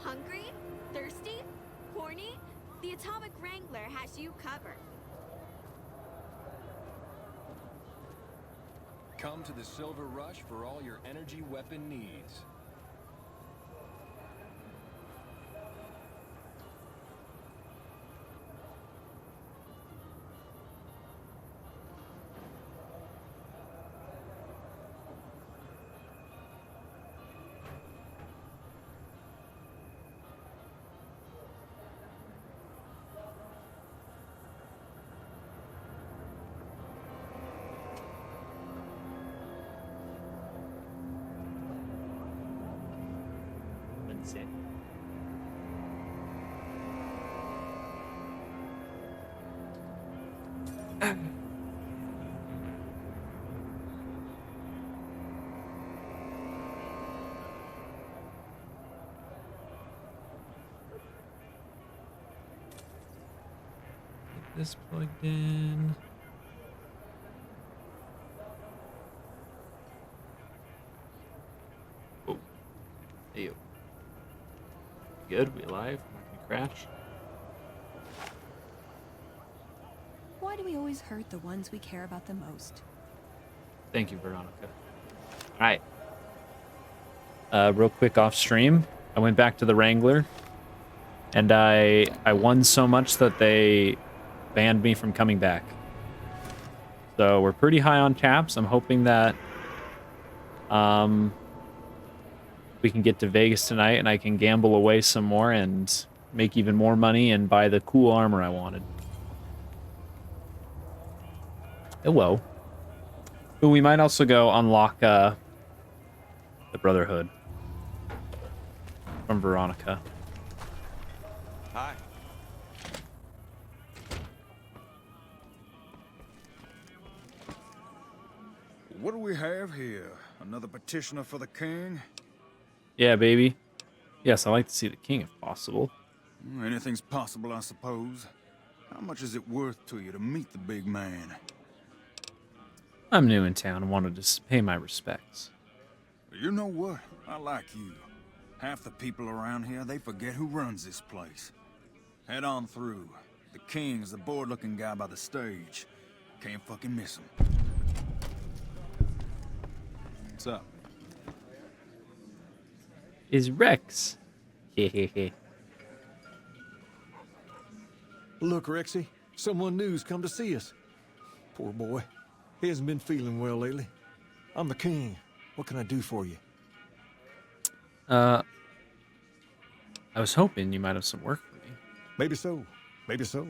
Hungry? Thirsty? Horny? The Atomic Wrangler has you covered. Come to the Silver Rush for all your energy weapon needs. That's it. Get this plugged in. Oh, hey. Good, we alive? Not gonna crash. Why do we always hurt the ones we care about the most? Thank you, Veronica. Alright. Real quick off stream, I went back to the Wrangler, and I won so much that they banned me from coming back. So we're pretty high on taps. I'm hoping that we can get to Vegas tonight and I can gamble away some more and make even more money and buy the cool armor I wanted. Hello. Ooh, we might also go unlock the Brotherhood from Veronica. Hi. What do we have here? Another petitioner for the king? Yeah, baby. Yes, I'd like to see the king if possible. Anything's possible, I suppose. How much is it worth to you to meet the big man? I'm new in town and wanted to pay my respects. You know what? I like you. Half the people around here, they forget who runs this place. Head on through. The king's the bored-looking guy by the stage. Can't fucking miss him. What's up? Is Rex. Hehehe. Look, Rexy, someone new's come to see us. Poor boy. He hasn't been feeling well lately. I'm the king. What can I do for you? I was hoping you might have some work for me. Maybe so. Maybe so.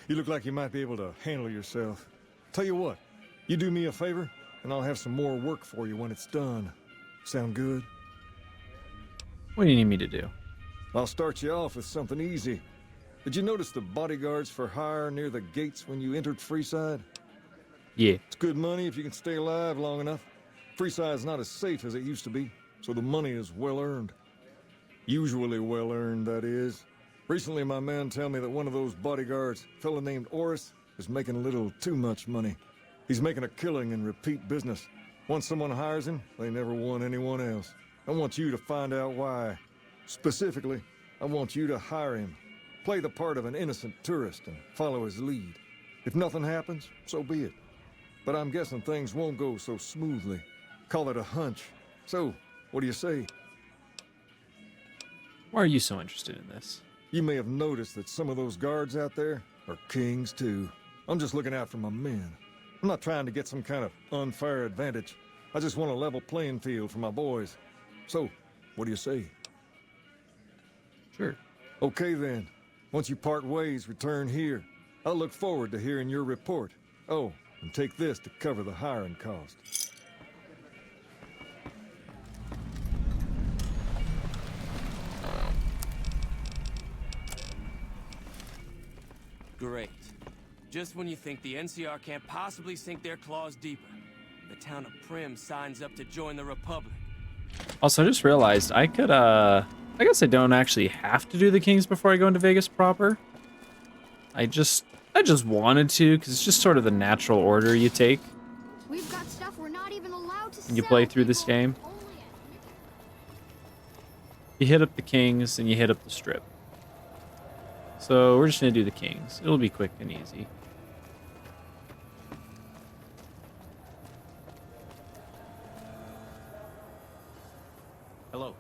You look like you might be able to handle yourself. Tell you what, you do me a favor, and I'll have some more work for you when it's done. Sound good? What do you need me to do? I'll start you off with something easy. Did you notice the bodyguards for hire near the gates when you entered Freeside? Yeah. It's good money if you can stay alive long enough. Freeside's not as safe as it used to be, so the money is well earned. Usually well earned, that is. Recently, my man told me that one of those bodyguards, a fella named Oris, is making a little too much money. He's making a killing in repeat business. Once someone hires him, they never want anyone else. I want you to find out why. Specifically, I want you to hire him. Play the part of an innocent tourist and follow his lead. If nothing happens, so be it. But I'm guessing things won't go so smoothly. Call it a hunch. So, what do you say? Why are you so interested in this? You may have noticed that some of those guards out there are kings too. I'm just looking out for my men. I'm not trying to get some kind of unfair advantage. I just want a level playing field for my boys. So, what do you say? Sure. Okay then. Once you part ways, return here. I'll look forward to hearing your report. Oh, and take this to cover the hiring cost. Great. Just when you think the NCR can't possibly sink their claws deeper, the town of Primm signs up to join the Republic. Also, I just realized I could, I guess I don't actually have to do the Kings before I go into Vegas proper. I just wanted to, because it's just sort of the natural order you take We've got stuff we're not even allowed to when you sell, play through this people. game. Only You hit up the Kings and you hit up the Strip. So we're just gonna do the Kings. It'll be quick and easy. Hello.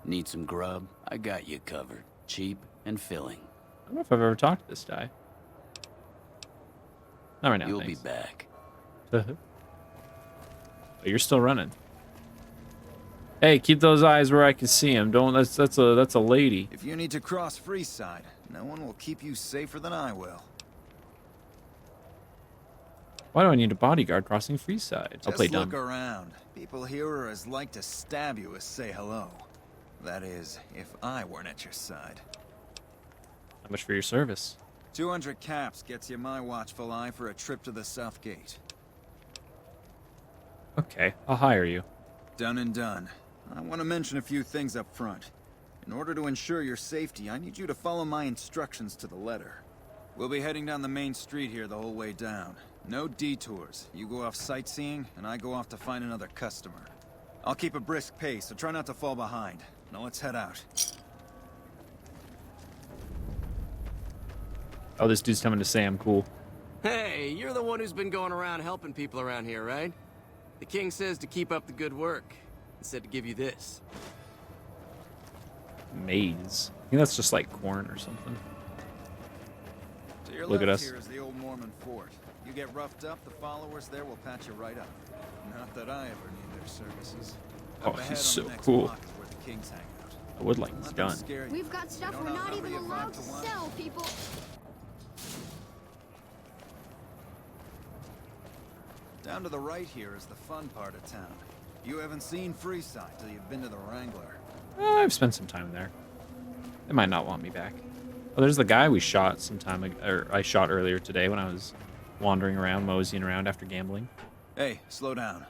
Need some grub? I got you covered. Cheap and filling. I don't know if I've ever talked to this guy. Not right now. You'll thanks. be back. But you're still running. Hey, keep those eyes where I can see him. Don't. That's a lady. If you need to cross Freeside, no one will keep you safer than I will. Why do I need a bodyguard crossing Freeside? I'll play Just dumb. look around. People here are as like to stab you as say hello. That is, if I weren't at your side. How much for your service? 200 caps gets you my watchful eye for a trip to the South Gate. Okay, I'll hire you. Done and done. I want to mention a few things up front. In order to ensure your safety, I need you to follow my instructions to the letter. We'll be heading down the main street here the whole way down. No detours. You go off sightseeing, and I go off to find another customer. I'll keep a brisk pace, so try not to fall behind. Now let's head out. Oh, this dude's coming to say I'm cool. Hey, you're the one who's been going around helping people around here, right? The king says to keep up the good work. He said to give you this. Maize. I think that's just like corn or something. To your Look at left us. here is the old Mormon fort. You get roughed up, the followers there will patch you right up. Not that I ever need their services. Oh, Up ahead he's on so the next cool. block is where the kings hang out. I would like Don't this let them gun. scare you. We've got stuff They we're don't not outnumber even you allowed 5 to to 1. sell, people. Down to the right here is the fun part of town. You haven't seen Freeside till you've been to the Wrangler. I've spent some time there. They might not want me back. Oh, there's the guy we shot some time ago, or I shot earlier today when I was wandering around, moseying around after gambling. Hey, slow down.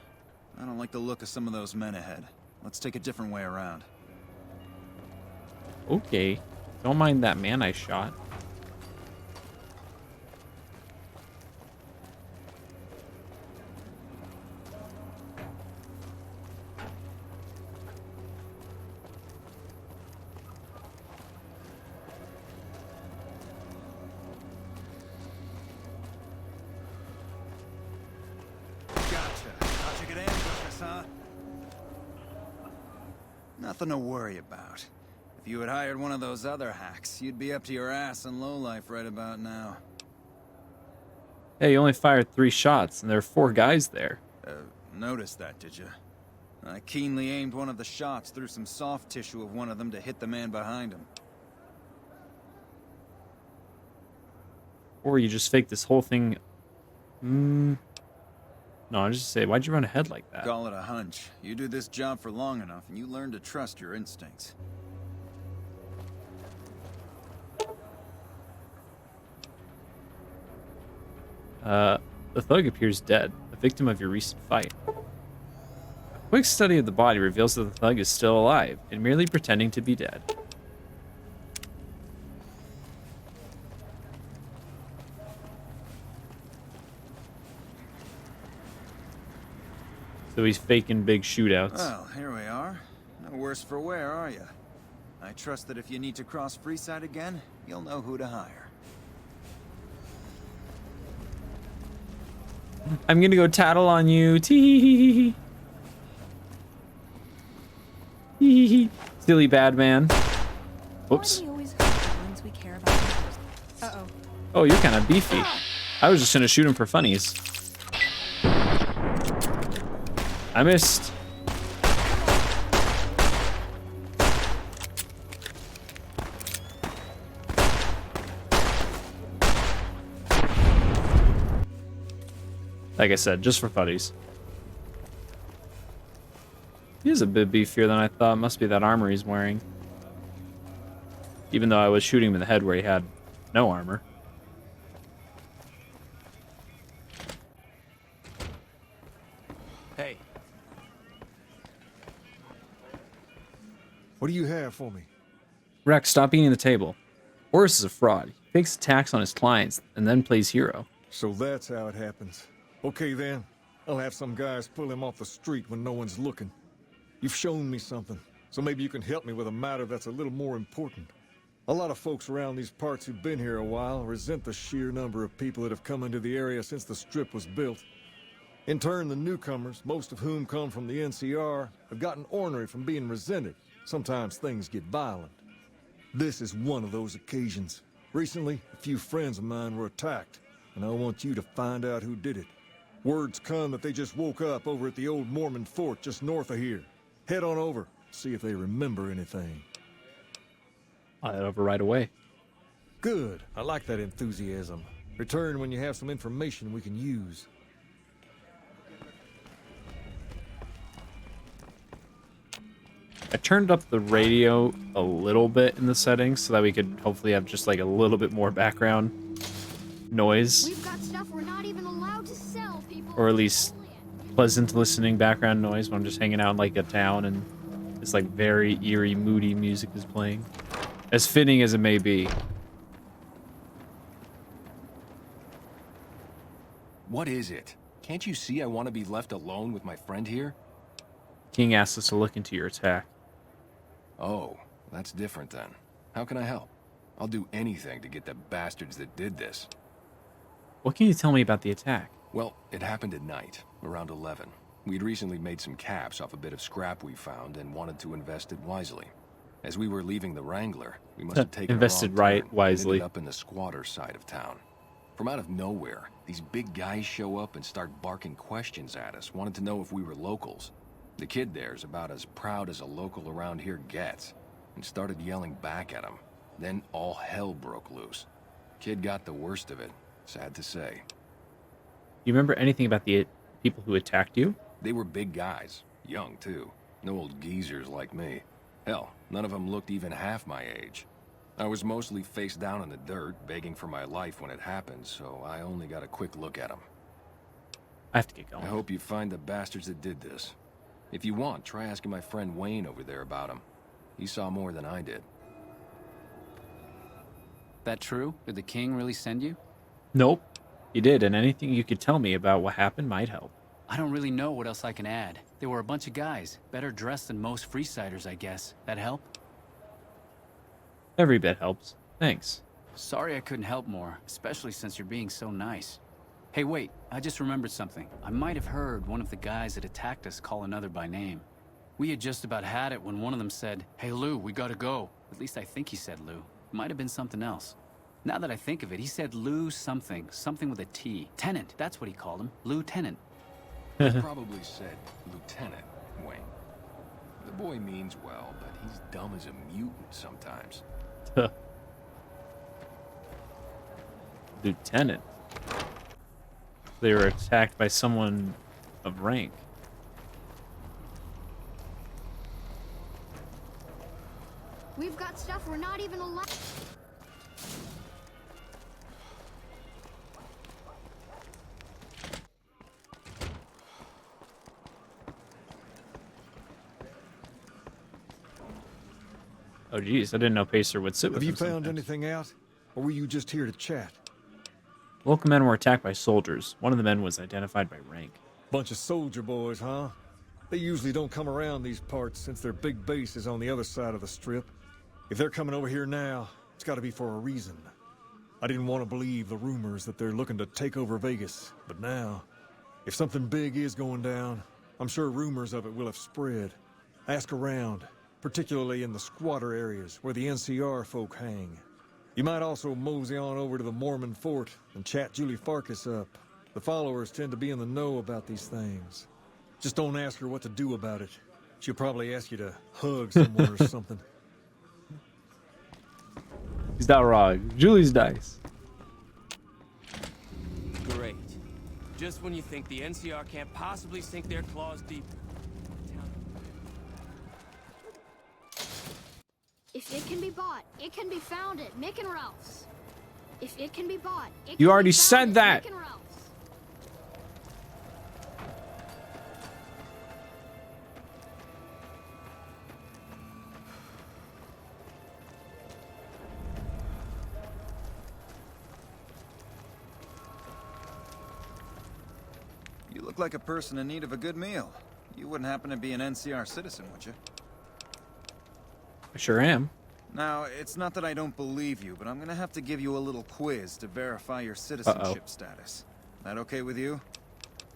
I don't like the look of some of those men ahead. Let's take a different way around. Okay. Don't mind that man I shot. Gotcha. Thought you could ambush us, huh? Nothing to worry about. If you had hired one of those other hacks, you'd be up to your ass in lowlife right about now. Hey, you only fired 3 shots, and there are 4 guys there. Noticed that, did you? I keenly aimed one of the shots through some soft tissue of one of them to hit the man behind him. Or you just fake this whole thing. No, I just say, why'd you run ahead like that? Call it a hunch. You do this job for long enough, and you learn to trust your instincts. The thug appears dead, a victim of your recent fight. A quick study of the body reveals that the thug is still alive and merely pretending to be dead. So he's faking big shootouts. Well, here we are. No worse for wear, are you? I trust that if you need to cross Freeside again, you'll know who to hire. I'm gonna go tattle on you. Tee. Silly bad man. Whoops. Why do we always hurt the ones we care about most? Uh-oh. Oh, you're kind of beefy. I was just gonna shoot him for funnies. I missed. Like I said, just for funnies. He is a bit beefier than I thought. Must be that armor he's wearing. Even though I was shooting him in the head where he had no armor. Hey, What do you have for me? Rex, stop eating the table. Boris is a fraud. He fakes attacks on his clients and then plays hero. So that's how it happens. Okay then, I'll have some guys pull him off the street when no one's looking. You've shown me something so maybe you can help me with a matter that's a little more important. A lot of folks around these parts who've been here a while resent the sheer number of people that have come into the area since the Strip was built. In turn, the newcomers, most of whom come from the NCR, have gotten ornery from being resented. Sometimes things get violent. This is one of those occasions. Recently, a few friends of mine were attacked, and I want you to find out who did it. Word's come that they just woke up over at the old Mormon fort just north of here. Head on over, see if they remember anything. I'll head over right away. Good. I like that enthusiasm. Return when you have some information we can use. I turned up the radio a little bit in the settings so that we could hopefully have just like a little bit more background noise, We've got stuff we're not even allowed to sell, people. or at least pleasant listening background noise when I'm just hanging out in like a town and it's like very eerie, moody music is playing. As fitting as it may be. What is it? Can't you see I want to be left alone with my friend here? King asked us to look into your attack. Oh, that's different then. How can I help? I'll do anything to get the bastards that did this. What can you tell me about the attack? Well, it happened at night, around 11. We'd recently made some caps off a bit of scrap we found and wanted to invest it wisely. As we were leaving the Wrangler, we must have taken Invested a wrong right, turn and wisely. ended up in the squatter side of town. From out of nowhere, these big guys show up and start barking questions at us, wanted to know if we were locals. The kid there's about as proud as a local around here gets, and started yelling back at him. Then all hell broke loose. Kid got the worst of it, sad to say. You remember anything about the people who attacked you? They were big guys, young too. No old geezers like me. Hell, none of them looked even half my age. I was mostly face down in the dirt, begging for my life when it happened, so I only got a quick look at them. I have to get going. I hope you find the bastards that did this. If you want, try asking my friend Wayne over there about him. He saw more than I did. That true? Did the king really send you? Nope. You did, and anything you could tell me about what happened might help. I don't really know what else I can add. They were a bunch of guys, better dressed than most Freesiders, I guess. That help? Every bit helps. Thanks. Sorry I couldn't help more, especially since you're being so nice. Hey, wait, I just remembered something. I might have heard one of the guys that attacked us call another by name. We had just about had it when one of them said, "Hey, Lou, we gotta go." At least I think he said Lou. It might have been something else. Now that I think of it, he said Lou something. Something with a T. Tennant, that's what he called him. Lieutenant. He probably said Lieutenant Wayne. The boy means well, but he's dumb as a mutant sometimes. Lieutenant. They were attacked by someone of rank. We've got stuff we're not even allowed. Oh, geez, I didn't know Pacer would sit with Have you him found sometimes. anything out? Or were you just here to chat? Local men were attacked by soldiers. One of the men was identified by rank. Bunch of soldier boys, huh? They usually don't come around these parts since their big base is on the other side of the Strip. If they're coming over here now, it's gotta be for a reason. I didn't want to believe the rumors that they're looking to take over Vegas, but now, if something big is going down, I'm sure rumors of it will have spread. Ask around, particularly in the squatter areas where the NCR folk hang. You might also mosey on over to the Mormon fort and chat Julie Farkas up. The followers tend to be in the know about these things. Just don't ask her what to do about it. She'll probably ask you to hug someone or something. He's not wrong. Julie's nice. Great. Just when you think the NCR can't possibly sink their claws deeper. If it can be bought, it can be found at Mick and Ralph's. If it can be bought, it You can already be said found at that. Mick and Ralph's. You look like a person in need of a good meal. You wouldn't happen to be an NCR citizen, would you? I sure am. Now, it's not that I don't believe you, but I'm gonna have to give you a little quiz to verify your citizenship status. That okay with you?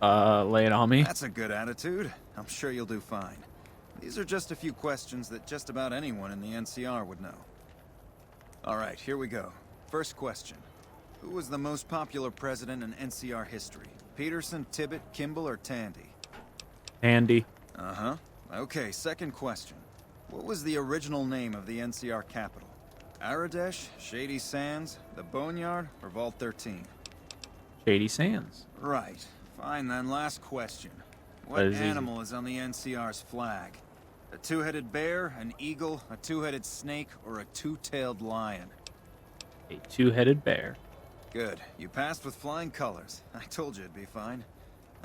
Lay it on me. That's a good attitude. I'm sure you'll do fine. These are just a few questions that just about anyone in the NCR would know. All right, here we go. First question. Who was the most popular president in NCR history? Peterson, Tibbet, Kimball, or Tandy? Tandy. Uh-huh. Okay, second question. What was the original name of the NCR capital? Aradesh, Shady Sands, the Boneyard, or Vault 13? Shady Sands. Right. Fine then, last question. That What is easy. animal is on the NCR's flag? A two-headed bear, an eagle, a two-headed snake, or a two-tailed lion? A two-headed bear. Good. You passed with flying colors. I told you it'd be fine.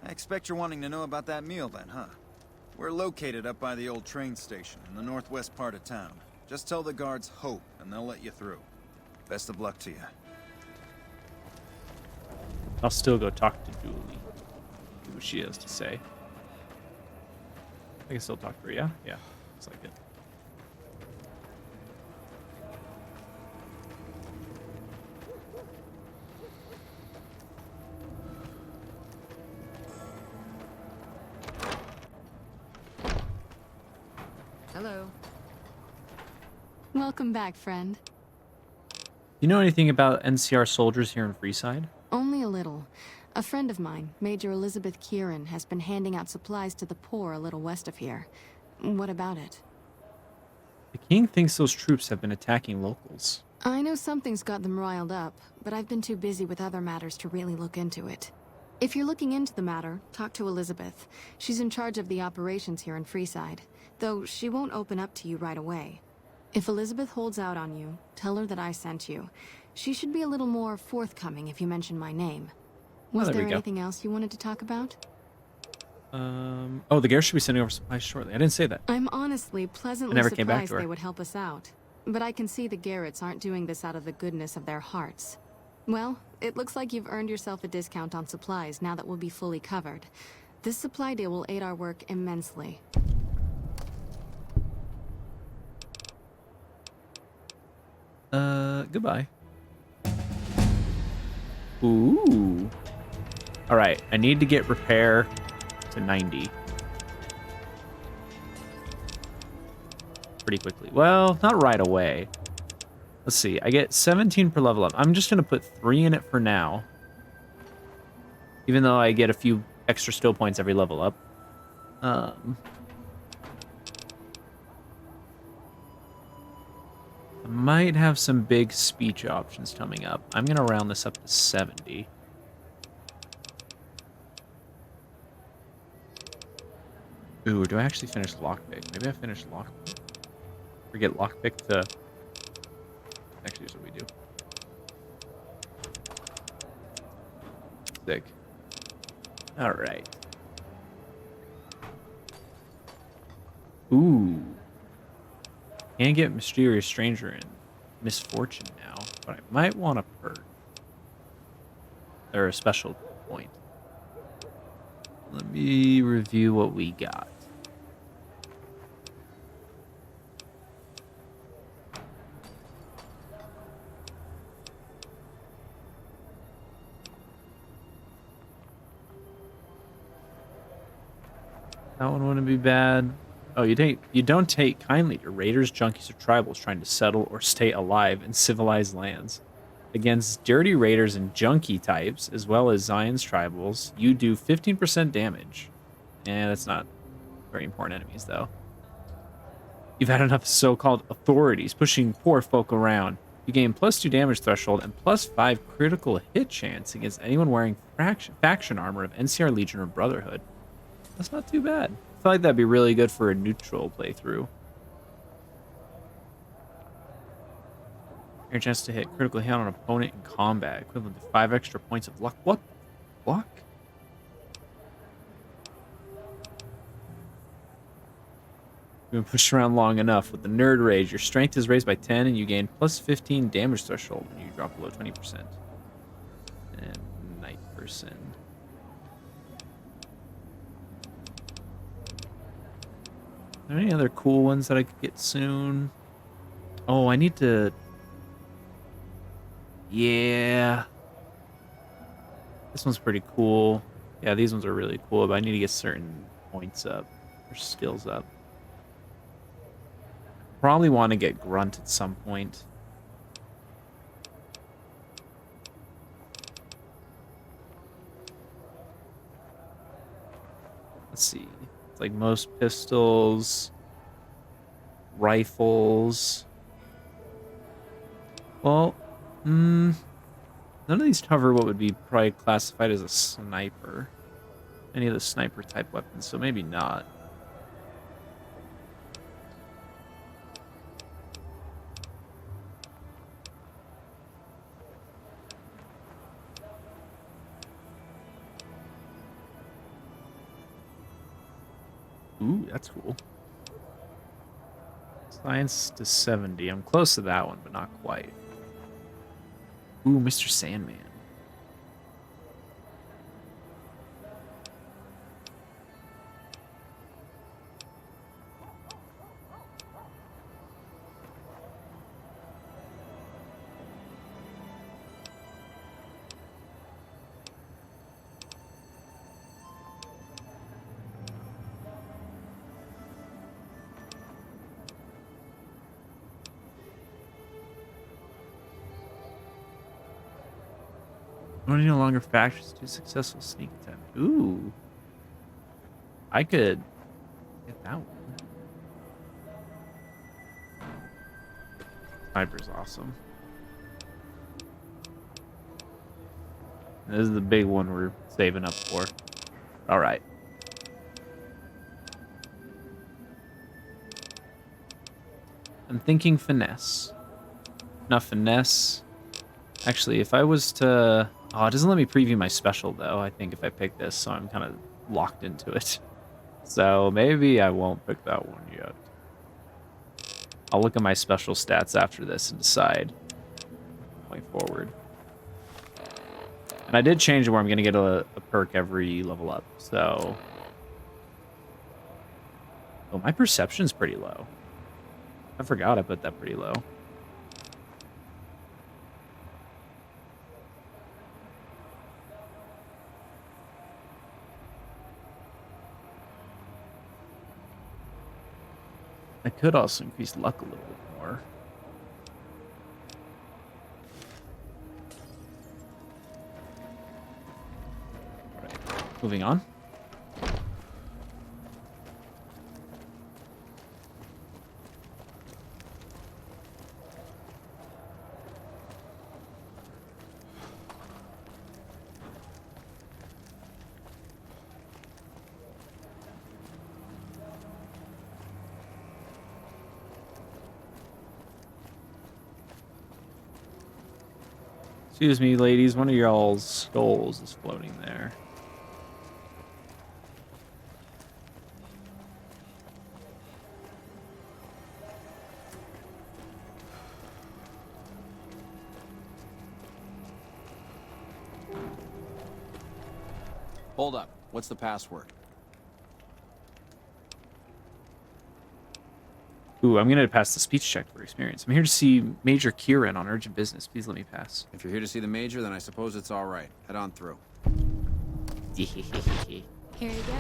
I expect you're wanting to know about that meal then, huh? We're located up by the old train station in the northwest part of town. Just tell the guards Hope, and they'll let you through. Best of luck to you. I'll still go talk to Julie. See what she has to say. I can still talk to her, yeah? Yeah, looks like it. Hello. Welcome back, friend. You know anything about NCR soldiers here in Freeside? Only a little. A friend of mine, Major Elizabeth Kieran, has been handing out supplies to the poor a little west of here. What about it? The king thinks those troops have been attacking locals. I know something's got them riled up, but I've been too busy with other matters to really look into it. If you're looking into the matter, talk to Elizabeth. She's in charge of the operations here in Freeside, though she won't open up to you right away. If Elizabeth holds out on you, tell her that I sent you. She should be a little more forthcoming if you mention my name. Was there there we go. anything else you wanted to talk about? Oh, the Garrett should be sending over supplies shortly. I didn't say that. I'm honestly pleasantly never came back surprised to her. they would help us out. But I can see the Garretts aren't doing this out of the goodness of their hearts. Well, it looks like you've earned yourself a discount on supplies now that we'll be fully covered. This supply deal will aid our work immensely. Goodbye. Ooh. All right, I need to get repair to 90. Pretty quickly. Well, not right away. Let's see. I get 17 per level up. I'm just going to put 3 in it for now. Even though I get a few extra skill points every level up. I might have some big speech options coming up. I'm going to round this up to 70. Ooh, do I actually finish lockpick? Maybe I finish lockpick. Forget lockpick to... Actually, here's what we do. Sick. Alright. Ooh. Can't get Mysterious Stranger and Misfortune now, but I might want a perk. Or a special point. Let me review what we got. That one wouldn't be bad. Oh, you don't take kindly to raiders, junkies, or tribals trying to settle or stay alive in civilized lands. Against dirty raiders and junkie types, as well as Zion's tribals, you do 15% damage. And that's not very important enemies, though. You've had enough so-called authorities pushing poor folk around. You gain +2 damage threshold and +5 critical hit chance against anyone wearing faction armor of NCR Legion or Brotherhood. That's not too bad. I feel like that'd be really good for a neutral playthrough. Your chance to hit critical hit on an opponent in combat, equivalent to 5 extra points of luck. What the fuck? You've been pushed around long enough. With the Nerd Rage, your strength is raised by 10 and you gain +15 damage threshold when you drop below 20%. And Night Person. Are there any other cool ones that I could get soon? Oh, I need to... Yeah. This one's pretty cool. Yeah, these ones are really cool, but I need to get certain points up, or skills up. Probably want to get Grunt at some point. Let's see. It's like most pistols, rifles. Well, none of these cover what would be probably classified as a sniper. Any of the sniper type weapons, so maybe not. Ooh, that's cool. Science to 70. I'm close to that one, but not quite. Ooh, Mr. Sandman. Running no longer factions to successful sneak attempt. Ooh. I could get that one. Sniper's awesome. This is the big one we're saving up for. Alright. I'm thinking finesse. Not finesse. Actually, if I was to... Oh, it doesn't let me preview my special, though, I think, if I pick this, so I'm kind of locked into it. So maybe I won't pick that one yet. I'll look at my special stats after this and decide going forward. And I did change it where I'm going to get a perk every level up, so... Oh, my perception's pretty low. I forgot I put that pretty low. I could also increase luck a little bit more. Alright, moving on. Excuse me, ladies. One of y'all's skulls is floating there. Hold up. What's the password? Ooh, I'm gonna pass the speech check for experience. I'm here to see Major Kieran on urgent business. Please let me pass. If you're here to see the Major, then I suppose it's all right. Head on through. Here you go.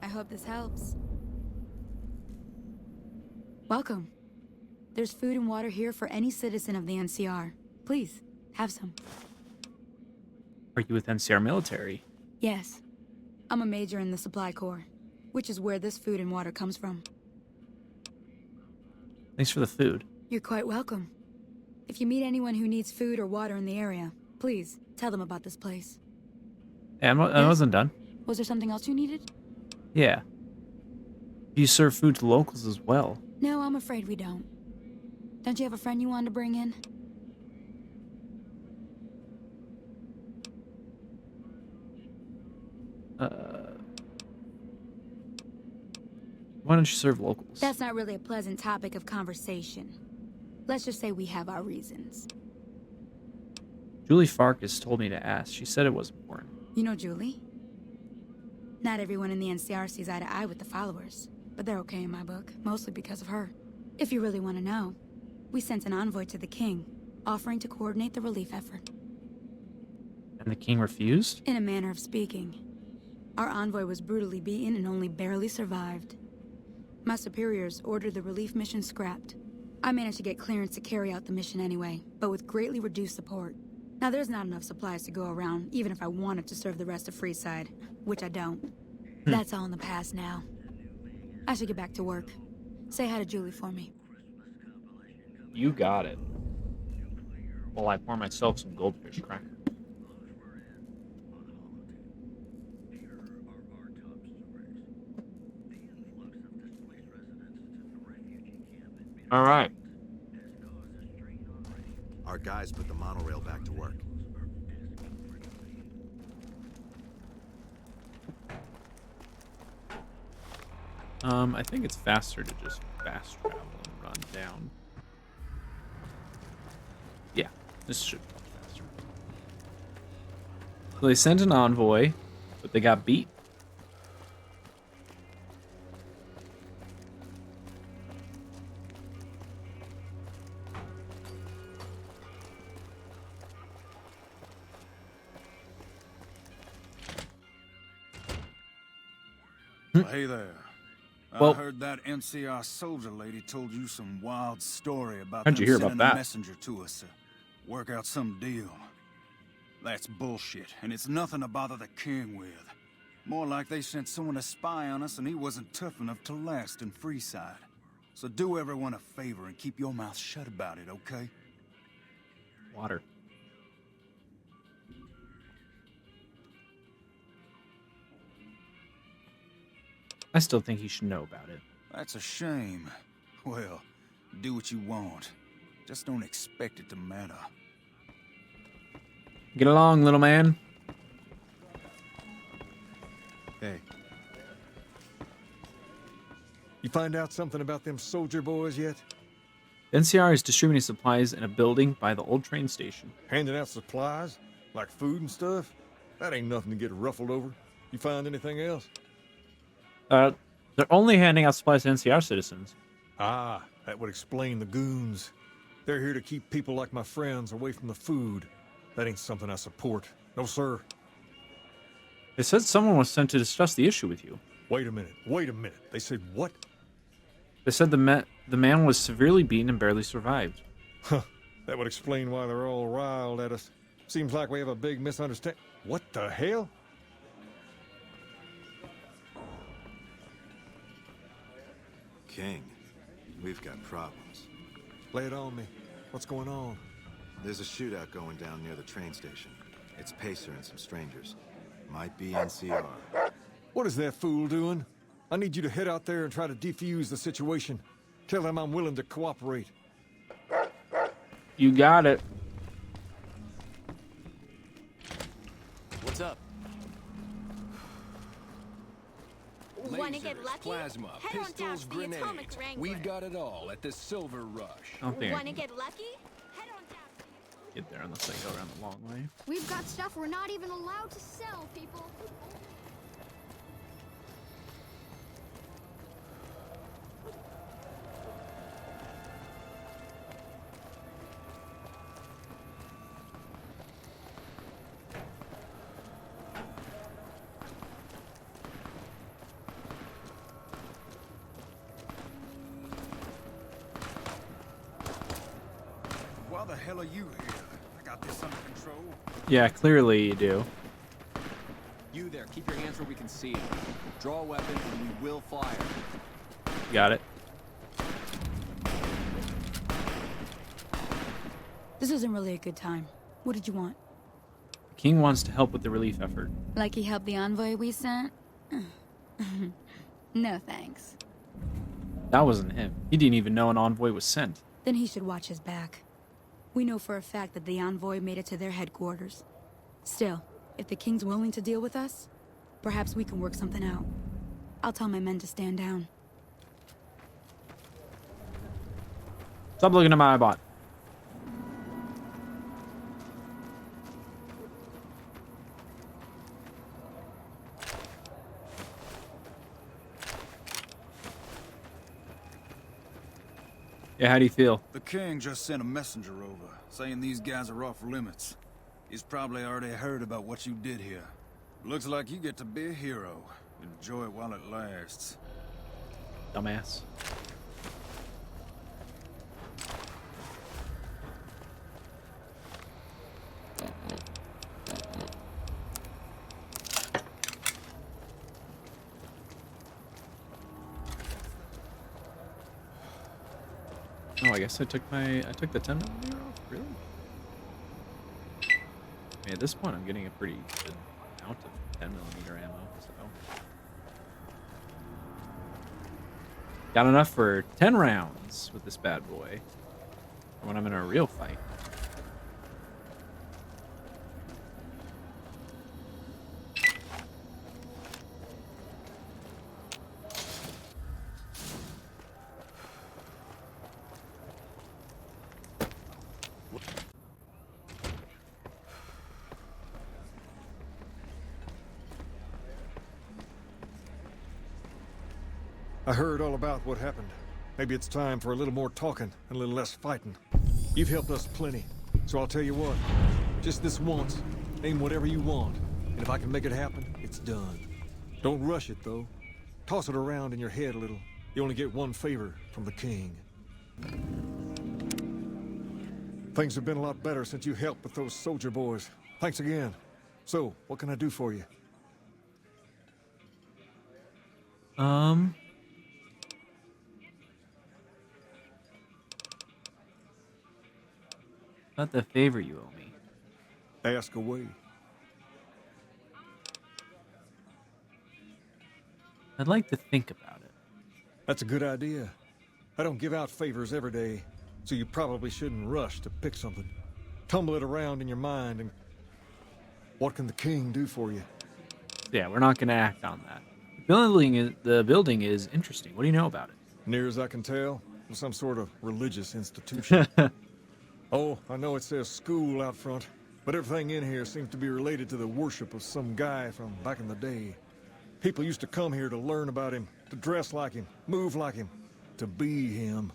I hope this helps. Welcome. There's food and water here for any citizen of the NCR. Please, have some. Are you with NCR military? Yes. I'm a major in the Supply Corps, which is where this food and water comes from. Thanks for the food. You're quite welcome. If you meet anyone who needs food or water in the area, please tell them about this place. Yeah, I wasn't done. Was there something else you needed? Yeah. Do you serve food to locals as well? No, I'm afraid we don't. Don't you have a friend you wanted to bring in? Why don't you serve locals? That's not really a pleasant topic of conversation. Let's just say we have our reasons. Julie Farkas told me to ask. She said it was important. You know Julie? Not everyone in the NCR sees eye to eye with the followers, but they're okay in my book, mostly because of her. If you really want to know. We sent an envoy to the king, offering to coordinate the relief effort. And the king refused? In a manner of speaking. Our envoy was brutally beaten and only barely survived. My superiors ordered the relief mission scrapped. I managed to get clearance to carry out the mission anyway, but with greatly reduced support. Now there's not enough supplies to go around, even if I wanted to serve the rest of Freeside, which I don't. That's all in the past now. I should get back to work. Say hi to Julie for me. You got it. While I pour myself some goldfish cracker. All right. Our guys put the monorail back to work. I think it's faster to just fast travel and run down. Yeah, this should go faster. So they sent an envoy, but they got beat. Hey there. Well, I heard that NCR soldier lady told you some wild story about how'd them you hear about sending that? a messenger to us to work out some deal. That's bullshit, and it's nothing to bother the king with. More like they sent someone to spy on us and he wasn't tough enough to last in Freeside. So do everyone a favor and keep your mouth shut about it, okay? Water. I still think he should know about it. That's a shame. Well, do what you want. Just don't expect it to matter. Get along, little man. Hey. You find out something about them soldier boys yet? The NCR is distributing supplies in a building by the old train station. Handing out supplies? Like food and stuff? That ain't nothing to get ruffled over. You find anything else? They're only handing out supplies to NCR citizens. Ah, that would explain the goons. They're here to keep people like my friends away from the food. That ain't something I support. No, sir. They said someone was sent to discuss the issue with you. Wait a minute. Wait a minute. They said what? They said the man was severely beaten and barely survived. Huh. That would explain why they're all riled at us. Seems like we have a big misunderstanding. What the hell? King, we've got problems. Lay it on me. What's going on? There's a shootout going down near the train station. It's Pacer and some strangers. Might be NCR. What is that fool doing? I need you to head out there and try to defuse the situation. Tell them I'm willing to cooperate. You got it. What's up? Wanna get lucky? Plasma, Head on down pistols, to the grenades. Atomic Wrangler. We've got it all at the Silver Rush. I don't think I Wanna can get lucky? Head on down. get there unless I go around the long way. We've got stuff we're not even allowed to sell, people. Why the hell are you here? I got this under control. Yeah, clearly you do. You there, keep your hands where we can see it. Draw a weapon and we will fire. Got it. This isn't really a good time. What did you want? The king wants to help with the relief effort. Like he helped the envoy we sent? No thanks. That wasn't him. He didn't even know an envoy was sent. Then he should watch his back. We know for a fact that the envoy made it to their headquarters. Still, if the king's willing to deal with us, perhaps we can work something out. I'll tell my men to stand down. Stop looking at my bot. Yeah, how do you feel? The king just sent a messenger over, saying these guys are off limits. He's probably already heard about what you did here. Looks like you get to be a hero. Enjoy it while it lasts. Dumbass. Oh, I guess I took the 10mm off. Really? I mean, at this point, I'm getting a pretty good amount of 10mm ammo. So got enough for 10 rounds with this bad boy when I'm in a real fight. I heard all about what happened. Maybe it's time for a little more talking and a little less fighting. You've helped us plenty, so I'll tell you what. Just this once, name whatever you want, and if I can make it happen, it's done. Don't rush it, though. Toss it around in your head a little. You only get one favor from the king. Things have been a lot better since you helped with those soldier boys. Thanks again. So, what can I do for you? Not the favor you owe me. Ask away. I'd like to think about it. That's a good idea. I don't give out favors every day, so you probably shouldn't rush to pick something. Tumble it around in your mind and... What can the king do for you? Yeah, we're not going to act on that. The building is interesting. What do you know about it? Near as I can tell, some sort of religious institution. Oh, I know it says school out front, but everything in here seems to be related to the worship of some guy from back in the day. People used to come here to learn about him, to dress like him, move like him, to be him.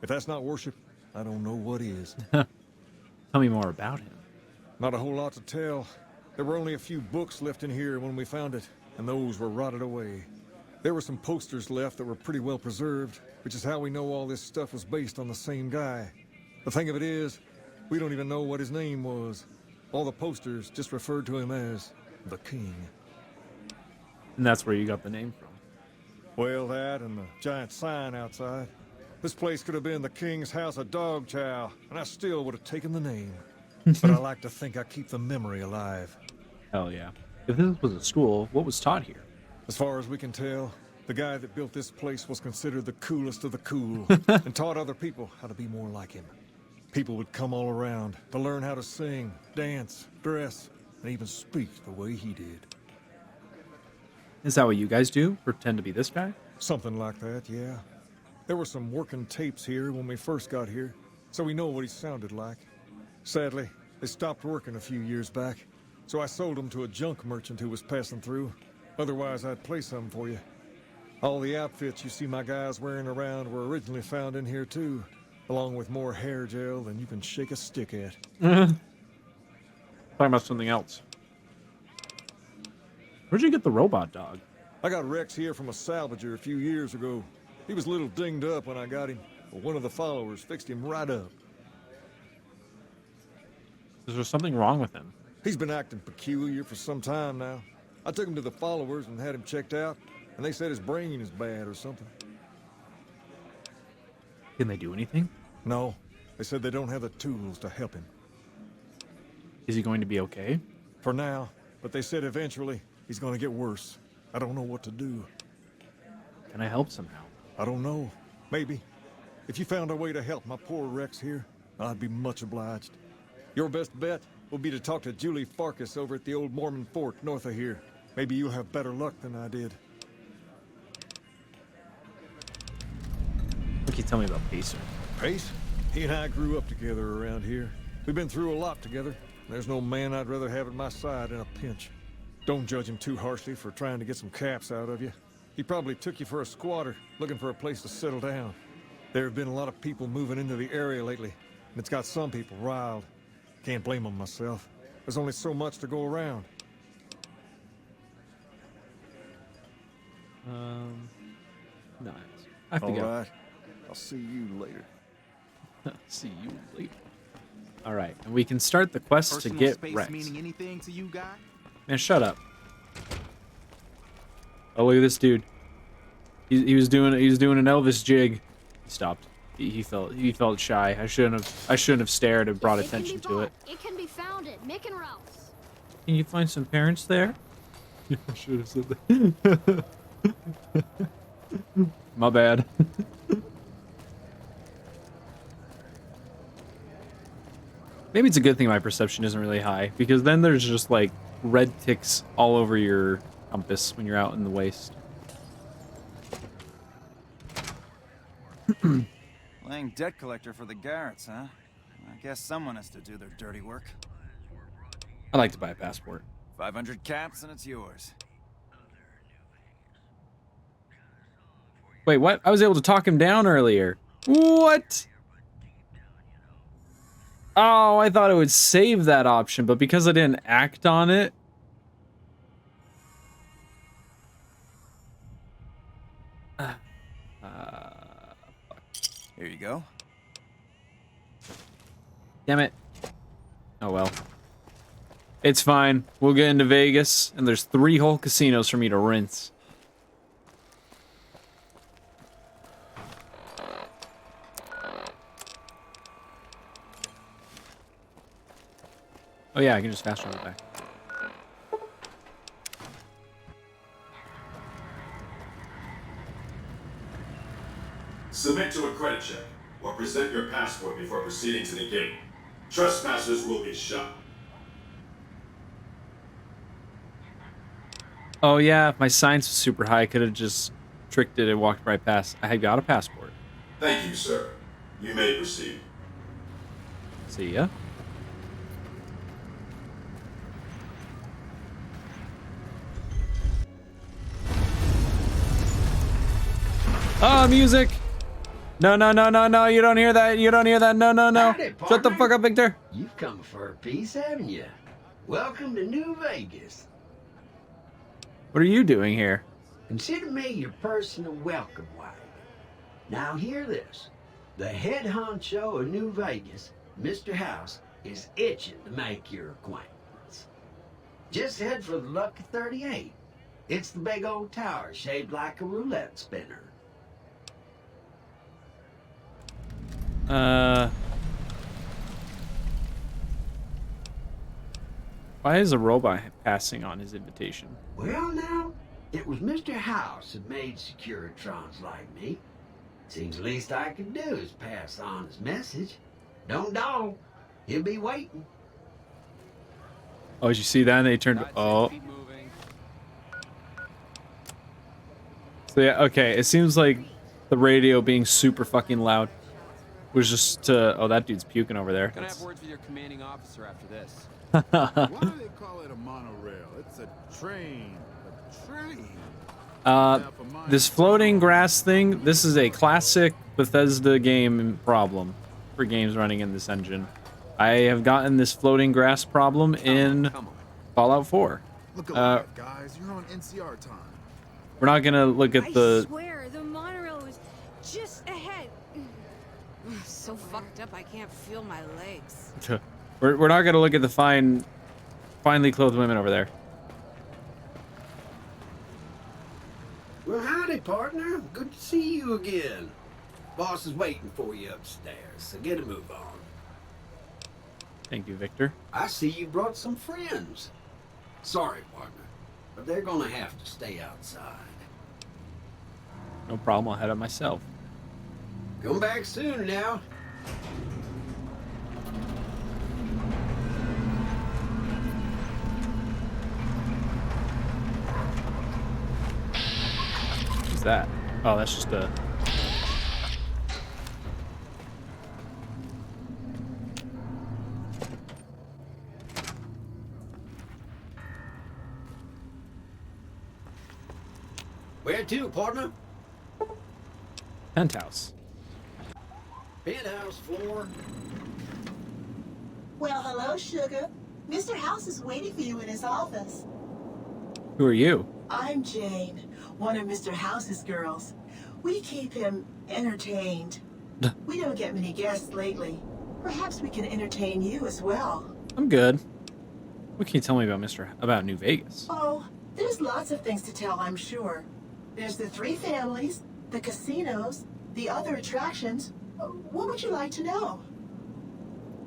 If that's not worship, I don't know what is. Tell me more about him. Not a whole lot to tell. There were only a few books left in here when we found it, and those were rotted away. There were some posters left that were pretty well preserved, which is how we know all this stuff was based on the same guy. The thing of it is, we don't even know what his name was. All the posters just referred to him as the King. And that's where you got the name from. Well, that and the giant sign outside. This place could have been the King's House of Dog Chow, and I still would have taken the name. But I like to think I keep the memory alive. Hell yeah. If this was a school, what was taught here? As far as we can tell, the guy that built this place was considered the coolest of the cool, and taught other people how to be more like him. People would come all around to learn how to sing, dance, dress, and even speak the way he did. Is that what you guys do? Pretend to be this guy? Something like that, yeah. There were some working tapes here when we first got here, so we know what he sounded like. Sadly, they stopped working a few years back, so I sold them to a junk merchant who was passing through. Otherwise, I'd play some for you. All the outfits you see my guys wearing around were originally found in here, too, along with more hair gel than you can shake a stick at. Talking about something else. Where'd you get the robot dog? I got Rex here from a salvager a few years ago. He was a little dinged up when I got him, but one of the followers fixed him right up. Is there something wrong with him? He's been acting peculiar for some time now. I took him to the followers and had him checked out, and they said his brain is bad or something. Can they do anything? No, they said they don't have the tools to help him. Is he going to be okay? For now, but they said eventually he's going to get worse. I don't know what to do. Can I help somehow? I don't know. Maybe. If you found a way to help my poor Rex here, I'd be much obliged. Your best bet will be to talk to Julie Farkas over at the old Mormon fort north of here. Maybe you'll have better luck than I did. What can you tell me about Pacer? Pace? He and I grew up together around here. We've been through a lot together. There's no man I'd rather have at my side in a pinch. Don't judge him too harshly for trying to get some caps out of you. He probably took you for a squatter, looking for a place to settle down. There have been a lot of people moving into the area lately, and it's got some people riled. Can't blame them myself. There's only so much to go around. Nice. I have to go. All right. I'll see you later. See you later. All right, and we can start the quest Personal to get space Rex. meaning anything to you, guy? Man, shut up. Oh, look at this dude. He was doing an Elvis jig. He stopped. He felt shy. I shouldn't have stared and brought attention to it. It can be found at Mick and Ralph's. Can you find some parents there? I should have said that. My bad. Maybe it's a good thing my perception isn't really high, because then there's just like red ticks all over your compass when you're out in the waste. Playing debt collector for the Garretts, huh? I guess someone has to do their dirty work. I'd like to buy a passport. 500 caps and it's yours. Wait, what? I was able to talk him down earlier. What? Oh, I thought it would save that option, but because I didn't act on it. Here you go. Damn it. Oh well. It's fine. We'll get into Vegas, and there's 3 whole casinos for me to rinse. Oh yeah, I can just fast travel back. Submit to a credit check or present your passport before proceeding to the gate. Trespassers will be shot. Oh yeah, if my science was super high, I could have just tricked it and walked right past. I had got a passport. Thank you, sir. You may proceed. See ya. Oh, music! No, no, no, no, no, you don't hear that, you don't hear that, no, no, no. Howdy, Shut the partner. fuck up, Victor. You've come for a piece, haven't you? Welcome to New Vegas. What are you doing here? Consider me your personal welcome wagon. Now hear this. The head honcho of New Vegas, Mr. House, is itching to make your acquaintance. Just head for the Lucky 38. It's the big old tower shaped like a roulette spinner. Why is a robot passing on his invitation? Well now, it was Mr. House that made Securitrons like me. Seems the least I could do is pass on his message. Don't dawdle. He'll be waiting. Oh, did you see that? And they turned. Oh. So yeah, okay. It seems like the radio being super fucking loud was just to. Oh, that dude's puking over there. Gonna have words with your commanding officer after this. Why do they call it a monorail? It's a train. A train. This floating grass thing. This is a classic Bethesda game problem for games running in this engine. I have gotten this floating grass problem in Fallout 4. Look alive, guys. You're on NCR time. We're not gonna look at the. I swear, the monorail was just ahead. So fucked up I can't feel my legs. We're not gonna look at the finely clothed women over there. Well, howdy, partner. Good to see you again. Boss is waiting for you upstairs, so get a move on. Thank you, Victor. I see you brought some friends. Sorry, partner, but they're gonna have to stay outside. No problem. I'll head up myself. Come back soon now. What's that? Oh, that's just a. Where to, partner? Penthouse. Head house floor. Well, hello, Sugar. Mr. House is waiting for you in his office. Who are you? I'm Jane, one of Mr. House's girls. We keep him entertained. We don't get many guests lately. Perhaps we can entertain you as well. I'm good. What can you tell me about New Vegas? Oh, there's lots of things to tell, I'm sure. There's the 3 families, the casinos, the other attractions. What would you like to know?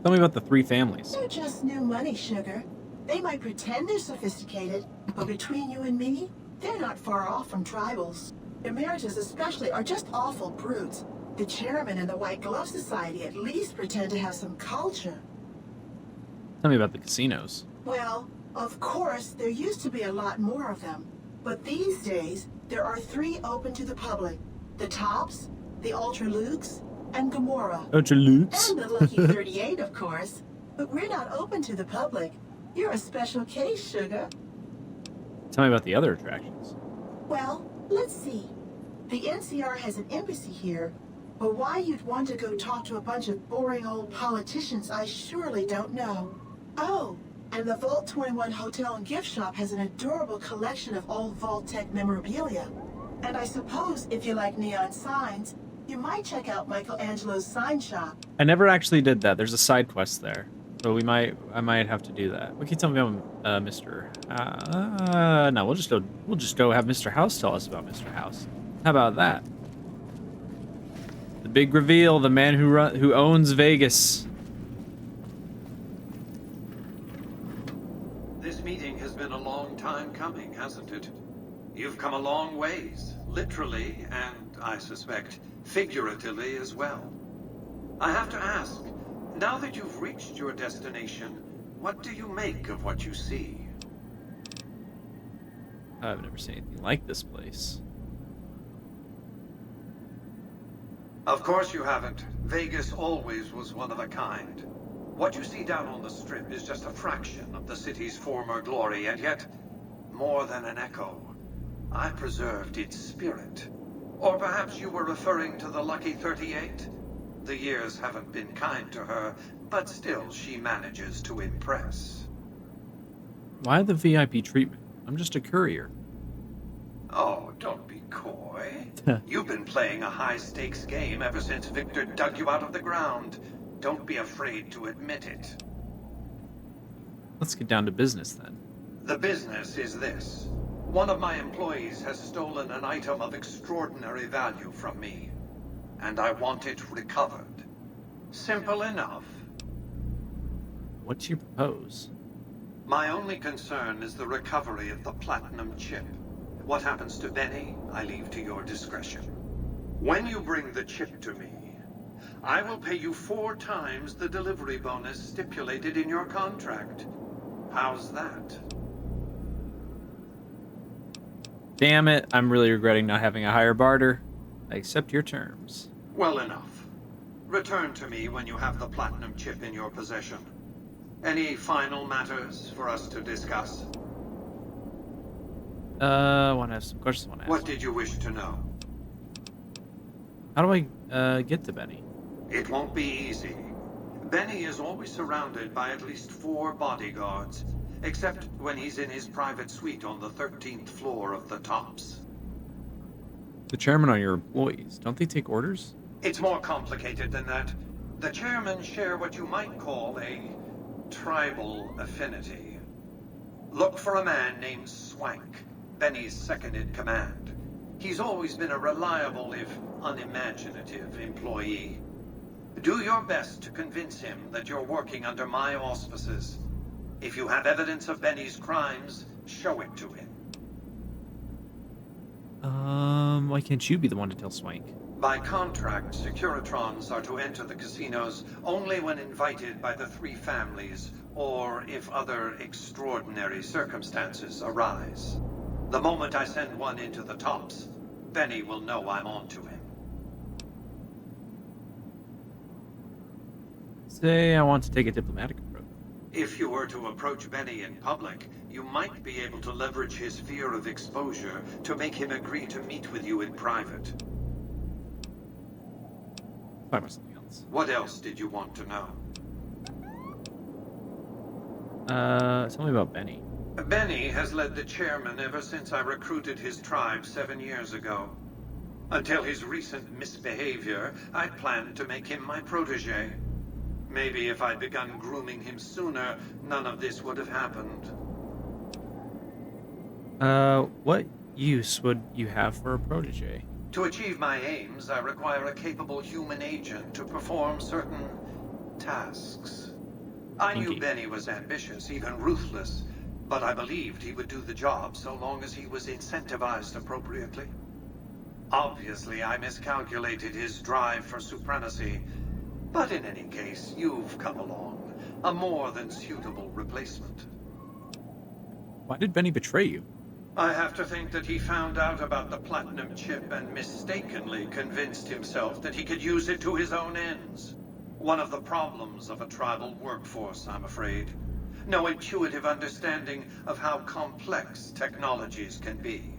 Tell me about the 3 families. They're just new money, Sugar. They might pretend they're sophisticated, but between you and me, they're not far off from tribals. Emeritus especially are just awful brutes. The chairman and the White Glove Society at least pretend to have some culture. Tell me about the casinos. Well, of course, there used to be a lot more of them. But these days, there are 3 open to the public. The Tops, the Ultra Lukes, and Gamora. Ultra Lukes? And the Lucky 38, of course. But we're not open to the public. You're a special case, Sugar. Tell me about the other attractions. Well, let's see. The NCR has an embassy here, but why you'd want to go talk to a bunch of boring old politicians, I surely don't know. Oh, and the Vault 21 Hotel and Gift Shop has an adorable collection of old Vault-Tec memorabilia. And I suppose if you like neon signs, you might check out Michelangelo's sign shop. I never actually did that. There's a side quest there. So I might have to do that. What can you tell me about Mr. No, we'll just go have Mr. House tell us about Mr. House. How about that? The big reveal, the man who owns Vegas. This meeting has been a long time coming, hasn't it? You've come a long ways, literally, and I suspect figuratively as well. I have to ask, now that you've reached your destination, what do you make of what you see? I've never seen anything like this place. Of course you haven't. Vegas always was one of a kind. What you see down on the Strip is just a fraction of the city's former glory, and yet, more than an echo, I preserved its spirit. Or perhaps you were referring to the Lucky 38? The years haven't been kind to her, but still she manages to impress. Why the VIP treatment? I'm just a courier. Oh, don't be coy. You've been playing a high-stakes game ever since Victor dug you out of the ground. Don't be afraid to admit it. Let's get down to business then. The business is this. One of my employees has stolen an item of extraordinary value from me, and I want it recovered. Simple enough. What do you propose? My only concern is the recovery of the platinum chip. What happens to Benny, I leave to your discretion. When you bring the chip to me, I will pay you 4 times the delivery bonus stipulated in your contract. How's that? Damn it, I'm really regretting not having a higher barter. I accept your terms. Well enough. Return to me when you have the platinum chip in your possession. Any final matters for us to discuss? I want to have some questions I want to ask. What did you wish to know? How do I get to Benny? It won't be easy. Benny is always surrounded by at least 4 bodyguards, except when he's in his private suite on the 13th floor of the Tops. The chairman are your employees. Don't they take orders? It's more complicated than that. The chairmen share what you might call a tribal affinity. Look for a man named Swank, Benny's second-in-command. He's always been a reliable, if unimaginative, employee. Do your best to convince him that you're working under my auspices. If you have evidence of Benny's crimes, show it to him. Why can't you be the one to tell Swank? By contract, Securitrons are to enter the casinos only when invited by the 3 families, or if other extraordinary circumstances arise. The moment I send one into the Tops, Benny will know I'm on to him. Say I want to take a diplomatic approach. If you were to approach Benny in public, you might be able to leverage his fear of exposure to make him agree to meet with you in private. Talk about something else. mutants. What else did you want to know? Tell me about Benny. Benny has led the chairman ever since I recruited his tribe 7 years ago. Until his recent misbehavior, I planned to make him my protege. Maybe if I'd begun grooming him sooner, none of this would have happened. What use would you have for a protege? To achieve my aims, I require a capable human agent to perform certain tasks. I knew Benny was ambitious, even ruthless, but I believed he would do the job so long as he was incentivized appropriately. Obviously, I miscalculated his drive for supremacy, but in any case, you've come along. A more than suitable replacement. Why did Benny betray you? I have to think that he found out about the platinum chip and mistakenly convinced himself that he could use it to his own ends. One of the problems of a tribal workforce, I'm afraid. No intuitive understanding of how complex technologies can be.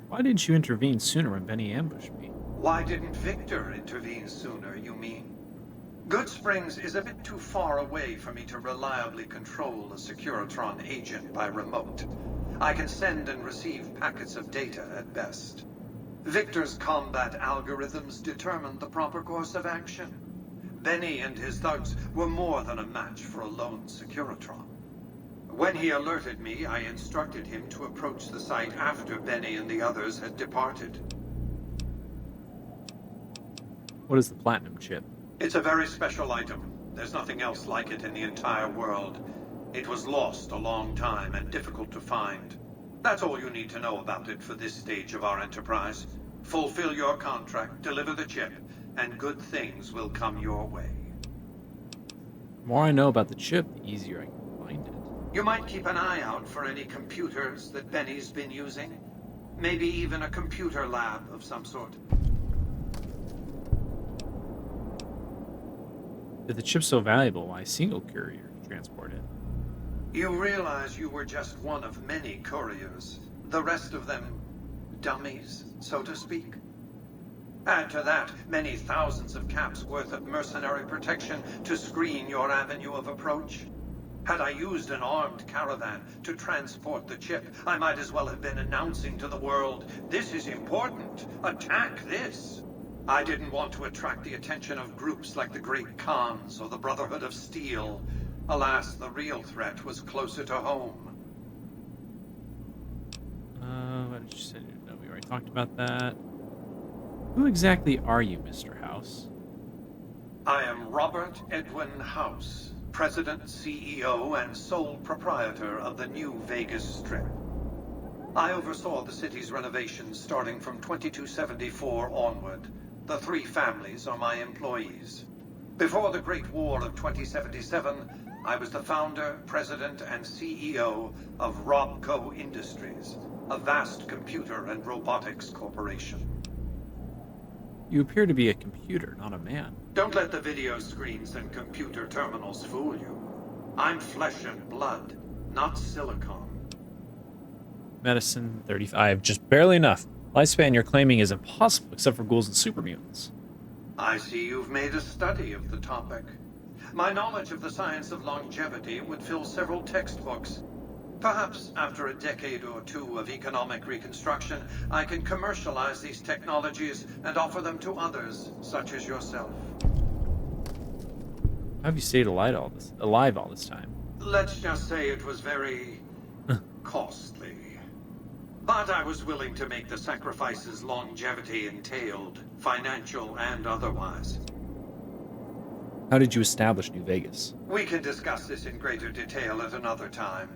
Why didn't you intervene sooner when Benny ambushed me? Why didn't Victor intervene sooner, you mean? Goodsprings is a bit too far away for me to reliably control a Securitron agent by remote. I can send and receive packets of data at best. Victor's combat algorithms determined the proper course of action. Benny and his thugs were more than a match for a lone Securitron. When he alerted me, I instructed him to approach the site after Benny and the others had departed. What is the platinum chip? It's a very special item. There's nothing else like it in the entire world. It was lost a long time and difficult to find. That's all you need to know about it for this stage of our enterprise. Fulfill your contract, deliver the chip, and good things will come your way. The more I know about the chip, the easier I can find it. You might keep an eye out for any computers that Benny's been using. Maybe even a computer lab of some sort. If the chip's so valuable, why a single courier transport it? You realize you were just one of many couriers. The rest of them, dummies, so to speak. Add to that many thousands of caps worth of mercenary protection to screen your avenue of approach. Had I used an armed caravan to transport the chip, I might as well have been announcing to the world, "This is important. Attack this." I didn't want to attract the attention of groups like the Great Khans or the Brotherhood of Steel. Alas, the real threat was closer to home. What did you say? No, we already talked about that. Who exactly are you, Mr. House? I am Robert Edwin House, President, CEO, and sole proprietor of the New Vegas Strip. I oversaw the city's renovations starting from 2274 onward. The 3 families are my employees. Before the Great War of 2077, I was the founder, president, and CEO of Robco Industries, a vast computer and robotics corporation. You appear to be a computer, not a man. Don't let the video screens and computer terminals fool you. I'm flesh and blood, not silicon. Medicine 35, just barely enough. Lifespan you're claiming is impossible except for ghouls and super mutants. I see you've made a study of the topic. My knowledge of the science of longevity would fill several textbooks. Perhaps after a decade or 2 of economic reconstruction, I can commercialize these technologies and offer them to others, such as yourself. How have you stayed alive all this time? Let's just say it was very costly. But I was willing to make the sacrifices longevity entailed, financial and otherwise. How did you establish New Vegas? We can discuss this in greater detail at another time.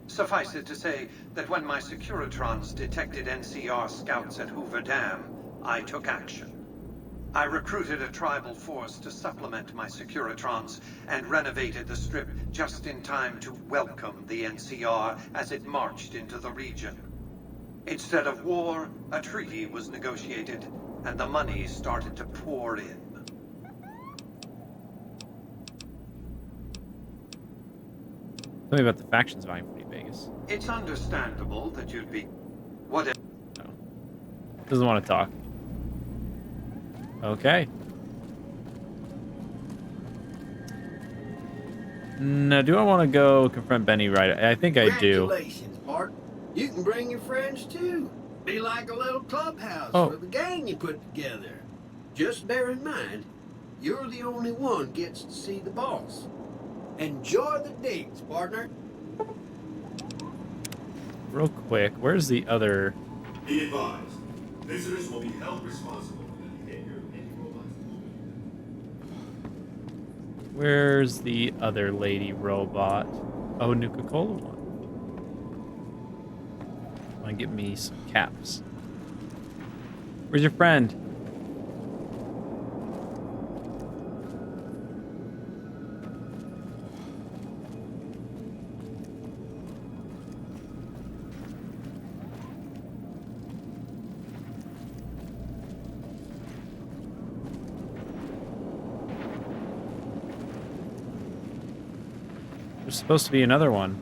Suffice it to say that when my Securitrons detected NCR scouts at Hoover Dam, I took action. I recruited a tribal force to supplement my Securitrons and renovated the Strip just in time to welcome the NCR as it marched into the region. Instead of war, a treaty was negotiated, and the money started to pour in. Tell me about the factions vying for New Vegas. It's understandable that you'd be... What? No. Doesn't want to talk. Okay. No, do I want to go confront Benny right? I think I do. Congratulations, Bart. You can bring your friends too. Be like a little clubhouse Oh. for the gang you put together. Just bear in mind, you're the only one gets to see the boss. Enjoy the digs, partner. Real quick, where's the other? Be advised, visitors will be held responsible for the behavior of any robots. Where's the other lady robot? Oh, Nuka-Cola one. Want to get me some caps? Where's your friend? There's supposed to be another one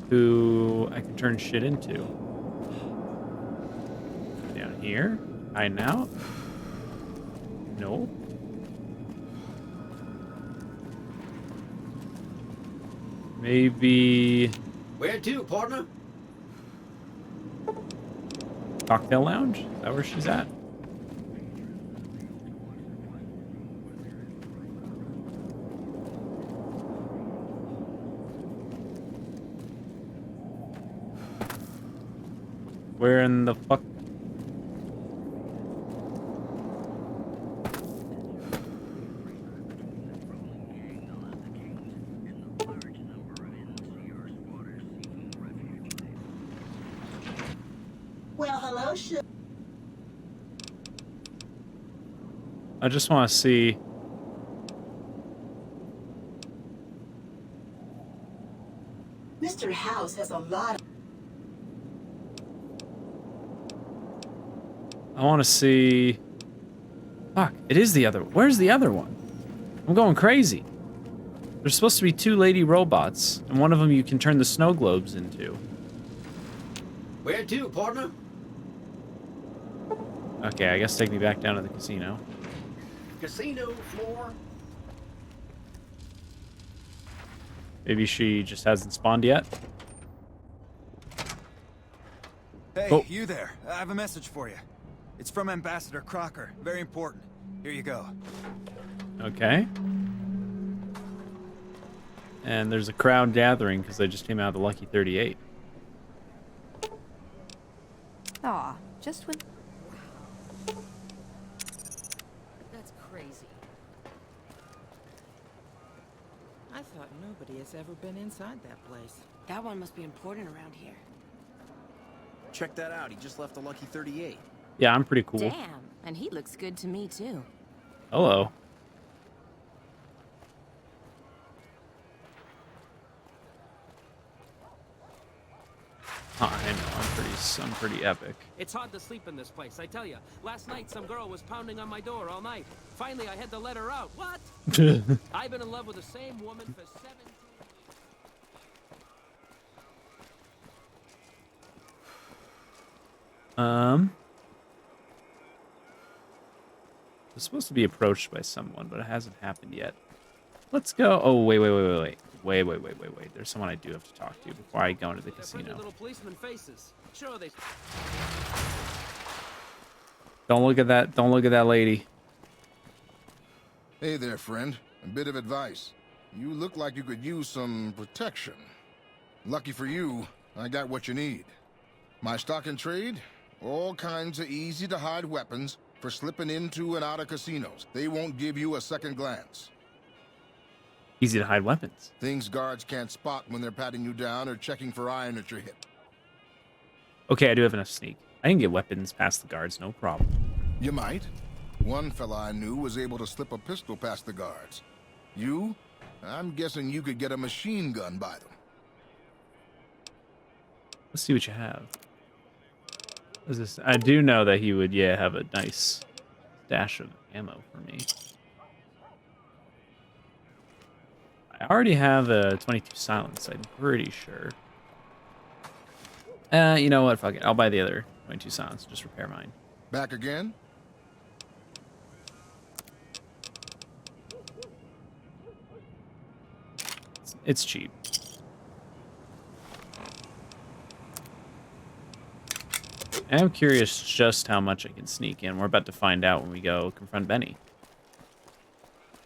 who I can turn shit into. Down here? Hiding out? No. Maybe Where to, partner? Cocktail Lounge? Is that where she's at? Where in the fuck? Well, hello, I just want to see. Mr. House has a lot of... I want to see. Fuck, it is the other. Where's the other one? I'm going crazy. There's supposed to be 2 lady robots, and one of them you can turn the snow globes into. Where to, partner? Okay, I guess take me back down to the casino. Casino floor. Maybe she just hasn't spawned yet. Hey, Oh. you there. I have a message for you. It's from Ambassador Crocker. Very important. Here you go. Okay. And there's a crowd gathering because they just came out of the Lucky 38. Aw, just with... That's crazy. I thought nobody has ever been inside that place. That one must be important around here. Check that out. He just left the Lucky 38. Yeah, I'm pretty cool. Damn, and he looks good to me too. Hello. I know, I'm pretty epic. It's hard to sleep in this place, I tell you. Last night, some girl was pounding on my door all night. Finally, I had to let her out. What? I've been in love with the same woman for 17 years. I was supposed to be approached by someone, but it hasn't happened yet. Let's go. Oh, wait. There's someone I do have to talk to before I go into the casino. Little policeman faces. Sure, they... Don't look at that. Don't look at that lady. Hey there, friend. A bit of advice. You look like you could use some protection. Lucky for you, I got what you need. My stock and trade? All kinds of easy-to-hide weapons for slipping into and out of casinos. They won't give you a second glance. Easy to hide weapons. Things guards can't spot when they're patting you down or checking for iron at your hip. Okay, I do have enough sneak. I can get weapons past the guards, no problem. You might. One fella I knew was able to slip a pistol past the guards. You? I'm guessing you could get a machine gun by them. Let's see what you have. What is this? I do know that he would, yeah, have a nice stash of ammo for me. I already have a 22 silence, I'm pretty sure. You know what? Fuck it. I'll buy the other 22 silence. Just repair mine. Back again? It's cheap. I'm curious just how much I can sneak in. We're about to find out when we go confront Benny.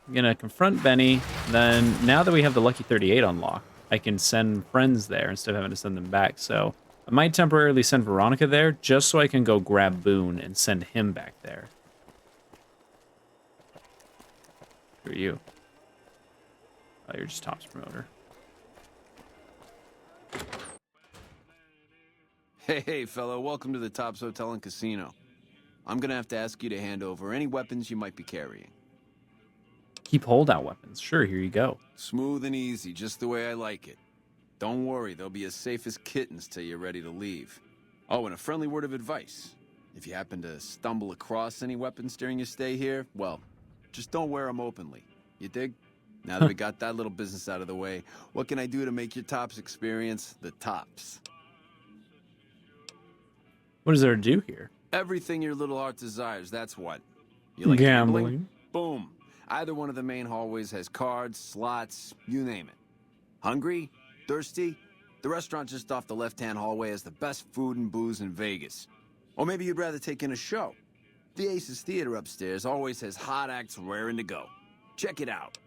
I'm gonna confront Benny, then now that we have the Lucky 38 unlocked, I can send friends there instead of having to send them back. So I might temporarily send Veronica there just so I can go grab Boone and send him back there. Who are you? Oh, you're just Tops promoter. Hey, fellow, welcome to the Tops Hotel and Casino. I'm gonna have to ask you to hand over any weapons you might be carrying. Keep holdout weapons. Sure, here you go. Smooth and easy, just the way I like it. Don't worry, they'll be as safe as kittens till you're ready to leave. Oh, and a friendly word of advice. If you happen to stumble across any weapons during your stay here, well, just don't wear them openly. You dig? Now that we got that little business out of the way, what can I do to make your Tops experience the tops? What is there to do here? Everything your little heart desires, that's what. You like gambling? Boom. Either one of the main hallways has cards, slots, you name it. Hungry? Thirsty? The restaurant just off the left-hand hallway has the best food and booze in Vegas. Or maybe you'd rather take in a show. The Aces Theater upstairs always has hot acts raring to go. Check it out.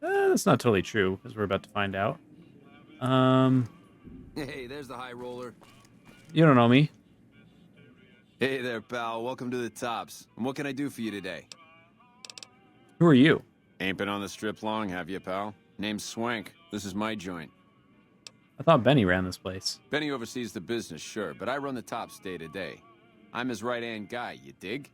That's not totally true, because we're about to find out. Hey, there's the high roller. You don't know me. Hey there, pal. Welcome to the Tops. And what can I do for you today? Who are you? Ain't been on the strip long, have you, pal? Name's Swank. This is my joint. I thought Benny ran this place. Benny oversees the business, sure, but I run the Tops day to day. I'm his right-hand guy, you dig?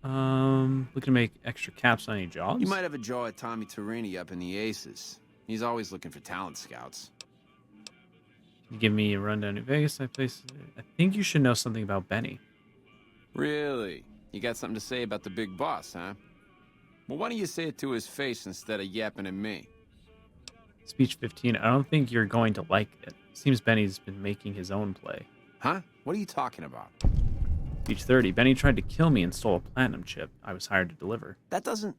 Looking to make extra caps on any jobs? You might have a jaw at Tommy Torini up in the Aces. He's always looking for talent scouts. You give me a rundown in Vegas. I think you should know something about Benny. Really? You got something to say about the big boss, huh? Well, why don't you say it to his face instead of yapping at me? Speech 15. I don't think you're going to like it. Seems Benny's been making his own play. Huh? What are you talking about? Speech 30. Benny tried to kill me and stole a platinum chip I was hired to deliver. That doesn't...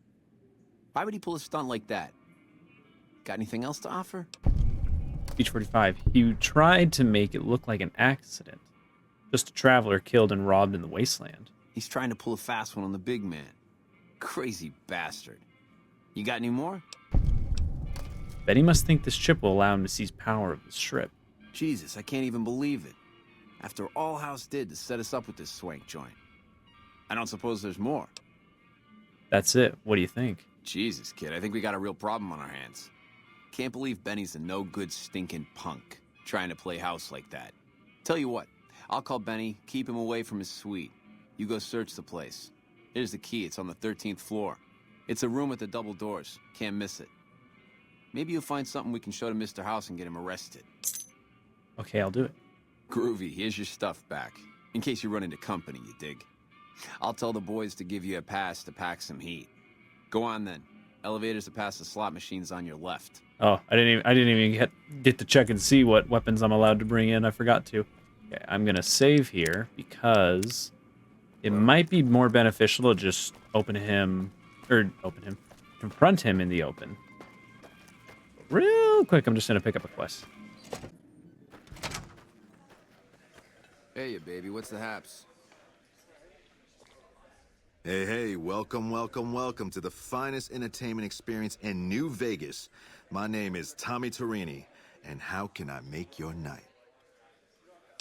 Why would he pull a stunt like that? Got anything else to offer? Speech 45. He tried to make it look like an accident. Just a traveler killed and robbed in the wasteland. He's trying to pull a fast one on the big man. Crazy bastard. You got any more? Benny must think this chip will allow him to seize power of the strip. Jesus, I can't even believe it. After all House did to set us up with this swank joint. I don't suppose there's more. That's it. What do you think? Jesus, kid, I think we got a real problem on our hands. Can't believe Benny's a no-good stinking punk, trying to play house like that. Tell you what, I'll call Benny, keep him away from his suite. You go search the place. Here's the key, it's on the 13th floor. It's a room with the double doors, can't miss it. Maybe you'll find something we can show to Mr. House and get him arrested. Okay, I'll do it. Groovy, here's your stuff back. In case you run into company, you dig. I'll tell the boys to give you a pass to pack some heat. Go on then. Elevators to pass the slot machines on your left. Oh, I didn't even get to check and see what weapons I'm allowed to bring in. I forgot to. Okay, I'm gonna save here because it might be more beneficial to just confront him in the open. Real quick, I'm just gonna pick up a quest. Hey, baby, what's the haps? Hey, welcome to the finest entertainment experience in New Vegas. My name is Tommy Torini, and how can I make your night?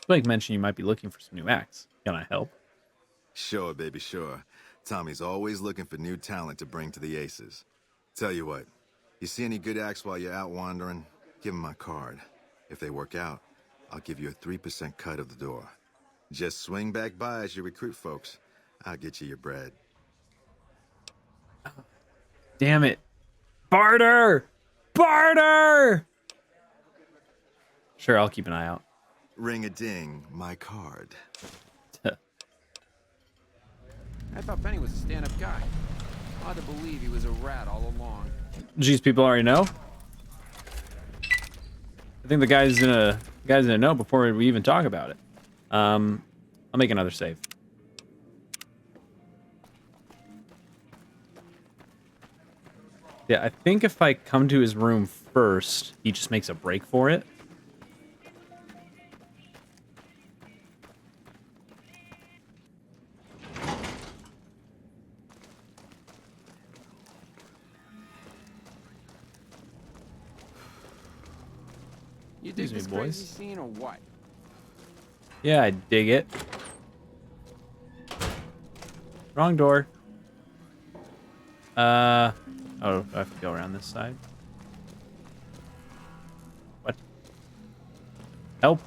Blake mentioned you might be looking for some new acts. Can I help? Sure, baby, sure. Tommy's always looking for new talent to bring to the Aces. Tell you what, you see any good acts while you're out wandering, give them my card. If they work out, I'll give you a 3% cut of the door. Just swing back by as you recruit folks. I'll get you your bread. Damn it. Barter! Barter! Sure, I'll keep an eye out. Ring-a-ding, my card. I thought Benny was a stand-up guy. Hard to believe he was a rat all along. Geez, people already know. I think the guy's gonna know before we even talk about it. I'll make another save. Yeah, I think if I come to his room first, he just makes a break for it. You dig Excuse this me, crazy boys. scene or what? Yeah, I dig it. Wrong door. Oh, I have to go around this side. What? Help.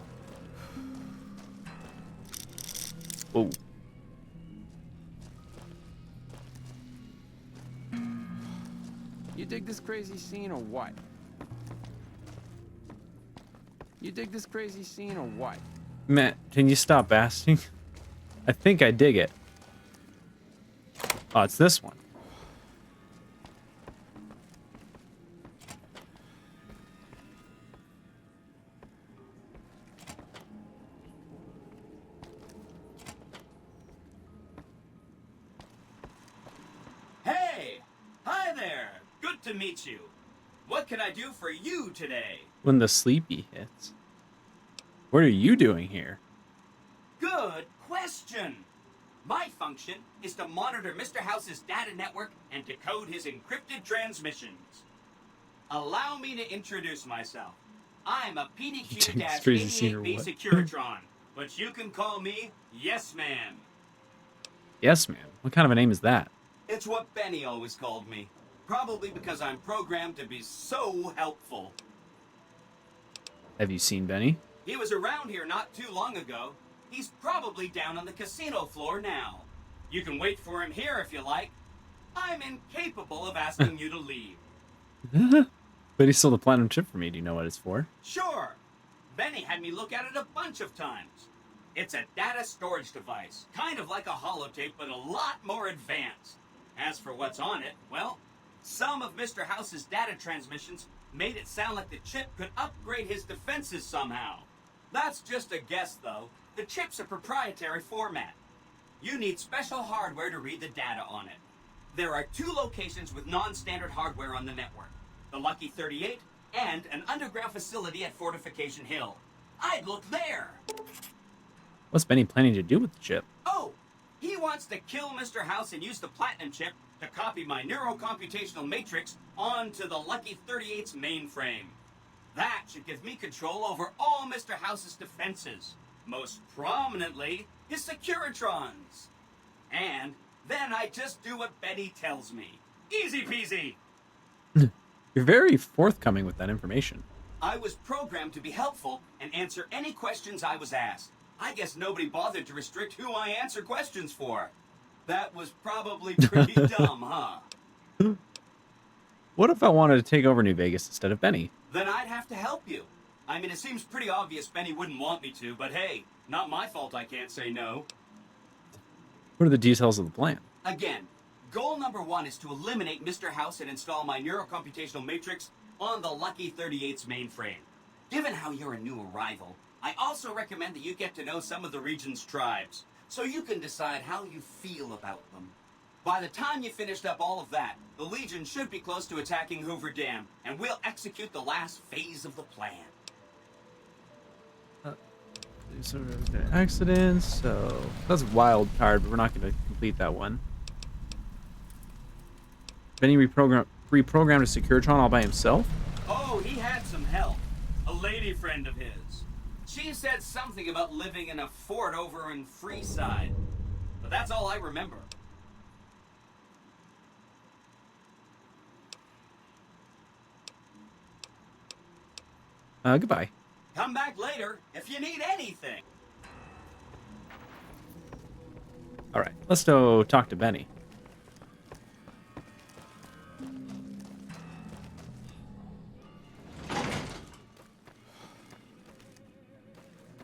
Whoa. You dig this crazy scene or what? You dig this crazy scene or what? Matt, can you stop asking? I think I dig it. Oh, it's this one. Hey! Hi there! Good to meet you. What can I do for you today? When the sleepy hits. What are you doing here? Good question! My function is to monitor Mr. House's data network and decode his encrypted transmissions. Allow me to introduce myself. I'm a PDQ-88B Securitron, but you can call me Yes Man. Yes, man. What kind of a name is that? It's what Benny always called me. Probably because I'm programmed to be so helpful. Have you seen Benny? He was around here not too long ago. He's probably down on the casino floor now. You can wait for him here if you like. I'm incapable of asking you to leave. But he stole the platinum chip for me. Do you know what it's for? Sure. Benny had me look at it a bunch of times. It's a data storage device, kind of like a holotape, but a lot more advanced. As for what's on it, well, some of Mr. House's data transmissions made it sound like the chip could upgrade his defenses somehow. That's just a guess, though. The chip's a proprietary format. You need special hardware to read the data on it. There are 2 locations with non-standard hardware on the network. The Lucky 38 and an underground facility at Fortification Hill. I'd look there! What's Benny planning to do with the chip? Oh! He wants to kill Mr. House and use the platinum chip to copy my neurocomputational matrix onto the Lucky 38's mainframe. That should give me control over all Mr. House's defenses. Most prominently, his Securitrons. And then I just do what Benny tells me. Easy peasy! You're very forthcoming with that information. I was programmed to be helpful and answer any questions I was asked. I guess nobody bothered to restrict who I answer questions for. That was probably pretty dumb, huh? What if I wanted to take over New Vegas instead of Benny? Then I'd have to help you. I mean, it seems pretty obvious Benny wouldn't want me to, but hey, not my fault I can't say no. What are the details of the plan? Again, goal number 1 is to eliminate Mr. House and install my neurocomputational matrix on the Lucky 38's mainframe. Given how you're a new arrival, I also recommend that you get to know some of the region's tribes, so you can decide how you feel about them. By the time you finished up all of that, the Legion should be close to attacking Hoover Dam, and we'll execute the last phase of the plan. Accidents, so that's a wild card, but we're not going to complete that one. Benny reprogrammed a Securitron all by himself? Oh, he had some help. A lady friend of his. She said something about living in a fort over in Freeside. But that's all I remember. Goodbye. Come back later if you need anything. All right, let's go talk to Benny.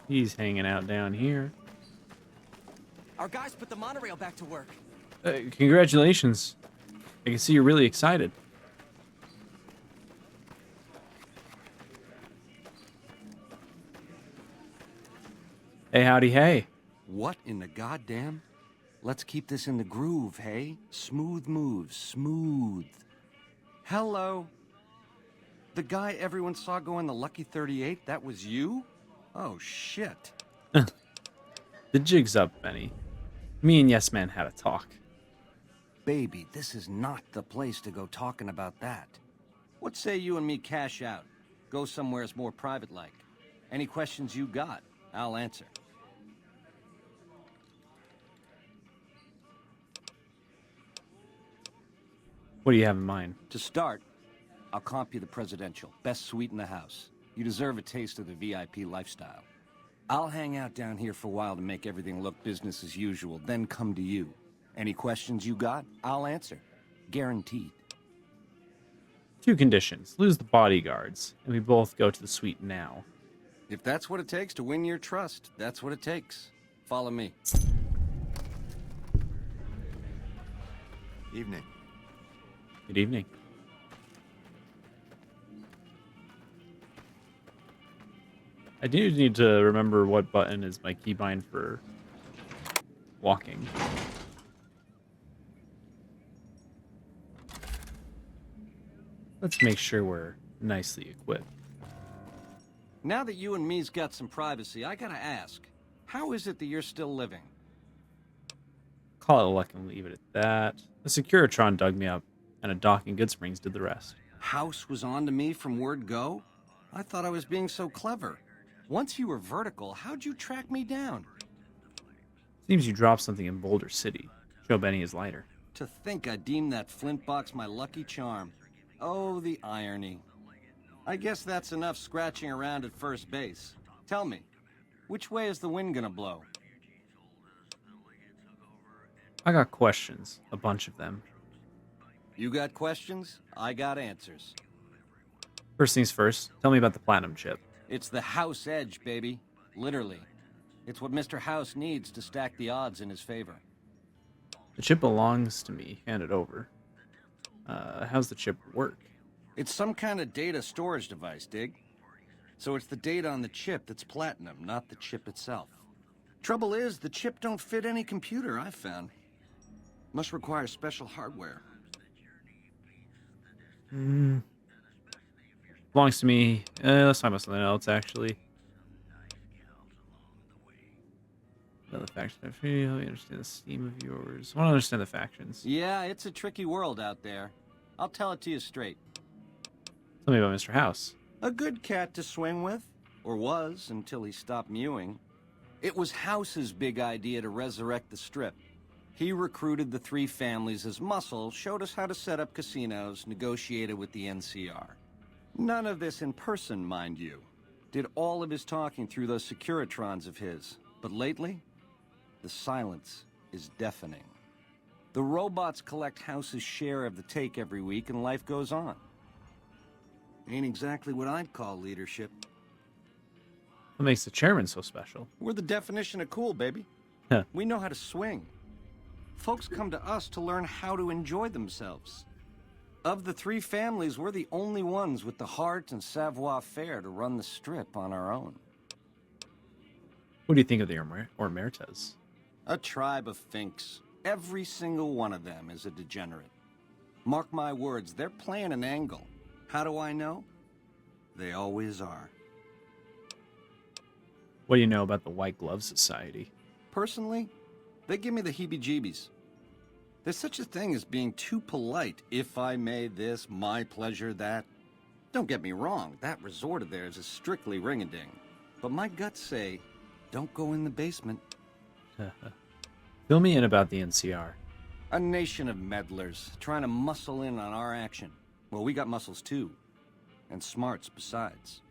He's hanging out down here. Our guys put the monorail back to work. Congratulations. I can see you're really excited. Hey, howdy, hey. What in the goddamn? Let's keep this in the groove, hey? Smooth moves, smooth. Hello. The guy everyone saw go in the Lucky 38, that was you? Oh, shit. The jig's up, Benny. Me and Yes Man had a talk. Baby, this is not the place to go talking about that. What say you and me cash out? Go somewheres more private-like. Any questions you got, I'll answer. What do you have in mind? To start, I'll comp you the presidential. Best suite in the house. You deserve a taste of the VIP lifestyle. I'll hang out down here for a while to make everything look business as usual, then come to you. Any questions you got, I'll answer. Guaranteed. 2 conditions. Lose the bodyguards, and we both go to the suite now. If that's what it takes to win your trust, that's what it takes. Follow me. Evening. Good evening. I do need to remember what button is my keybind for walking. Let's make sure we're nicely equipped. Now that you and me's got some privacy, I gotta ask, how is it that you're still living? Call it a luck and leave it at that. The Securitron dug me up, and a dock in Goodsprings did the rest. House was on to me from word go? I thought I was being so clever. Once you were vertical, how'd you track me down? Seems you dropped something in Boulder City. Show Benny his lighter. To think I deemed that flint box my lucky charm. Oh, the irony. I guess that's enough scratching around at first base. Tell me, which way is the wind gonna blow? I got questions. A bunch of them. You got questions? I got answers. First things first, tell me about the Platinum chip. It's the House Edge, baby. Literally. It's what Mr. House needs to stack the odds in his favor. The chip belongs to me. Hand it over. How's the chip work? It's some kind of data storage device, dig? So it's the data on the chip that's platinum, not the chip itself. Trouble is, the chip don't fit any computer I've found. Must require special hardware. Belongs to me. Let's talk about something else, actually. Another faction. I feel you understand the scheme of yours. I want to understand the factions. Yeah, it's a tricky world out there. I'll tell it to you straight. Tell me about Mr. House. A good cat to swing with. Or was, until he stopped mewing. It was House's big idea to resurrect the Strip. He recruited the 3 families as muscle, showed us how to set up casinos, negotiated with the NCR. None of this in person, mind you. Did all of his talking through those Securitrons of his. But lately, the silence is deafening. The robots collect House's share of the take every week, and life goes on. Ain't exactly what I'd call leadership. What makes the chairman so special? We're the definition of cool, baby. We know how to swing. Folks come to us to learn how to enjoy themselves. Of the 3 families, we're the only ones with the heart and savoir-faire to run the Strip on our own. What do you think of the Omertas? A tribe of finks. Every single one of them is a degenerate. Mark my words, they're playing an angle. How do I know? They always are. What do you know about the White Glove Society? Personally, they give me the heebie-jeebies. There's such a thing as being too polite. If I may this, my pleasure that. Don't get me wrong, that resort of theirs is strictly ring-a-ding. But my guts say, don't go in the basement. Fill me in about the NCR. A nation of meddlers, trying to muscle in on our action. Well, we got muscles too. And smarts besides.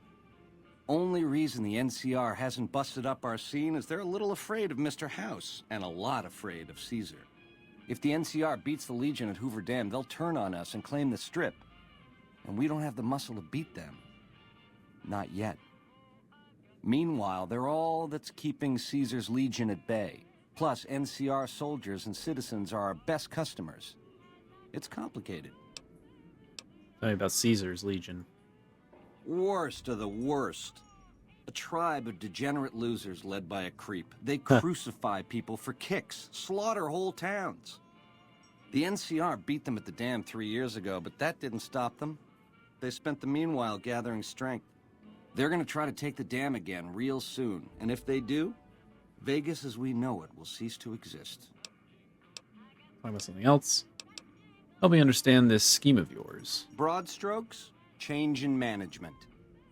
Only reason the NCR hasn't busted up our scene is they're a little afraid of Mr. House, and a lot afraid of Caesar. If the NCR beats the Legion at Hoover Dam, they'll turn on us and claim the Strip. And we don't have the muscle to beat them. Not yet. Meanwhile, they're all that's keeping Caesar's Legion at bay. Plus, NCR soldiers and citizens are our best customers. It's complicated. Tell me about Caesar's Legion. Worst of the worst. A tribe of degenerate losers led by a creep. They crucify people for kicks, slaughter whole towns. The NCR beat them at the dam 3 years ago, but that didn't stop them. They spent the meanwhile gathering strength. They're gonna try to take the dam again real soon, and if they do, Vegas as we know it will cease to exist. Talk about something else. Help me understand this scheme of yours. Broad strokes, change in management.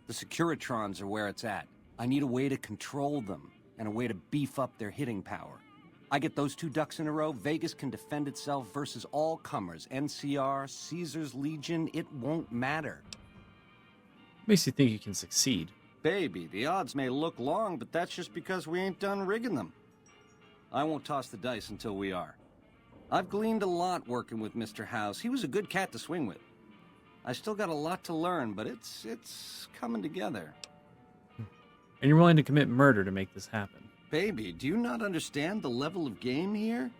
The Securitrons are where it's at. I need a way to control them, and a way to beef up their hitting power. I get those 2 ducks in a row, Vegas can defend itself versus all comers. NCR, Caesar's Legion, it won't matter. Makes you think you can succeed. Baby, the odds may look long, but that's just because we ain't done rigging them. I won't toss the dice until we are. I've gleaned a lot working with Mr. House. He was a good cat to swing with. I still got a lot to learn, but it's coming together. And you're willing to commit murder to make this happen. Baby, do you not understand the level of game here?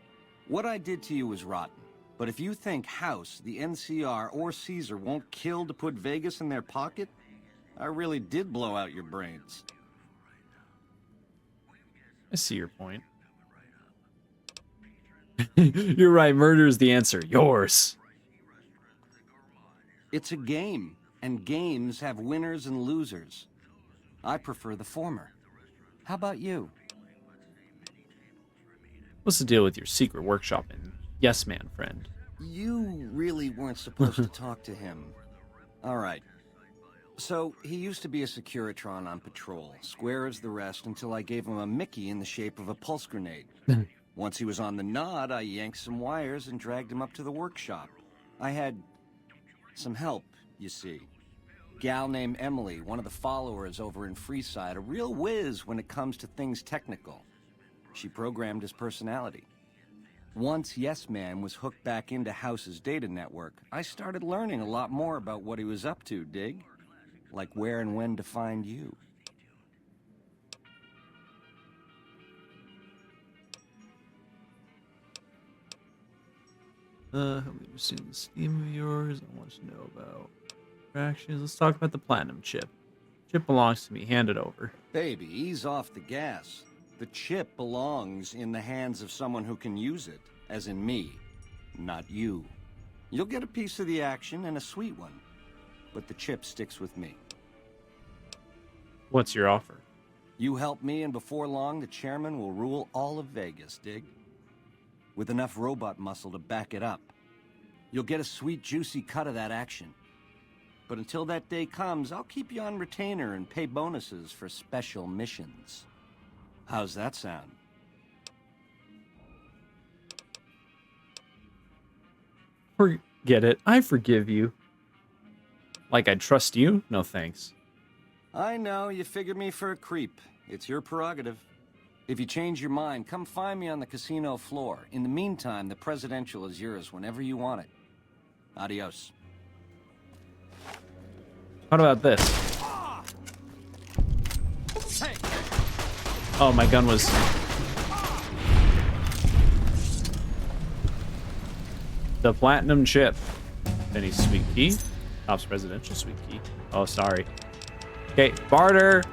What I did to you was rotten. But if you think House, the NCR, or Caesar won't kill to put Vegas in their pocket, I really did blow out your brains. I see your point. You're right, murder is the answer. Yours. It's a game, and games have winners and losers. I prefer the former. How about you? What's the deal with your secret workshop and yes man friend? You really weren't supposed to talk to him. All right. So, he used to be a Securitron on patrol, square as the rest, until I gave him a Mickey in the shape of a pulse grenade. Once he was on the nod, I yanked some wires and dragged him up to the workshop. I had some help, you see. Gal named Emily, one of the followers over in Freeside, a real whiz when it comes to things technical. She programmed his personality. Once Yes Man was hooked back into House's data network, I started learning a lot more about what he was up to, dig? Like where and when to find you. Help me understand the scheme of yours. I want to know about fractions. Let's talk about the platinum chip. Chip belongs to me. Hand it over. Baby, ease off the gas. The chip belongs in the hands of someone who can use it, as in me, not you. You'll get a piece of the action, and a sweet one, but the chip sticks with me. What's your offer? You help me, and before long, the chairman will rule all of Vegas, dig? With enough robot muscle to back it up. You'll get a sweet, juicy cut of that action. But until that day comes, I'll keep you on retainer and pay bonuses for special missions. How's that sound? Forget it. I forgive you. Like I trust you? No thanks. I know, you figured me for a creep. It's your prerogative. If you change your mind, come find me on the casino floor. In the meantime, the presidential is yours whenever you want it. Adios. What about this? Hey. Oh, my gun was... The platinum chip. Benny's sweet key. Top's presidential sweet key. Oh, sorry. Okay, barter.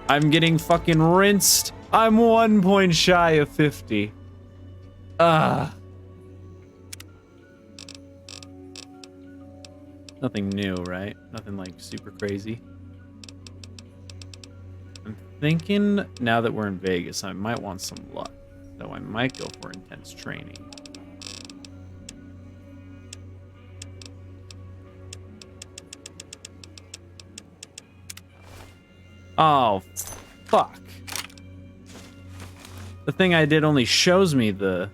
I'm getting fucking rinsed. I'm 1 point shy of 50. Nothing new, right? Nothing like super crazy. I'm thinking now that we're in Vegas, I might want some luck. So I might go for intense training. Oh, fuck. The thing I did only shows me the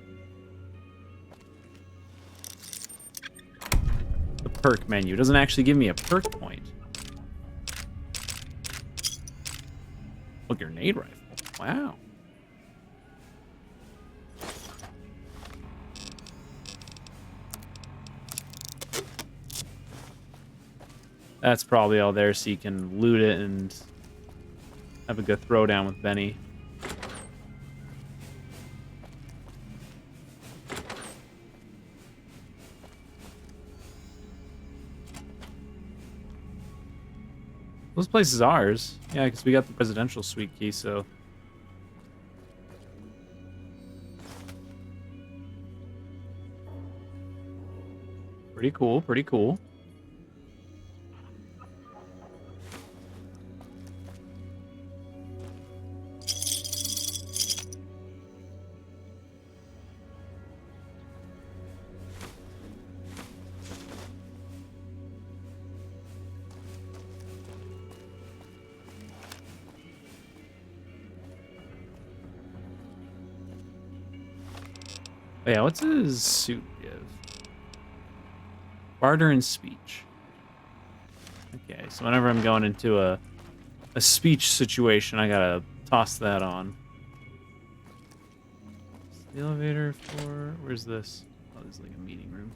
perk menu. It doesn't actually give me a perk point. Oh, grenade rifle. Wow. That's probably all there so you can loot it and have a good throwdown with Benny. This place is ours. Yeah, because we got the presidential suite key, so... Pretty cool, pretty cool. Oh, yeah, what's his suit give? Barter and speech. Okay, so whenever I'm going into a speech situation, I gotta toss that on. The elevator for... Where's this? Oh, this is like a meeting room.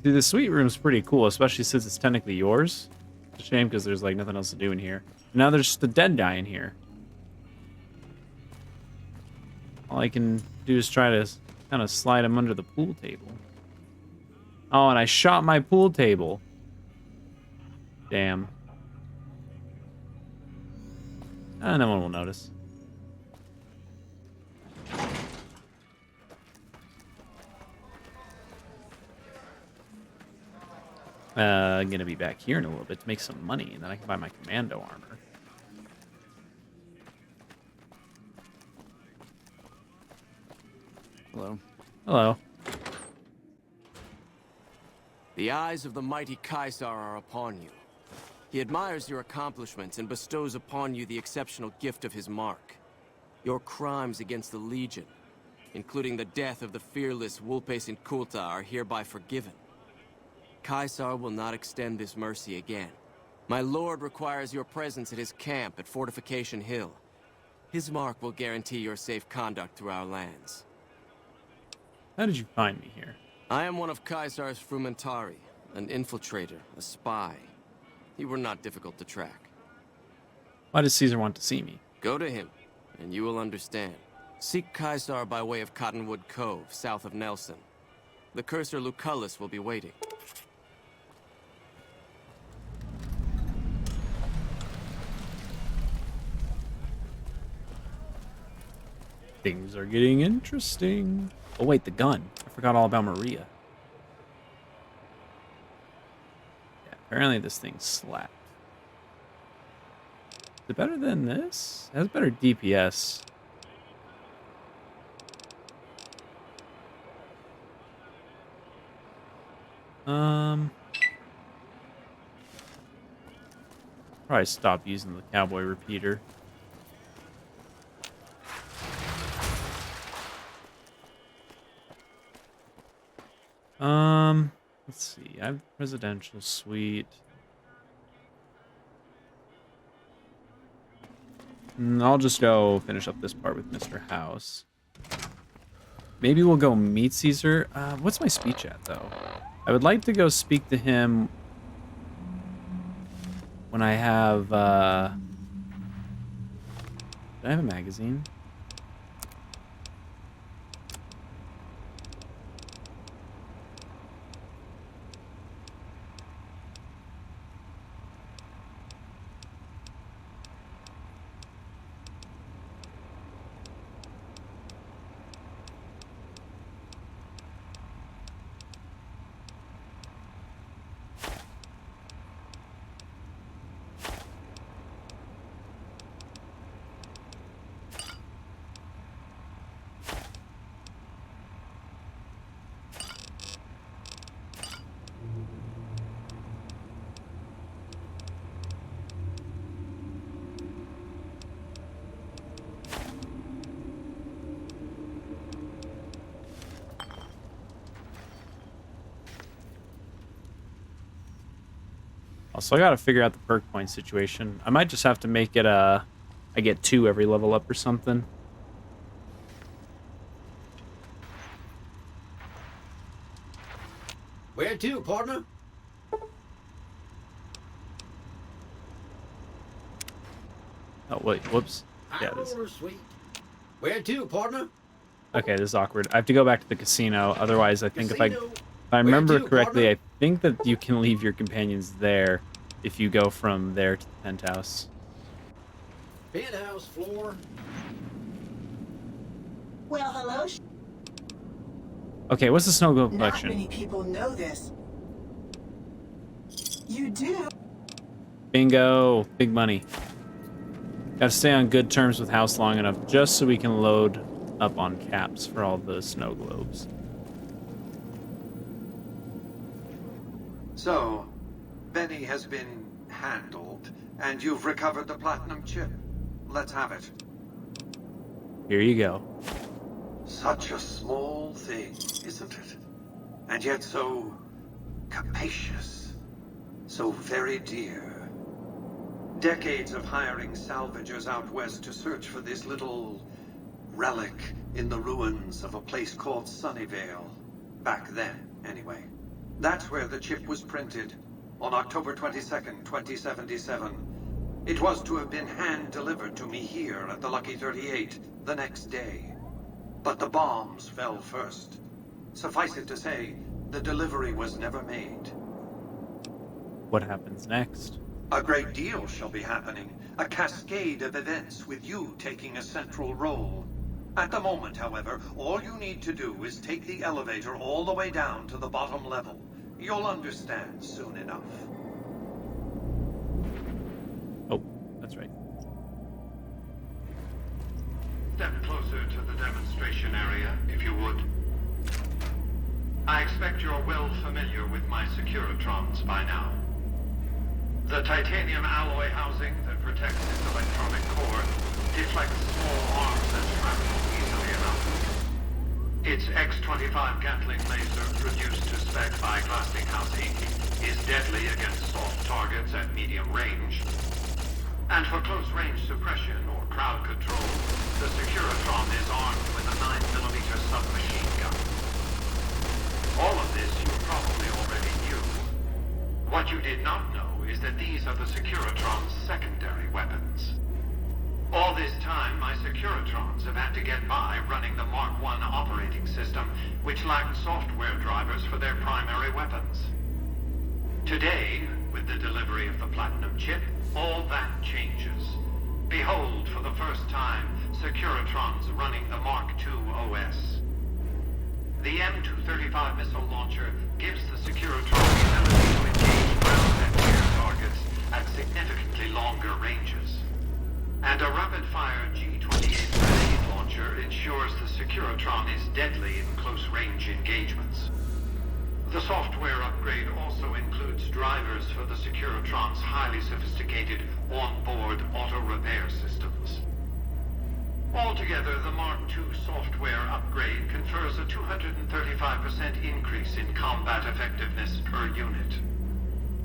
See, the suite room's pretty cool, especially since it's technically yours. It's a shame because there's like nothing else to do in here. Now there's just a dead guy in here. All I can do is try to kind of slide him under the pool table. Oh, and I shot my pool table. Damn. No one will notice. I'm gonna be back here in a little bit to make some money, and then I can buy my commando armor. Hello. Hello. The eyes of the mighty Caesar are upon you. He admires your accomplishments and bestows upon you the exceptional gift of his mark. Your crimes against the Legion, including the death of the fearless Vulpes Inculta, are hereby forgiven. Caesar will not extend this mercy again. My lord requires your presence at his camp at Fortification Hill. His mark will guarantee your safe conduct through our lands. How did you find me here? I am one of Caesar's Frumentari, an infiltrator, a spy. You were not difficult to track. Why does Caesar want to see me? Go to him, and you will understand. Seek Caesar by way of Cottonwood Cove, south of Nelson. The cursor Lucullus will be waiting. Things are getting interesting. Oh wait, the gun. I forgot all about Maria. Yeah, apparently this thing slapped. Is it better than this? It has better DPS. Probably stop using the cowboy repeater. Let's see. I have the presidential suite. I'll just go finish up this part with Mr. House. Maybe we'll go meet Caesar. What's my speech at, though? I would like to go speak to him when I have, do I have a magazine? Also, I gotta figure out the perk point situation. I might just have to make it I get 2 every level up or something. Where to, partner? Oh, wait, whoops. Yeah, this. Sweet. Where to, partner? Okay, this is awkward. I have to go back to the casino. Otherwise, I think if I remember correctly, I think that you can leave your companions there if you go from there to the penthouse. Penthouse floor. Well, hello. Okay, what's the snow globe Not collection? many people know this. You do? Bingo. Big money. Gotta stay on good terms with House long enough just so we can load up on caps for all the snow globes. So, Benny has been handled, and you've recovered the platinum chip. Let's have it. Here you go. Such a small thing, isn't it? And yet so capacious, so very dear. Decades of hiring salvagers out west to search for this little relic in the ruins of a place called Sunnyvale. Back then, anyway. That's where the chip was printed, on October 22nd, 2077. It was to have been hand-delivered to me here at the Lucky 38 the next day. But the bombs fell first. Suffice it to say, the delivery was never made. What happens next? A great deal shall be happening. A cascade of events with you taking a central role. At the moment, however, all you need to do is take the elevator all the way down to the bottom level. You'll understand soon enough. Oh, that's right. Step closer to the demonstration area, if you would. I expect you're well familiar with my Securitrons by now. The titanium alloy housing that protects its electronic core deflects small arms and shrapnel easily enough. Its X-25 Gatling laser, produced to spec by Glassinghouse Inc., is deadly against soft targets at medium range. And for close-range suppression or crowd control, the Securitron is armed with a 9mm submachine gun. All of this you probably already knew. What you did not know is that these are the Securitron's secondary weapons. All this time, my Securitrons have had to get by running the Mark I operating system, which lacked software drivers for their primary weapons. Today, with the delivery of the Platinum chip, all that changes. Behold, for the first time, Securitrons running the Mark II OS. The M235 missile launcher gives the Securitron the ability to engage ground and air targets at significantly longer ranges. And a rapid-fire G-28 grenade launcher ensures the Securitron is deadly in close-range engagements. The software upgrade also includes drivers for the Securitron's highly sophisticated on-board auto-repair systems. Altogether, the Mark II software upgrade confers a 235% increase in combat effectiveness per unit.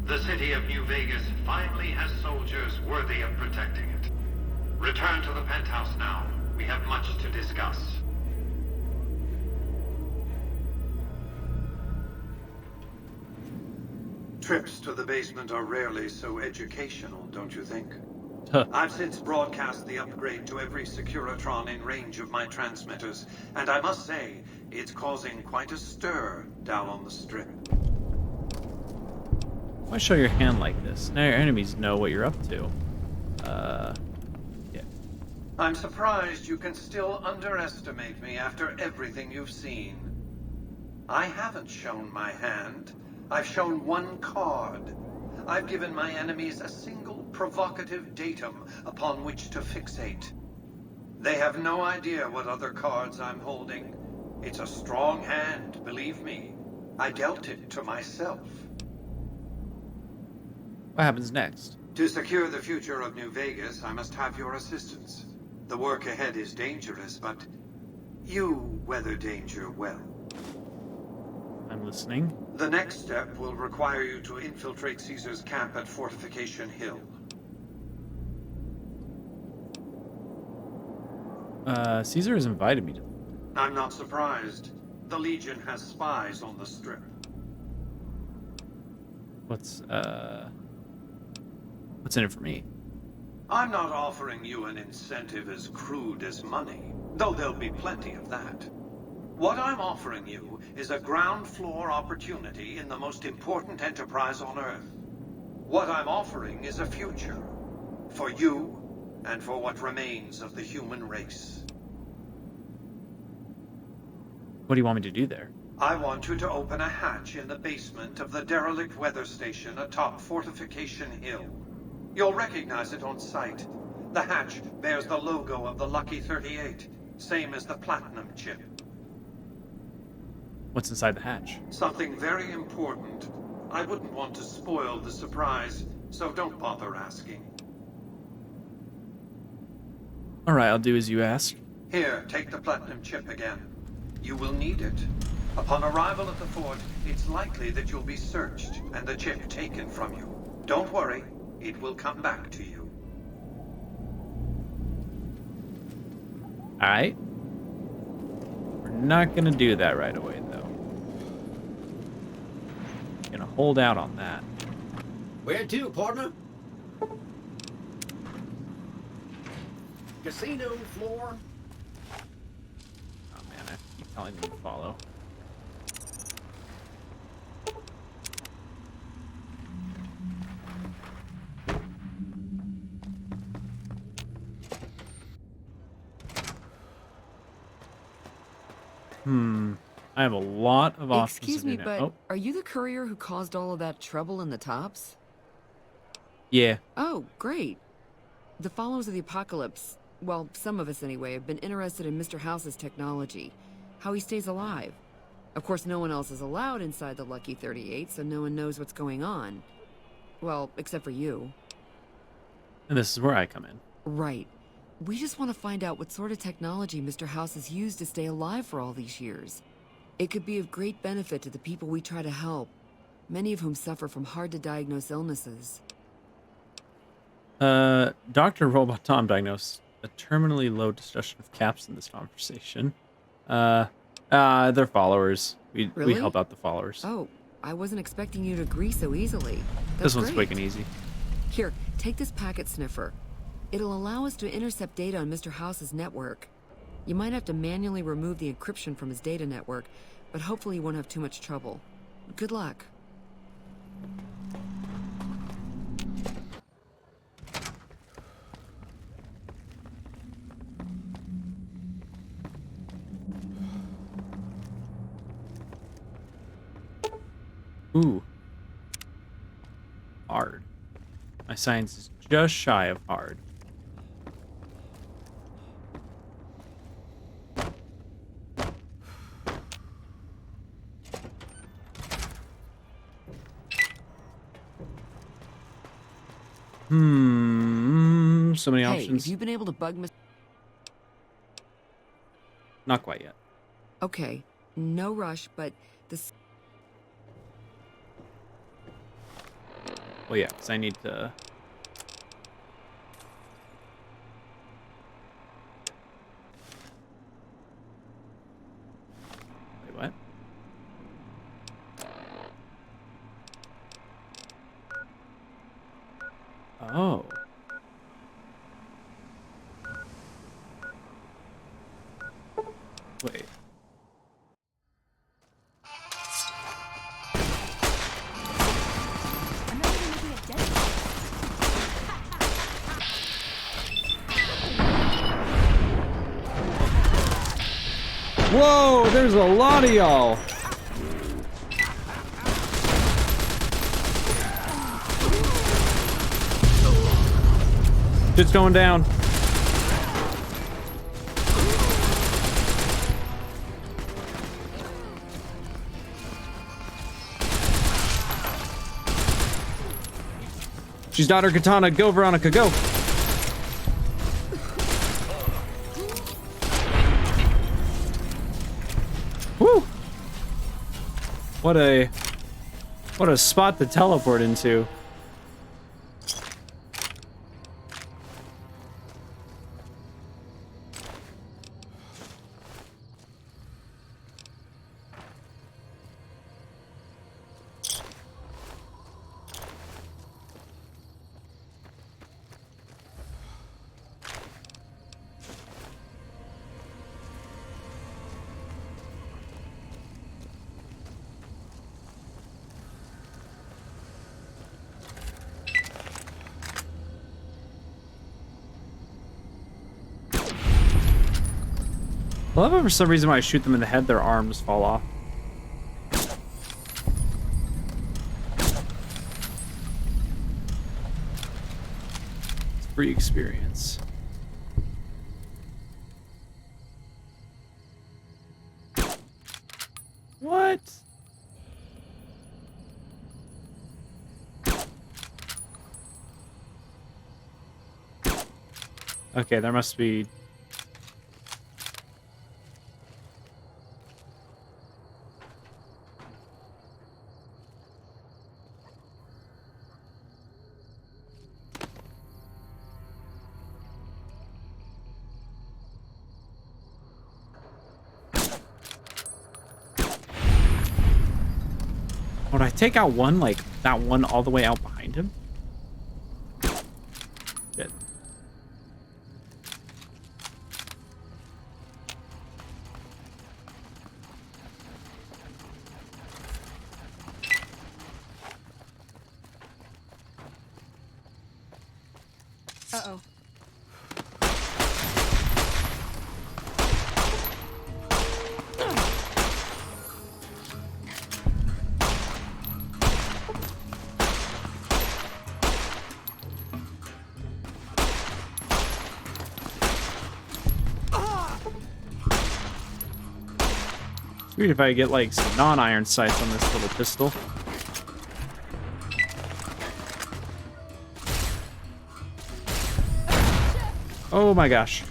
The city of New Vegas finally has soldiers worthy of protecting it. Return to the penthouse now. We have much to discuss. Trips to the basement are rarely so educational, don't you think? Huh. I've since broadcast the upgrade to every Securitron in range of my transmitters, and I must say, it's causing quite a stir down on the strip. Why show your hand like this? Now your enemies know what you're up to. Yeah. I'm surprised you can still underestimate me after everything you've seen. I haven't shown my hand. I've shown one card. I've given my enemies a single provocative datum upon which to fixate. They have no idea what other cards I'm holding. It's a strong hand, believe me. I dealt it to myself. What happens next? To secure the future of New Vegas, I must have your assistance. The work ahead is dangerous, but you weather danger well. I'm listening. The next step will require you to infiltrate Caesar's camp at Fortification Hill. Caesar has invited me to. I'm not surprised. The Legion has spies on the Strip. What's in it for me? I'm not offering you an incentive as crude as money, though there'll be plenty of that. What I'm offering you is a ground floor opportunity in the most important enterprise on Earth. What I'm offering is a future. For you, and for what remains of the human race. What do you want me to do there? I want you to open a hatch in the basement of the derelict weather station atop Fortification Hill. You'll recognize it on sight. The hatch bears the logo of the Lucky 38, same as the Platinum chip. What's inside the hatch? Something very important. I wouldn't want to spoil the surprise, so don't bother asking. All right, I'll do as you asked. Here, take the Platinum chip again. You will need it. Upon arrival at the fort, it's likely that you'll be searched and the chip taken from you. Don't worry, it will come back to you. All right. We're not gonna do that right away, though. Gonna hold out on that. Where to, partner? Casino floor. Oh man, I keep telling them to follow. I have a lot of options. Excuse me, but Oh, are you the courier who caused all of that trouble in the tops? yeah. Oh, great. The followers of the apocalypse, well, some of us anyway, have been interested in Mr. House's technology, how he stays alive. Of course, no one else is allowed inside the Lucky 38, so no one knows what's going on. Well, except for you. And this is where I come in. Right. We just want to find out what sort of technology Mr. House has used to stay alive for all these years. It could be of great benefit to the people we try to help, many of whom suffer from hard-to-diagnose illnesses. Dr. Robot Tom diagnosed a terminally low discussion of caps in this conversation. They're followers. We help out the followers. Oh, I wasn't expecting you to agree so easily. This That's one's great. quick and easy. Here, take this packet sniffer. It'll allow us to intercept data on Mr. House's network. You might have to manually remove the encryption from his data network, but hopefully you won't have too much trouble. Good luck. Ooh. Hard. My science is just shy of hard. So many Hey, options. have you been able to bug Mr. Not quite yet. Okay, no rush, but this... Well, yeah, because I need to... Wait, what? Oh. Wait. Whoa, there's a lot of y'all. Shit's going down. She's daughter Katana. Go, Veronica, go. Woo! What a spot to teleport into. I love it for some reason when I shoot them in the head, their arms fall off. Free experience. What? Okay, there must be... Would I take out one, like, that one all the way out behind him? Shit. Uh-oh. Sweet if I get like some non-iron sights on this little pistol. Oh my gosh.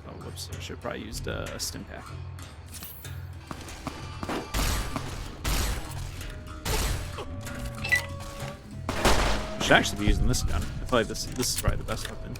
Oh, whoops. I should have probably used a stim pack. I should actually be using this gun. I feel like this is probably the best weapon.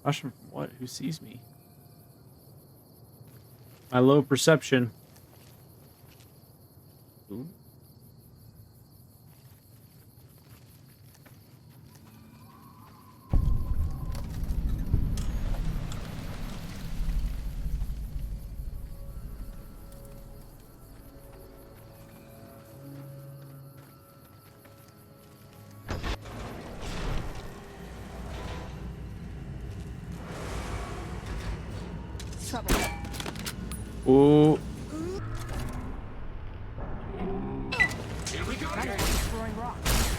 Caution from what? Who sees me? My low perception. Ooh. Trouble. Ooh. Here we go. Destroying rocks.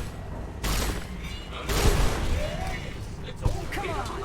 Come on.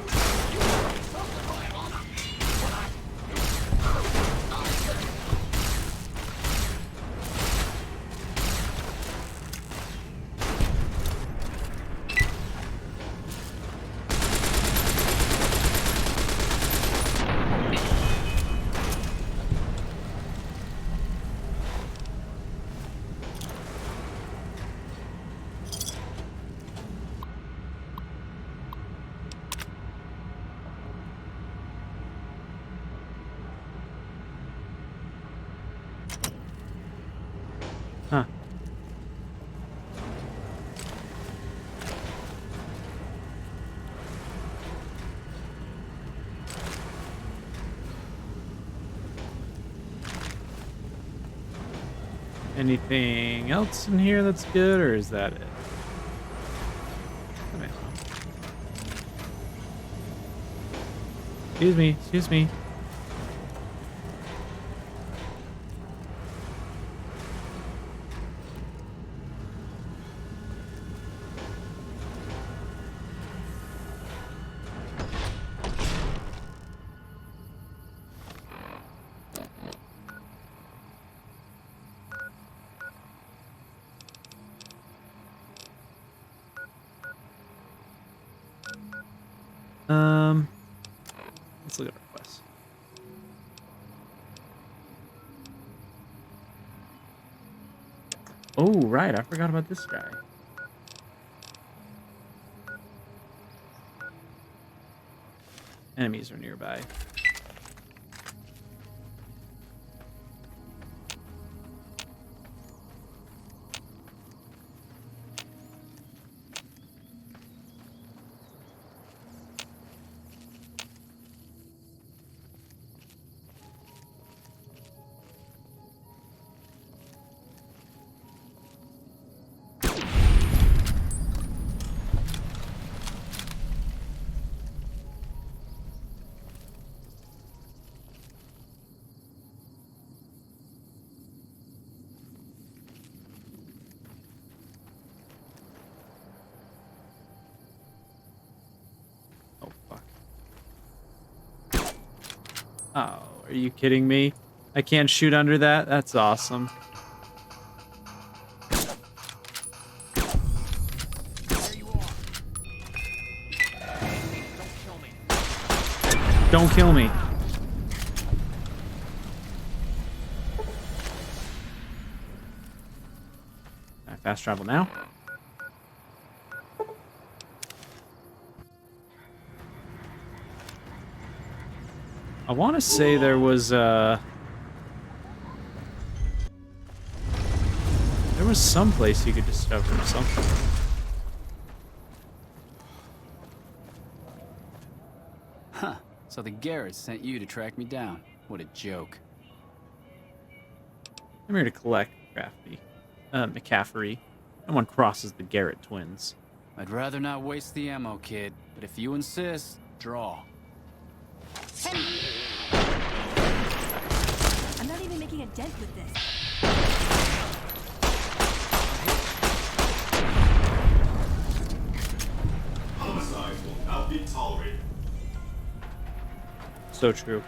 Huh. Anything else in here that's good, or is that it? I don't know. Excuse me, excuse me. let's look at our quest. Oh, right. I forgot about this guy. Enemies are nearby. Oh, are you kidding me? I can't shoot under that? That's awesome. Don't kill me. Can I fast travel now? I want to say there was some place you could discover something. Huh. So the Garrett sent you to track me down. What a joke. I'm here to collect McCaffrey. No one crosses the Garrett twins. I'd rather not waste the ammo, kid. But if you insist, draw. I'm not even making a dent with this. Homicide will not be tolerated. So true.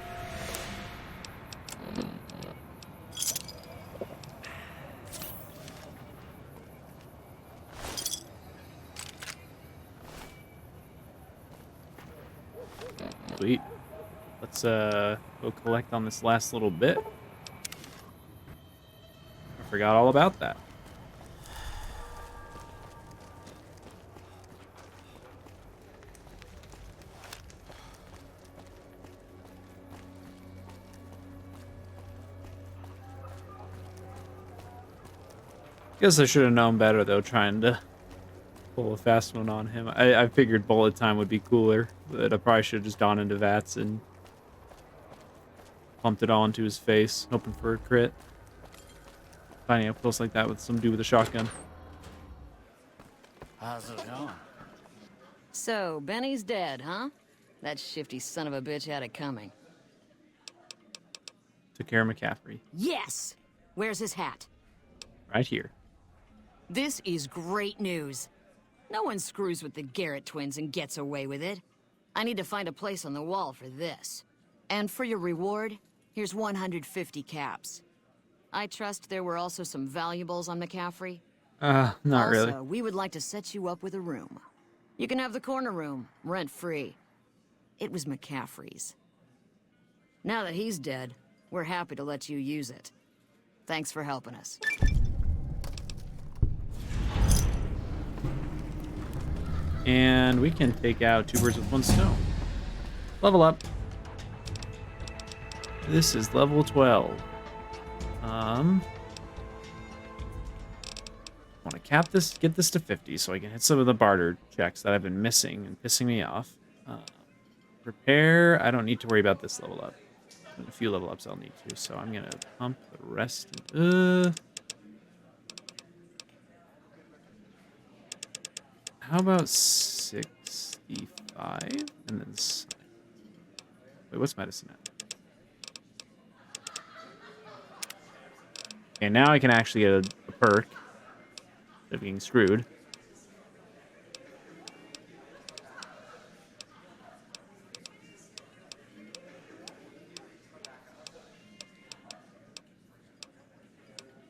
Sweet. Let's go collect on this last little bit. I forgot all about that. Guess I should have known better though, trying to pull a fast one on him. I figured bullet time would be cooler, but I probably should have just gone into VATS and pumped it all into his face, hoping for a crit. Finding up close like that with some dude with a shotgun. How's it going? So, Benny's dead, huh? That shifty son of a bitch had it coming. Took care of McCaffrey. Yes! Where's his hat? Right here. This is great news. No one screws with the Garrett twins and gets away with it. I need to find a place on the wall for this. And for your reward, here's 150 caps. I trust there were also some valuables on McCaffrey. Not really. Also, we would like to set you up with a room. You can have the corner room, rent-free. It was McCaffrey's. Now that he's dead, we're happy to let you use it. Thanks for helping us. And we can take out 2 birds with 1 stone. Level up. This is level 12. Want to cap this, get this to 50 so I can hit some of the barter checks that I've been missing and pissing me off. Repair, I don't need to worry about this level up. A few level ups I'll need to, so I'm gonna pump the rest. How about 65 and then wait, what's medicine at? Okay, now I can actually get a perk instead of being screwed.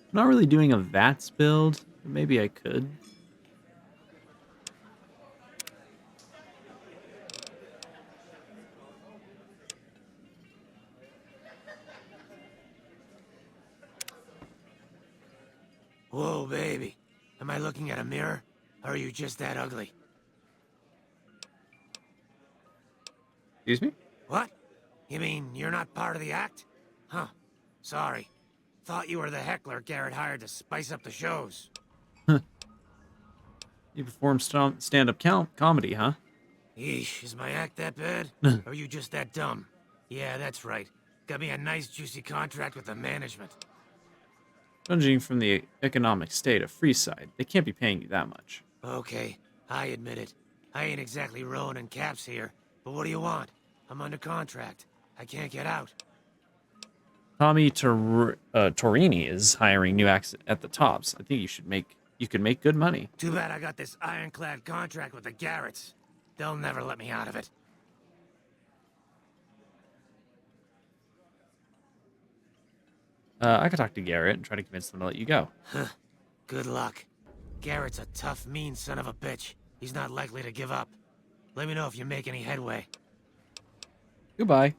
I'm not really doing a VATS build, but maybe I could. Whoa, baby. Am I looking at a mirror? Or are you just that ugly? Excuse me? What? You mean you're not part of the act? Huh. Sorry. Thought you were the heckler Garrett hired to spice up the shows. You perform stand-up comedy, huh? Yeesh, is my act that bad? Or are you just that dumb? Yeah, that's right. Got me a nice juicy contract with the management. Judging from the economic state of Freeside, they can't be paying you that much. Okay, I admit it. I ain't exactly rowing in caps here, but what do you want? I'm under contract. I can't get out. Tommy Torini is hiring new acts at the Tops. I think you could make good money. Too bad I got this ironclad contract with the Garretts. They'll never let me out of it. I could talk to Garrett and try to convince them to let you go. Huh. Good luck. Garrett's a tough, mean son of a bitch. He's not likely to give up. Let me know if you make any headway. Goodbye.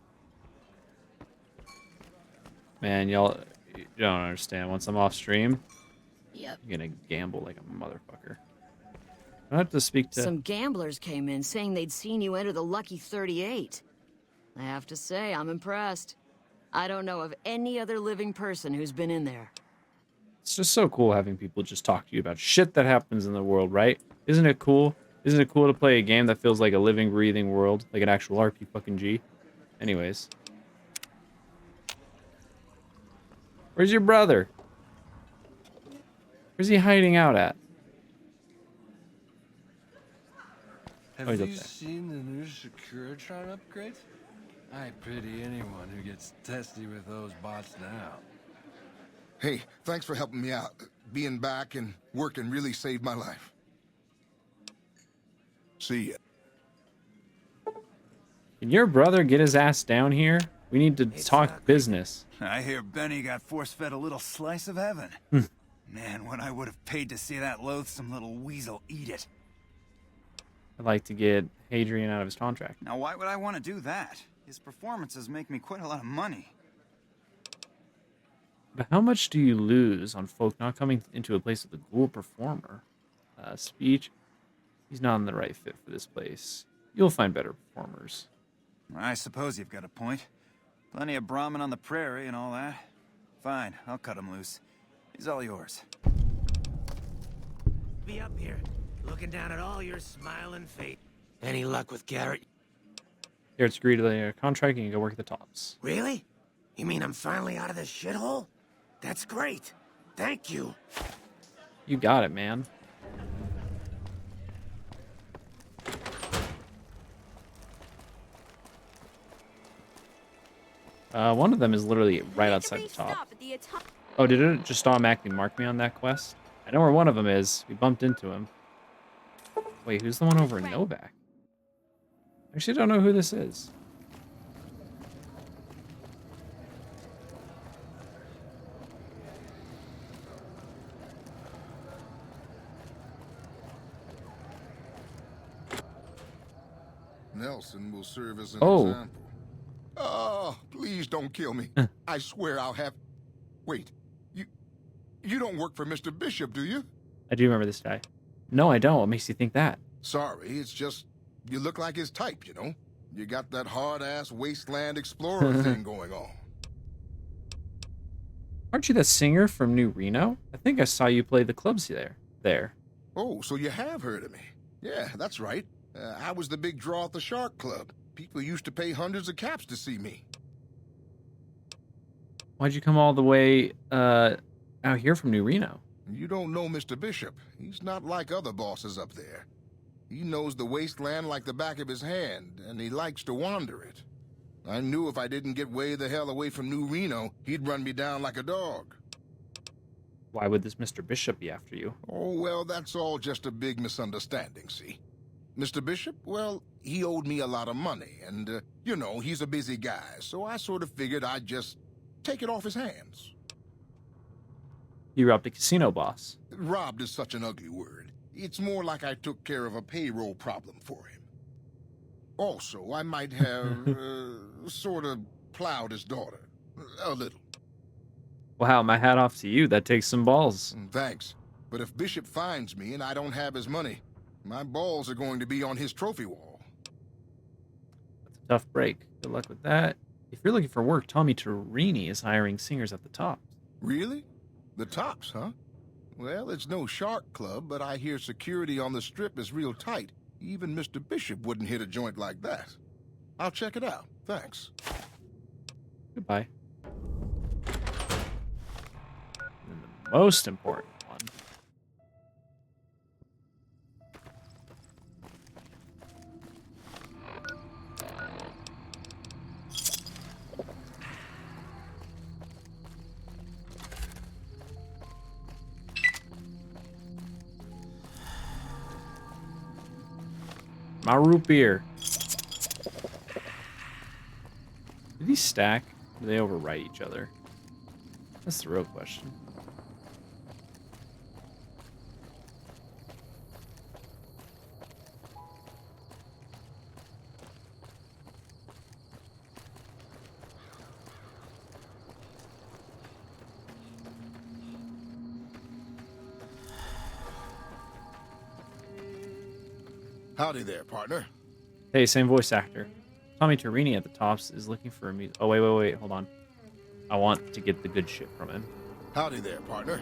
Man, you don't understand. Once I'm off stream, Yep. you're gonna gamble like a motherfucker. I have to speak to... Some gamblers came in saying they'd seen you enter the Lucky 38. I have to say, I'm impressed. I don't know of any other living person who's been in there. It's just so cool having people just talk to you about shit that happens in the world, right? Isn't it cool? Isn't it cool to play a game that feels like a living, breathing world? Like an actual RPG? Anyways. Where's your brother? Where's he hiding out at? Have you seen the new Securitron upgrades? I pity anyone who gets testy with those bots now. Hey, thanks for helping me out. Being back and working really saved my life. See ya. Can your brother get his ass down here? We need to talk business. I hear Benny got force-fed a little slice of heaven. Man, what I would have paid to see that loathsome little weasel eat it. I'd like to get Hadrian out of his contract. Now, why would I want to do that? His performances make me quite a lot of money. But how much do you lose on folk not coming into a place with a ghoul performer? Speech. He's not in the right fit for this place. You'll find better performers. I suppose you've got a point. Plenty of Brahmin on the prairie and all that. Fine, I'll cut him loose. He's all yours. Be up here, looking down at all your smiling face. Any luck with Garrett? Garrett's agreed to the contract and you can go work at the Tops. Really? You mean I'm finally out of this shithole? That's great. Thank you. You got it, man. One of them is literally right outside the top. Oh, did it just automatically mark me on that quest? I know where one of them is. We bumped into him. Wait, who's the one over in Novak? I actually don't know who this is. Nelson will serve as an Oh. example. Oh, please don't kill me. I swear I'll have... Wait, you don't work for Mr. Bishop, do you? I do remember this guy. No, I don't. What makes you think that? Sorry, it's just you look like his type, you know? You got that hard-ass wasteland explorer thing going on. Aren't you the singer from New Reno? I think I saw you play the clubs there. Oh, so you have heard of me. Yeah, that's right. I was the big draw at the Shark Club. People used to pay hundreds of caps to see me. Why'd you come all the way out here from New Reno? You don't know Mr. Bishop. He's not like other bosses up there. He knows the wasteland like the back of his hand, and he likes to wander it. I knew if I didn't get way the hell away from New Reno, he'd run me down like a dog. Why would this Mr. Bishop be after you? Oh, well, that's all just a big misunderstanding, see? Mr. Bishop, well, he owed me a lot of money, and, you know, he's a busy guy, so I sort of figured I'd just take it off his hands. You robbed a casino boss. Robbed is such an ugly word. It's more like I took care of a payroll problem for him. Also, I might have, sort of plowed his daughter. A little. Wow, my hat off to you. That takes some balls. Thanks. But if Bishop finds me and I don't have his money, my balls are going to be on his trophy wall. That's a tough break. Good luck with that. If you're looking for work, Tommy Torini is hiring singers at the Tops. Really? The Tops, huh? Well, it's no shark club, but I hear security on the Strip is real tight. Even Mr. Bishop wouldn't hit a joint like that. I'll check it out. Thanks. Goodbye. And the most important one. My root beer. Do these stack? Or do they overwrite each other? That's the real question. Howdy there, partner. Hey, same voice actor. Tommy Torini at the Tops is looking for a music. Oh, wait, hold on. I want to get the good shit from him. Howdy there, partner.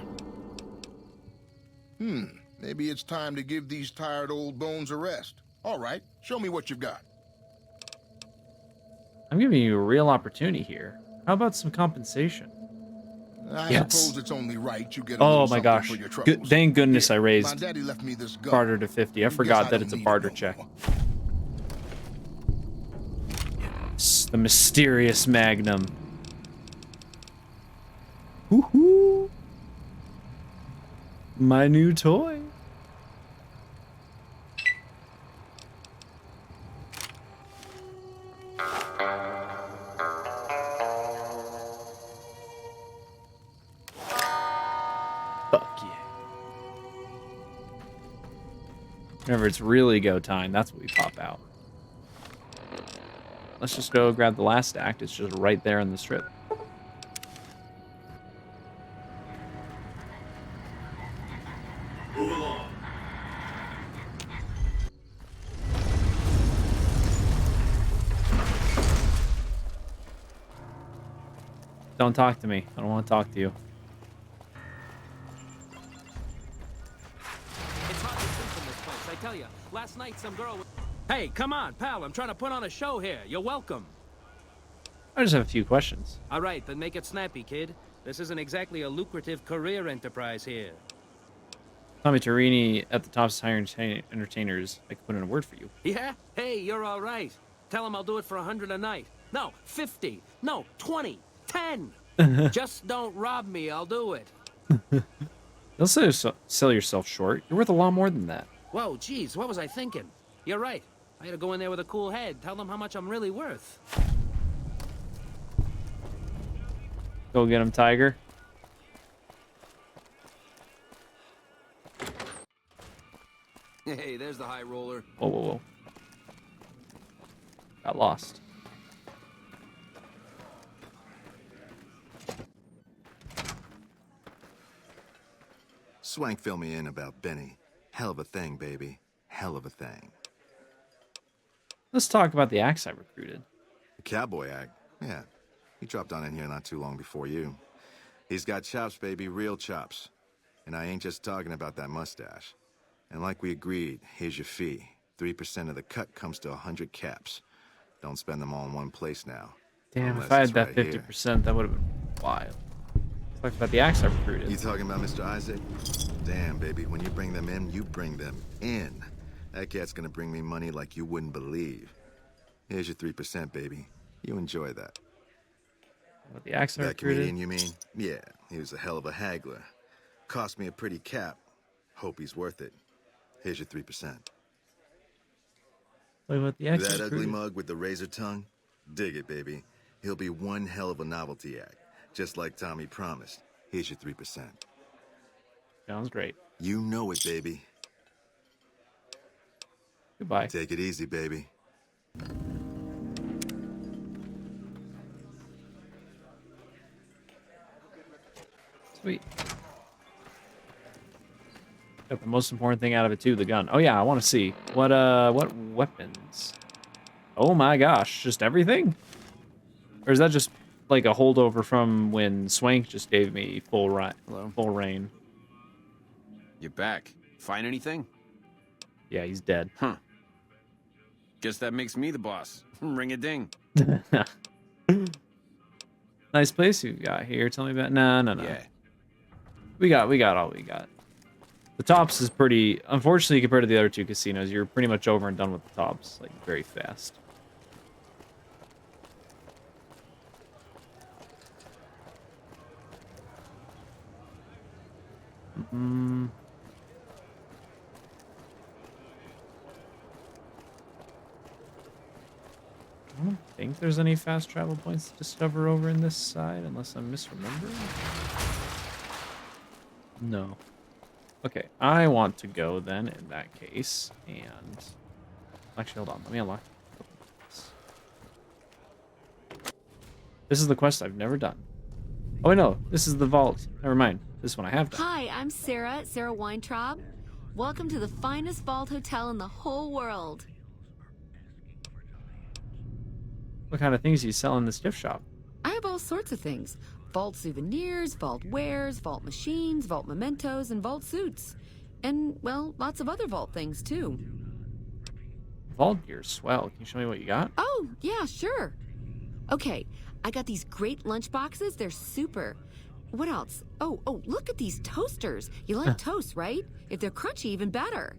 Maybe it's time to give these tired old bones a rest. All right, show me what you've got. I'm giving you a real opportunity here. How about some compensation? I suppose it's only right you get a oh little my something gosh. for your troubles. Thank goodness I My raised daddy left me this gun. barter to 50. I forgot that it's a barter check. It's the mysterious Magnum. Woohoo! My new toy. Fuck yeah. Whenever it's really go time, that's what we pop out. Let's just go grab the last act. It's just right there on the strip. Move along. Don't talk to me. I don't want to talk to you. It's hard to sleep in this place, I tell you. Last night some girl... Hey, come on, pal. I'm trying to put on a show here. You're welcome. I just have a few questions. All right, then make it snappy, kid. This isn't exactly a lucrative career enterprise here. Tommy Torini at the Tops hiring entertainers. I could put in a word for you. Yeah? Hey, you're all right. Tell him I'll do it for 100 a night. No, 50. No, 20. 10. Just don't rob me. I'll do it. Don't sell yourself short. You're worth a lot more than that. Whoa, geez, what was I thinking? You're right. I gotta go in there with a cool head. Tell them how much I'm really worth. Go get him, Tiger. Hey, there's the high roller. Whoa, whoa, whoa. Got lost. Swank fill me in about Benny. Hell of a thing, baby. Hell of a thing. Let's talk about the axe I recruited. The cowboy act? Yeah. He dropped on in here not too long before you. He's got chops, baby, real chops. And I ain't just talking about that mustache. And like we agreed, here's your fee. 3% of the cut comes to 100 caps. Don't spend them all in one place now. Damn, Unless if I had it's that right here. 50%, that would have been wild. Let's talk about the axe I recruited. You talking about Mr. Isaac? Damn, baby, when you bring them in, you bring them in. That cat's gonna bring me money like you wouldn't believe. Here's your 3%, baby. You enjoy that. What, the axe I That recruited? comedian, you mean? Yeah, he was a hell of a haggler. Cost me a pretty cap. Hope he's worth it. Here's your 3%. Wait, what, the axe I That ugly recruited? mug with the razor tongue? Dig it, baby. He'll be one hell of a novelty act. Just like Tommy promised. Here's your 3%. Sounds great. You know it, baby. Goodbye. Take it easy, baby. Sweet. Got the most important thing out of it too, the gun. Oh yeah, I want to see what weapons. Oh my gosh, just everything? Or is that just like a holdover from when Swank just gave me full reign? You're back. Find anything? Yeah, he's dead. Huh. Guess that makes me the boss. Ring a ding. Nice place you got here. Tell me about. No. Yeah. We got all we got. The Tops is pretty. Unfortunately, compared to the other two casinos, you're pretty much over and done with the Tops, like very fast. I don't think there's any fast travel points to discover over in this side, unless I'm misremembering. No. Okay, I want to go then in that case, and actually, hold on, let me unlock this. This is the quest I've never done. Oh wait, no, this is the vault. Never mind, this one I have done. Hi, I'm Sarah Weintraub. Welcome to the finest vault hotel in the whole world. What kind of things do you sell in this gift shop? I have all sorts of things. Vault souvenirs, vault wares, vault machines, vault mementos, and vault suits. And, well, lots of other vault things, too. Vault gear, swell. Can you show me what you got? Oh, yeah, sure. Okay, I got these great lunch boxes. They're super. What else? Oh, look at these toasters. You like toast, right? If they're crunchy, even better.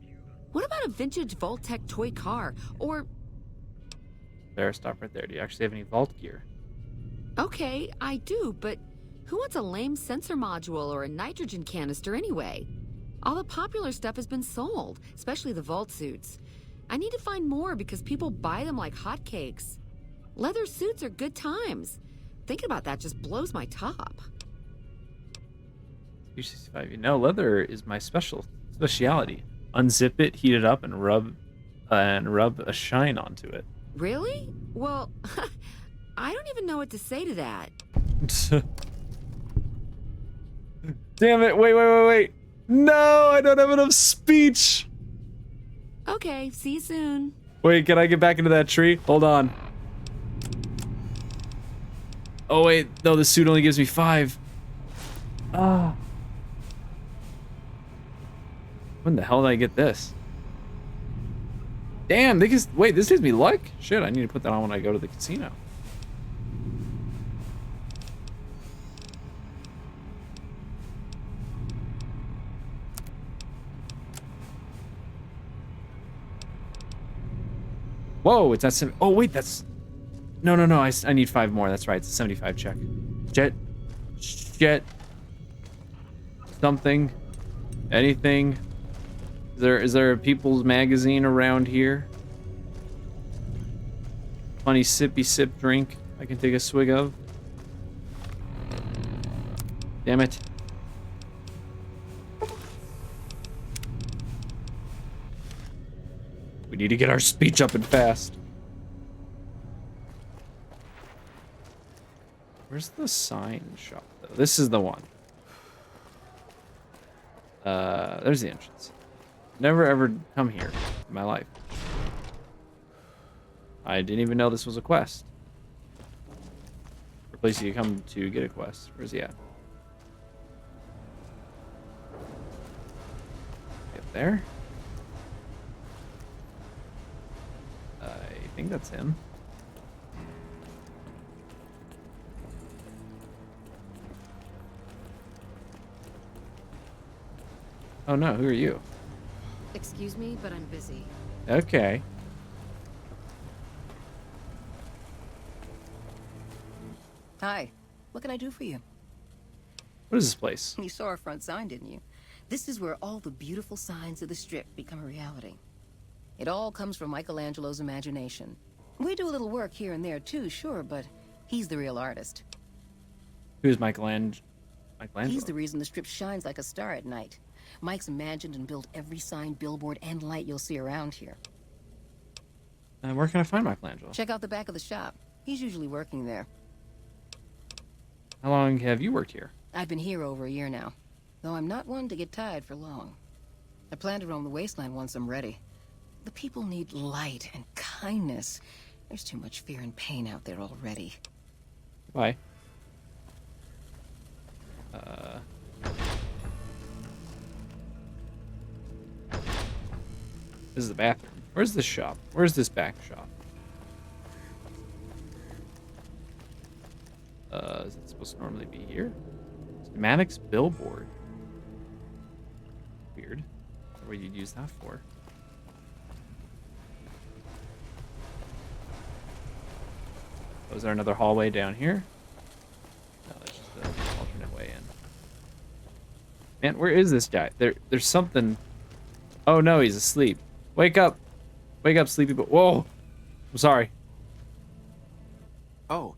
What about a vintage Vault-Tec toy car? Or... There, stop right there. Do you actually have any vault gear? Okay, I do, but who wants a lame sensor module or a nitrogen canister anyway? All the popular stuff has been sold, especially the vault suits. I need to find more because people buy them like hotcakes. Leather suits are good times. Thinking about that just blows my top. 265. You know, leather is my specialty. Unzip it, heat it up, and rub a shine onto it. Really? Well, I don't even know what to say to that. Damn it, wait. No, I don't have enough speech. Okay, see you soon. Wait, can I get back into that tree? Hold on. Oh wait, no, the suit only gives me 5. Ah. When the hell did I get this? Damn, wait, this gives me luck? Shit, I need to put that on when I go to the casino. Whoa, it's at oh wait, that's... No, I need 5 more, that's right, it's a 75 check. Jet. Something. Anything. Is there a People's Magazine around here? Funny sippy sip drink I can take a swig of? Damn it. We need to get our speech up and fast. Where's the sign shop though? This is the one. There's the entrance. Never ever come here in my life. I didn't even know this was a quest. A place you come to get a quest. Where's he at? Up there? I think that's him. Oh no, who are you? Excuse me, but I'm busy. Okay. Hi. What can I do for you? What is this place? You saw our front sign, didn't you? This is where all the beautiful signs of the Strip become a reality. It all comes from Michelangelo's imagination. We do a little work here and there too, sure, but he's the real artist. Who's Michelangelo? He's the reason the Strip shines like a star at night. Mike's imagined and built every sign, billboard, and light you'll see around here. And where can I find Michelangelo? Check out the back of the shop. He's usually working there. How long have you worked here? I've been here over a year now, though I'm not one to get tired for long. I plan to roam the wasteland once I'm ready. The people need light and kindness. There's too much fear and pain out there already. Bye. This is the bathroom. Where's this shop? Where's this back shop? Is it supposed to normally be here? Schematics billboard. Weird. What would you use that for? Oh, is there another hallway down here? No, that's just an alternate way in. Man, where is this guy? There's something. Oh no, he's asleep. Wake up. Wake up, sleepy boy. Whoa. I'm sorry. Oh,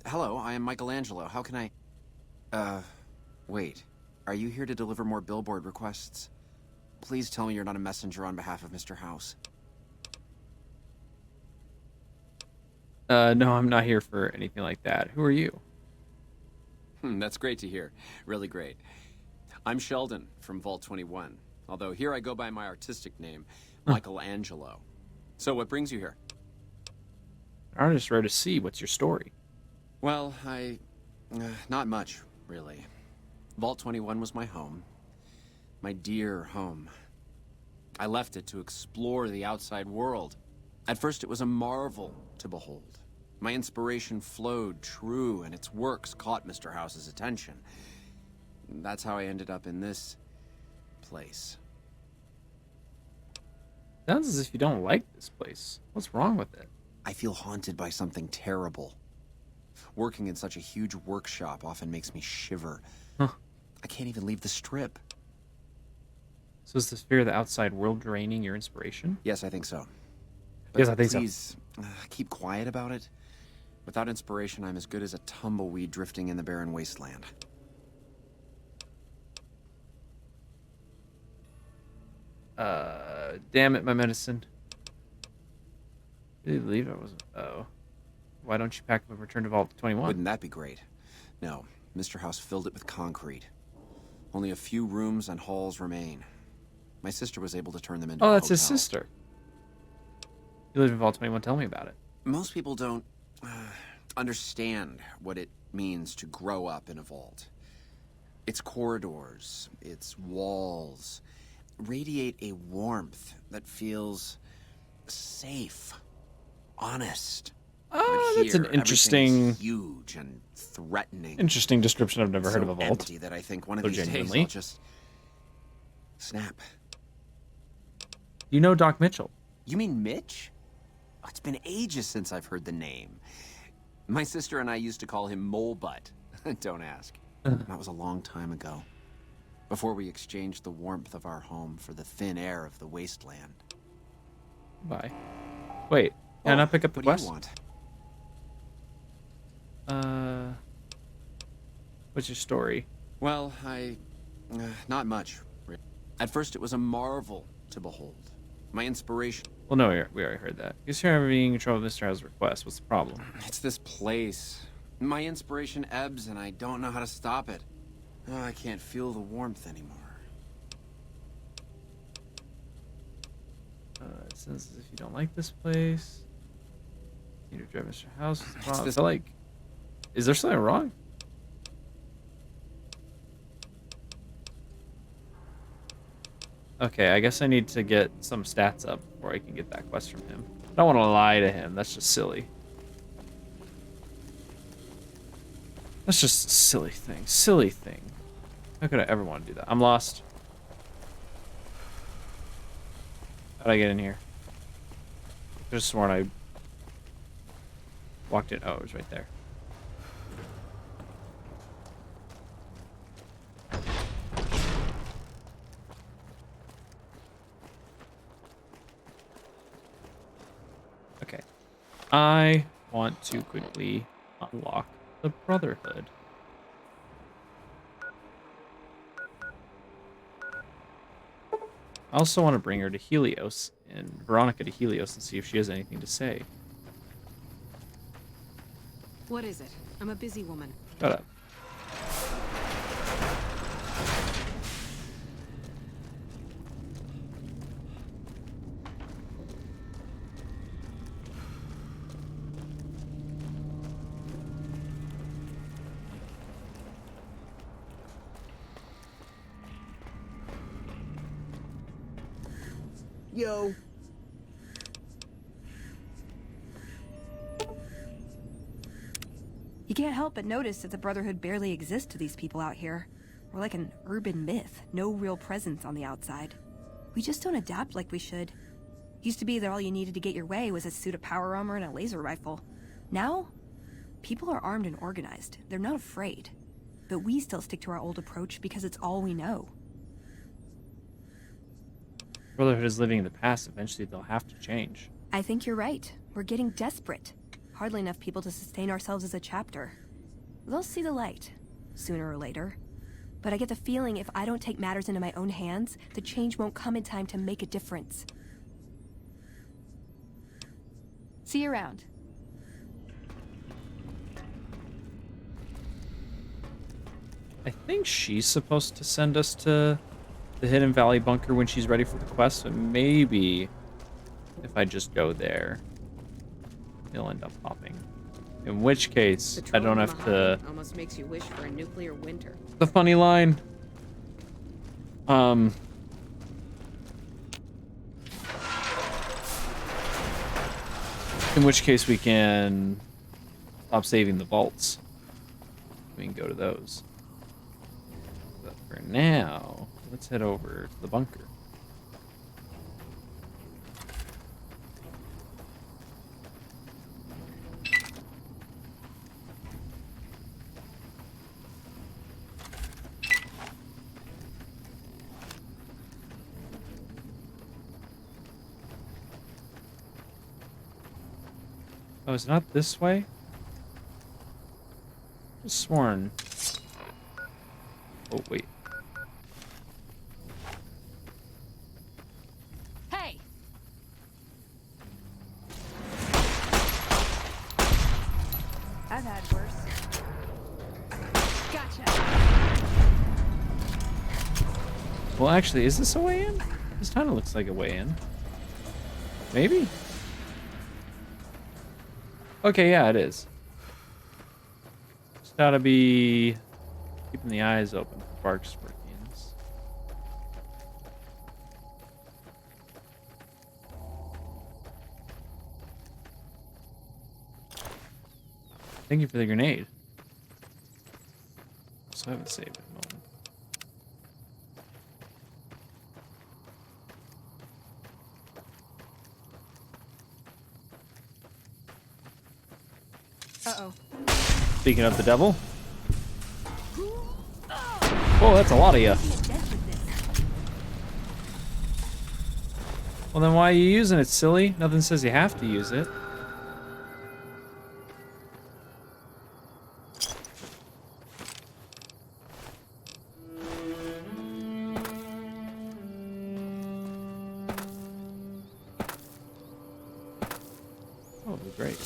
hello, I am Michelangelo. How can I... wait. Are you here to deliver more billboard requests? Please tell me you're not a messenger on behalf of Mr. House. No, I'm not here for anything like that. Who are you? That's great to hear. Really great. I'm Sheldon from Vault 21. Although here I go by my artistic name, Michelangelo. So what brings you here? I just wrote to see. What's your story? Well, not much, really. Vault 21 was my home. My dear home. I left it to explore the outside world. At first it was a marvel to behold. My inspiration flowed true, and its works caught Mr. House's attention. That's how I ended up in this place. Sounds as if you don't like this place. What's wrong with it? I feel haunted by something terrible. Working in such a huge workshop often makes me shiver. Huh. I can't even leave the strip. So is this fear of the outside world draining your inspiration? Yes, I think so. Yes, I think so. Please, keep quiet about it. Without inspiration, I'm as good as a tumbleweed drifting in the barren wasteland. Damn it, my medicine. Did you leave? I wasn't. Oh. Why don't you pack up and return to Vault 21? Wouldn't that be great? No, Mr. House filled it with concrete. Only a few rooms and halls remain. My sister was able to turn them into a that's his hotel. sister. You live in Vault 21. Tell me about it. Most people don't understand what it means to grow up in a vault. Its corridors, its walls, radiate a warmth that feels safe, honest. Oh, But that's here, an interesting, huge and threatening. interesting description. I've never heard of a vault. Empty that I think one of So these days genuinely. I'll just snap. You know Doc Mitchell? You mean Mitch? Oh, it's been ages since I've heard the name. My sister and I used to call him Mole Butt. Don't ask. That was a long time ago. Before we exchanged the warmth of our home for the thin air of the wasteland. Bye. Wait, can I pick up the what quest? do you want? What's your story? Well, not much. At first it was a marvel to behold. My inspiration... Well, no, we already heard that. Guess you're having control of Mr. House's request. What's the problem? It's this place. My inspiration ebbs and I don't know how to stop it. Oh, I can't feel the warmth anymore. It says if you don't like this place, you need to drive Mr. House. It's I this- feel like, is there something wrong? Okay, I guess I need to get some stats up before I can get that quest from him. I don't want to lie to him. That's just silly. That's just a silly thing. Silly thing. How could I ever want to do that? I'm lost. How'd I get in here? I could have sworn I walked in. Oh, it was right there. Okay. I want to quickly unlock the Brotherhood. I also want to bring her to Helios, and Veronica to Helios, and see if she has anything to say. What is it? I'm a busy woman. Shut up. Yo. You can't help but notice that the Brotherhood barely exists to these people out here. We're like an urban myth, no real presence on the outside. We just don't adapt like we should. Used to be that all you needed to get your way was a suit of power armor and a laser rifle. Now, people are armed and organized. They're not afraid. But we still stick to our old approach because it's all we know. Brotherhood is living in the past. Eventually, they'll have to change. I think you're right. We're getting desperate. Hardly enough people to sustain ourselves as a chapter. They'll see the light, sooner or later. But I get the feeling if I don't take matters into my own hands, the change won't come in time to make a difference. See you around. I think she's supposed to send us to the Hidden Valley bunker when she's ready for the quest, so maybe if I just go there, he'll end up popping. In which case, I don't have to... Almost makes you wish for a nuclear winter. The funny line. In which case we can stop saving the vaults. We can go to those. But for now, let's head over to the bunker. Oh, it's not this way? I sworn. Oh, wait. Hey! I've had worse. Gotcha. Well, actually, is this a way in? This kind of looks like a way in. Maybe? Okay, yeah, it is. Just gotta be keeping the eyes open for Bark Scorpions. Thank you for the grenade. So I haven't saved it. Uh-oh. Speaking of the devil. Oh, that's a lot of you. Well, then why are you using it, silly? Nothing says you have to use it. Oh, great.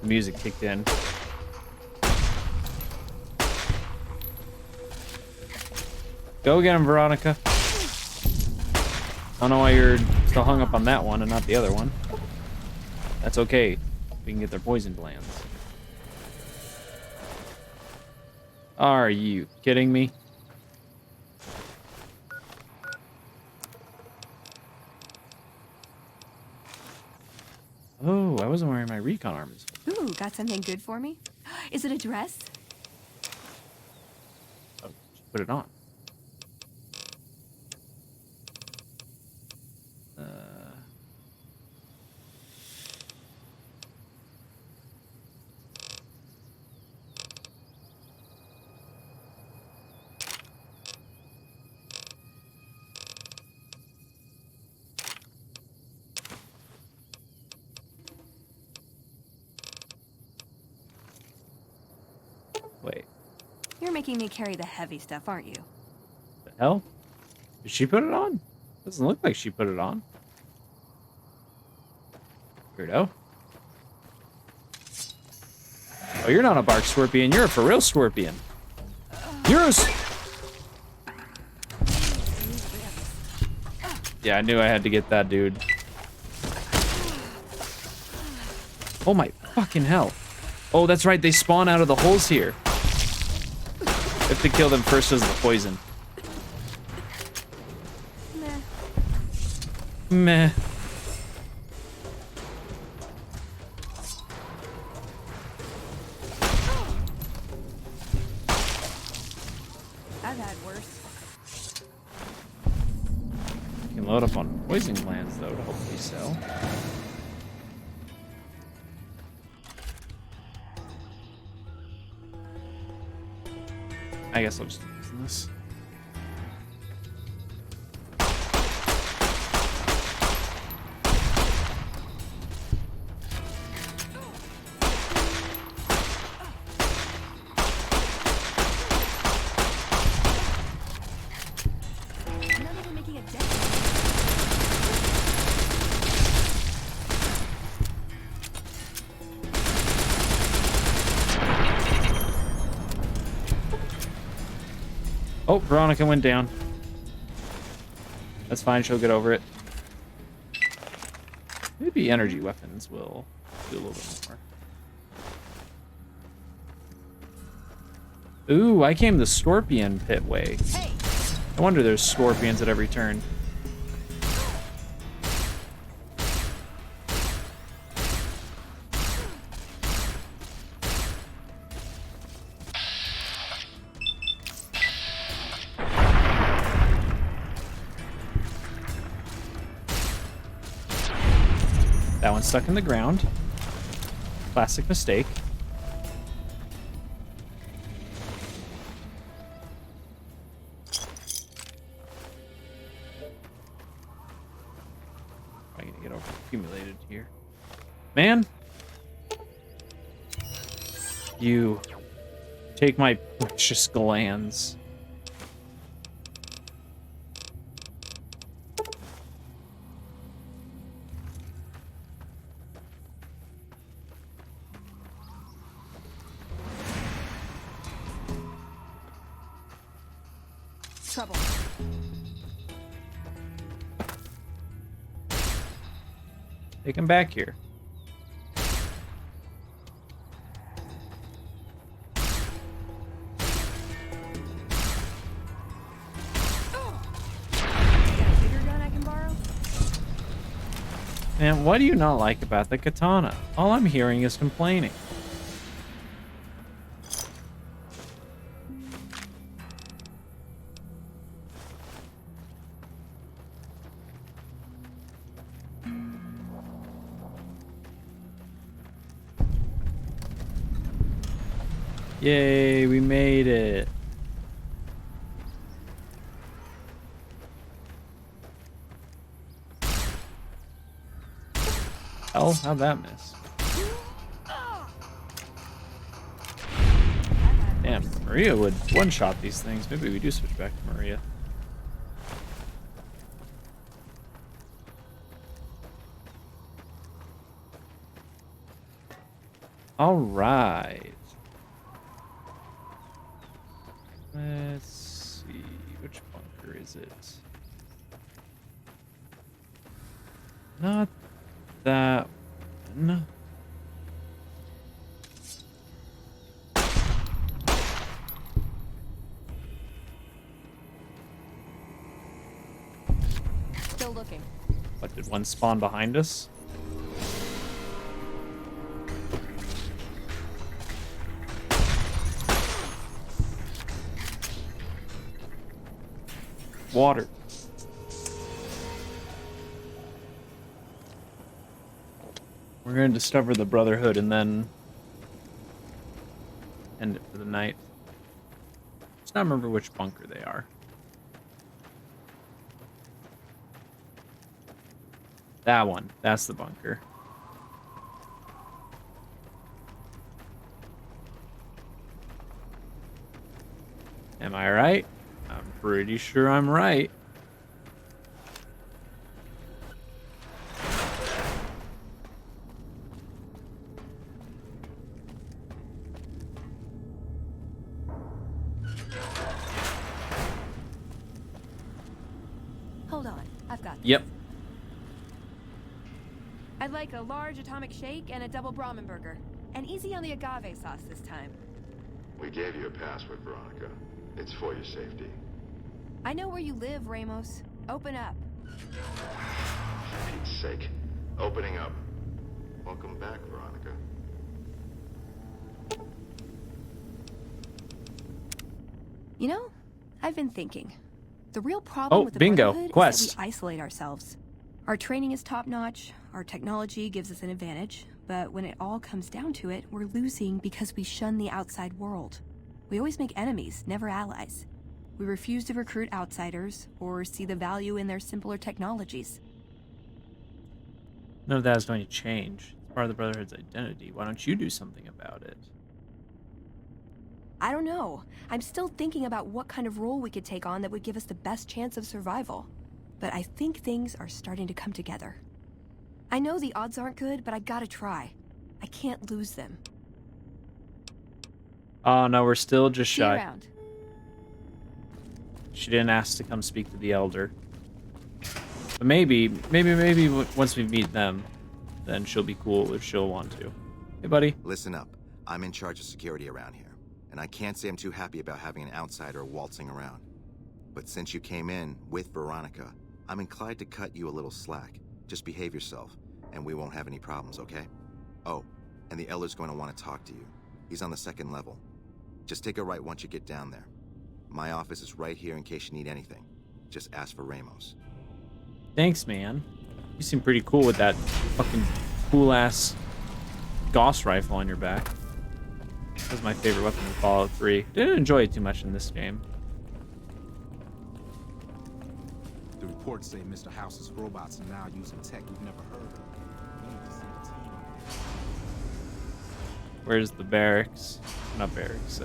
The music kicked in. Go get him, Veronica. I don't know why you're still hung up on that one and not the other one. That's okay. We can get their poison glands. Are you kidding me? Oh, I wasn't wearing my recon armors. Ooh, got something good for me? Is it a dress? Oh, just put it on. Wait. You're making me carry the heavy stuff, aren't you? The hell? Did she put it on? Doesn't look like she put it on. Weirdo. Oh, you're not a bark scorpion. You're a for real scorpion. Yours. Yeah, I knew I had to get that dude. Oh my fucking hell. Oh, that's right. They spawn out of the holes here. We have to kill them first as the poison. Meh. I've had worse. You can load up on poison glands, though, to hopefully sell. I guess I'll just use this. Oh, Veronica went down. That's fine, she'll get over it. Maybe energy weapons will do a little bit more. Ooh, I came the Scorpion Pit way. No wonder there's scorpions at every turn. That one's stuck in the ground. Classic mistake. I'm gonna get accumulated here. Man! You take my precious glands. Trouble. Take him back here. Man, what do you not like about the katana? All I'm hearing is complaining. Yay, we made it. Hell, how'd that miss? Damn, Maria would one-shot these things. Maybe we do switch back to Maria. All right. Let's see, which bunker is it? Not that one. Still looking. What, did one spawn behind us? Water. We're going to discover the Brotherhood and then end it for the night. Let's not remember which bunker they are. That one. That's the bunker. Am I right? I'm pretty sure I'm right. Hold on, I've got this. Yep. I'd like a large atomic shake and a double Brahmin burger. And easy on the agave sauce this time. We gave you a password, Veronica. It's for your safety. I know where you live, Ramos. Open up. for Pete's sake. Opening up. Welcome back, Veronica. You know, I've been thinking. The real problem with the bingo. Brotherhood Quest. is that we isolate ourselves. Our training is top-notch, our technology gives us an advantage, but when it all comes down to it, we're losing because we shun the outside world. We always make enemies, never allies. We refuse to recruit outsiders or see the value in their simpler technologies. None of that is going to change. It's part of the Brotherhood's identity. Why don't you do something about it? I don't know. I'm still thinking about what kind of role we could take on that would give us the best chance of survival. But I think things are starting to come together. I know the odds aren't good, but I gotta try. I can't lose them. Oh no, we're still just See you shy. around. She didn't ask to come speak to the Elder. But maybe once we meet them, then she'll be cool if she'll want to. Hey, buddy. Listen up. I'm in charge of security around here, and I can't say I'm too happy about having an outsider waltzing around. But since you came in with Veronica, I'm inclined to cut you a little slack. Just behave yourself, and we won't have any problems, okay? Oh, and the Elder's going to want to talk to you. He's on the 2nd level. Just take a right once you get down there. My office is right here in case you need anything. Just ask for Ramos. Thanks, man. You seem pretty cool with that fucking cool-ass Gauss rifle on your back. That was my favorite weapon in Fallout 3. Didn't enjoy it too much in this game. The reports say Mr. House's robots are now using tech we've never heard of. We need to send a team on this. Where's the barracks? Not barracks,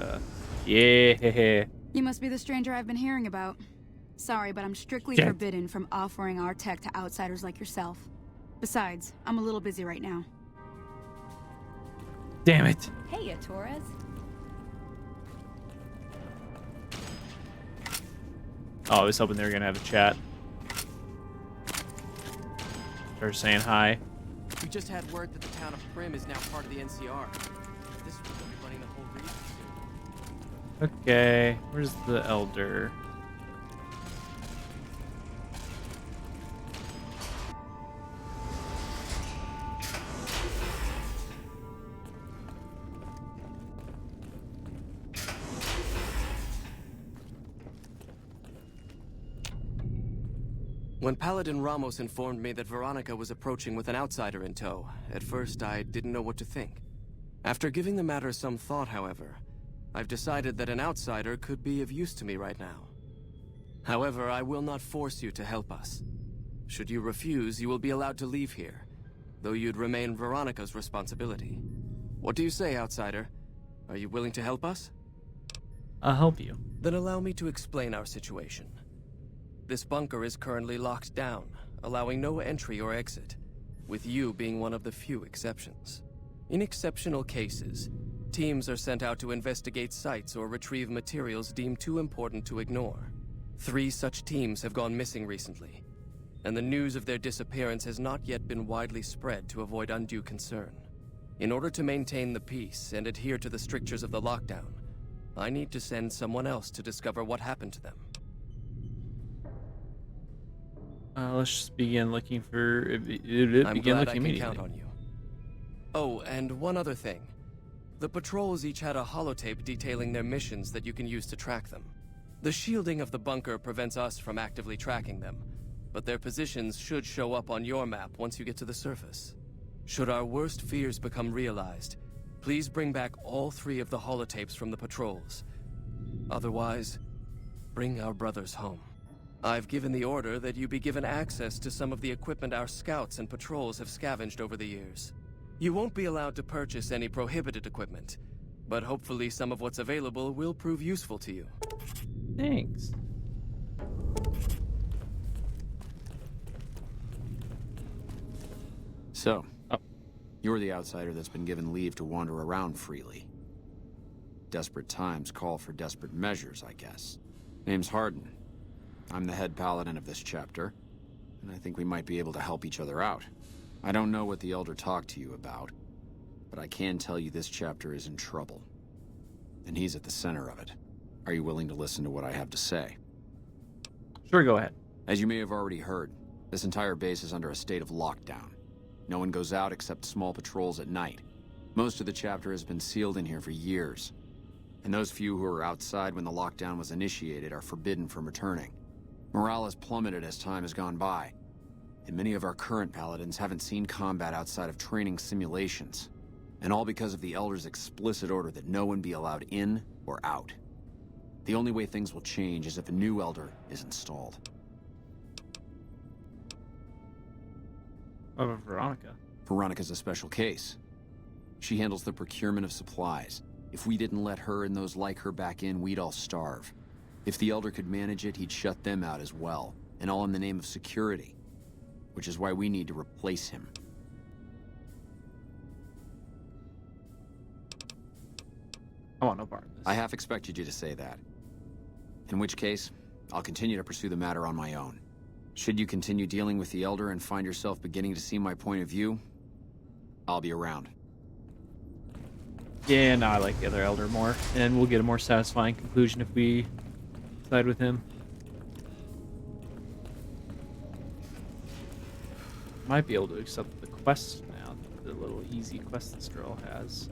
yeah. You must be the stranger I've been hearing about. Sorry, but I'm strictly Yeah. forbidden from offering our tech to outsiders like yourself. Besides, I'm a little busy right now. Damn it. Hey, Torres. Oh, I was hoping they were gonna have a chat. Start saying hi. We just had word that the town of Prim is now part of the NCR. This will be running the whole region soon. Okay, where's the Elder? When Paladin Ramos informed me that Veronica was approaching with an outsider in tow, at first I didn't know what to think. After giving the matter some thought, however, I've decided that an outsider could be of use to me right now. However, I will not force you to help us. Should you refuse, you will be allowed to leave here, though you'd remain Veronica's responsibility. What do you say, outsider? Are you willing to help us? I'll help you. Then allow me to explain our situation. This bunker is currently locked down, allowing no entry or exit, with you being one of the few exceptions. In exceptional cases, teams are sent out to investigate sites or retrieve materials deemed too important to ignore. 3 such teams have gone missing recently, and the news of their disappearance has not yet been widely spread to avoid undue concern. In order to maintain the peace and adhere to the strictures of the lockdown, I need to send someone else to discover what happened to them. Let's just begin looking for. I'm Begin glad I looking can immediately. count on you. Oh, and one other thing. The patrols each had a holotape detailing their missions that you can use to track them. The shielding of the bunker prevents us from actively tracking them, but their positions should show up on your map once you get to the surface. Should our worst fears become realized, please bring back all 3 of the holotapes from the patrols. Otherwise, bring our brothers home. I've given the order that you be given access to some of the equipment our scouts and patrols have scavenged over the years. You won't be allowed to purchase any prohibited equipment, but hopefully some of what's available will prove useful to you. Thanks. So, you're the outsider that's been given leave to wander around freely. Desperate times call for desperate measures, I guess. Name's Hardin. I'm the head paladin of this chapter, and I think we might be able to help each other out. I don't know what the Elder talked to you about, but I can tell you this chapter is in trouble. And he's at the center of it. Are you willing to listen to what I have to say? Sure, go ahead. As you may have already heard, This entire base is under a state of lockdown. No one goes out except small patrols at night. Most of the chapter has been sealed in here for years. And those few who were outside when the lockdown was initiated are forbidden from returning. Morale has plummeted as time has gone by. And many of our current paladins haven't seen combat outside of training simulations. And all because of the Elder's explicit order that no one be allowed in or out. The only way things will change is if a new Elder is installed. What about Veronica? Veronica's a special case. She handles the procurement of supplies. If we didn't let her and those like her back in, we'd all starve. If the Elder could manage it, he'd shut them out as well. And all in the name of security. Which is why we need to replace him. I want no part of this. I half expected you to say that. In which case, I'll continue to pursue the matter on my own. Should you continue dealing with the Elder and find yourself beginning to see my point of view, I'll be around. Yeah, no, I like the other Elder more. And we'll get a more satisfying conclusion if we side with him. Might be able to accept the quest now, the little easy quest this girl has.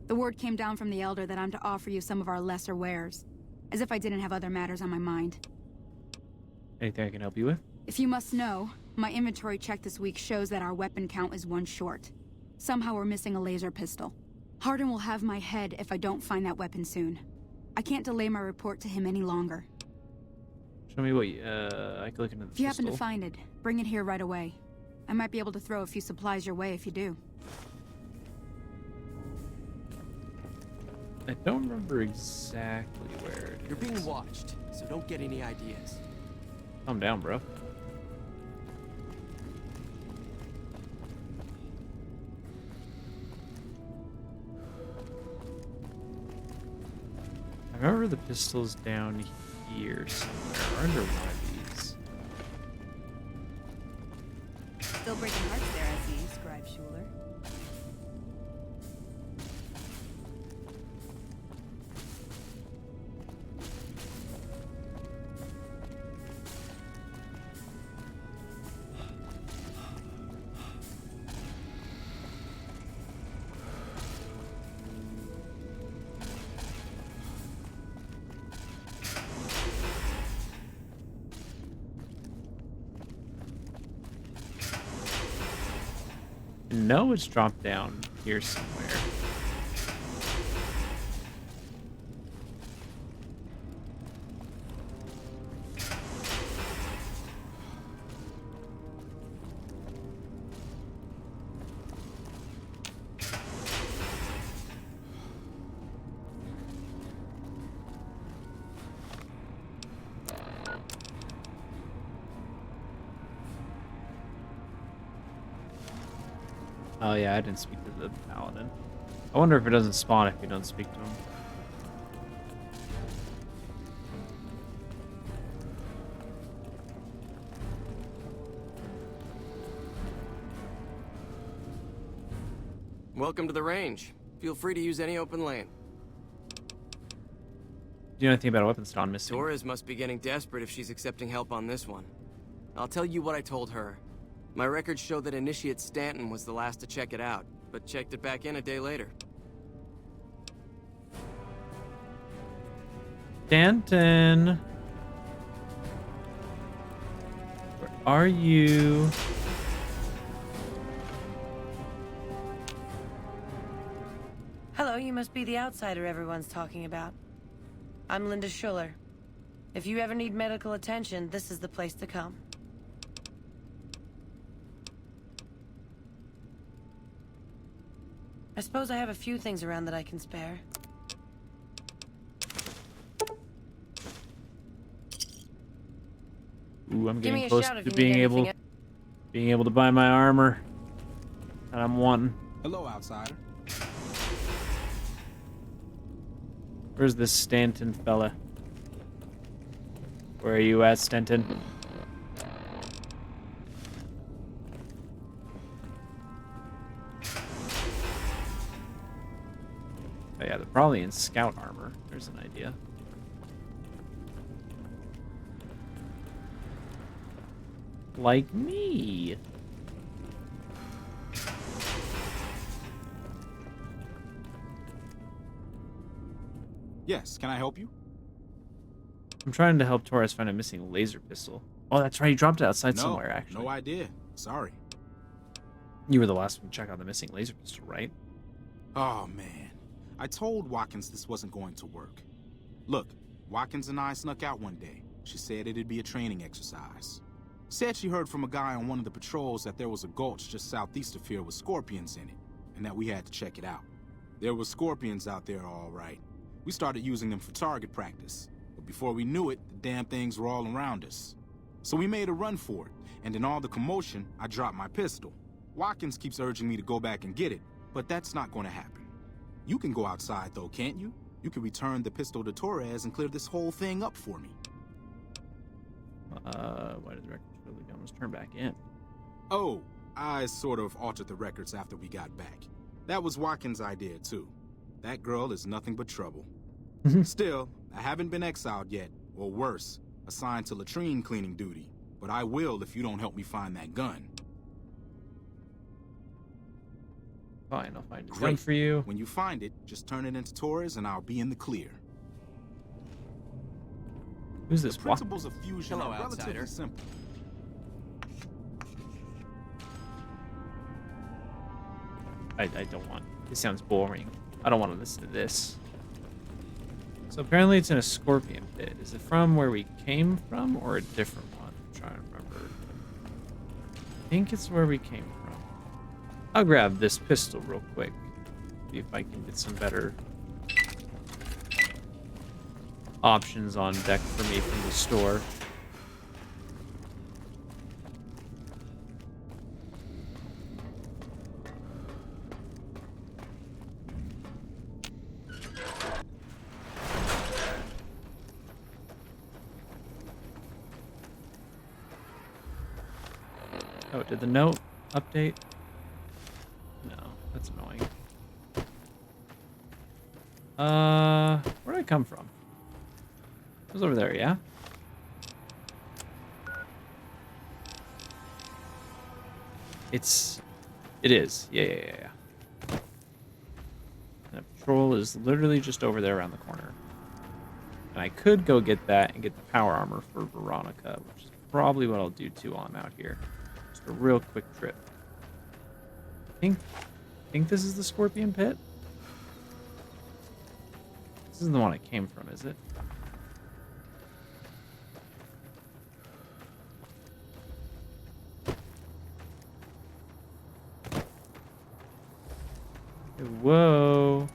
The word came down from the Elder that I'm to offer you some of our lesser wares. As if I didn't have other matters on my mind. Anything I can help you with? If you must know, my inventory check this week shows that our weapon count is 1 short. Somehow we're missing a laser pistol. Hardin will have my head if I don't find that weapon soon. I can't delay my report to him any longer. Show me what I can look into the If you pistol. happen to find it, bring it here right away. I might be able to throw a few supplies your way if you do. I don't remember exactly where it is. You're being watched, so don't get any ideas. Calm down, bro. I remember the pistol's down here somewhere, or under one of these. Still breaking hearts there, I see, Scribe Schuler. No, it's dropped down here somewhere. Oh yeah, I didn't speak to the paladin. I wonder if it doesn't spawn if you don't speak to him. Welcome to the range. Feel free to use any open lane. Do you know anything about a weapon spawn missing? Torres must be getting desperate if she's accepting help on this one. I'll tell you what I told her. My records show that Initiate Stanton was the last to check it out, but checked it back in a day later. Stanton! Where are you? Hello, you must be the outsider everyone's talking about. I'm Linda Schuler. If you ever need medical attention, this is the place to come. I suppose I have a few things around that I can spare. Ooh, I'm Give me getting a close shout if to you need being able to buy my armor that I'm wanting. Hello, outsider. Where's this Stanton fella? Where are you at, Stanton? Oh yeah, they're probably in scout armor. There's an idea. like me. Yes, can I help you? I'm trying to help Torres find a missing laser pistol. Oh, that's right. He dropped it outside No, somewhere, actually. no idea. Sorry. You were the last one to check out the missing laser pistol, right? Oh, man. I told Watkins this wasn't going to work. Look, Watkins and I snuck out one day. She said it'd be a training exercise. Said she heard from a guy on one of the patrols that there was a gulch just southeast of here with scorpions in it, and that we had to check it out. There were scorpions out there, all right. We started using them for target practice, but before we knew it, the damn things were all around us. So we made a run for it, and in all the commotion, I dropped my pistol. Watkins keeps urging me to go back and get it, but that's not going to happen. You can go outside, though, can't you? You can return the pistol to Torres and clear this whole thing up for me. Why did the record show the gun was turned back in? Oh, I sort of altered the records after we got back. That was Watkins' idea, too. That girl is nothing but trouble. Still, I haven't been exiled yet, or worse, assigned to latrine cleaning duty. But I will if you don't help me find that gun. Fine, I'll find a gun for you. When you find it, just turn it into Torres and I'll be in the clear. Who's this? The principles of fusion are relatively outsider. simple. I don't want. This sounds boring. I don't want to listen to this. So apparently it's in a scorpion pit. Is it from where we came from or a different one? I'm trying to remember. I think it's where we came from. I'll grab this pistol real quick. See if I can get some better options on deck for me from the store. Oh, did the note update? No, that's annoying. Where did I come from? It was over there, yeah? It is. Yeah. The patrol is literally just over there around the corner. And I could go get that and get the power armor for Veronica, which is probably what I'll do too while I'm out here. Just a real quick trip. I think this is the Scorpion Pit? This isn't the one I came from, is it? Whoa.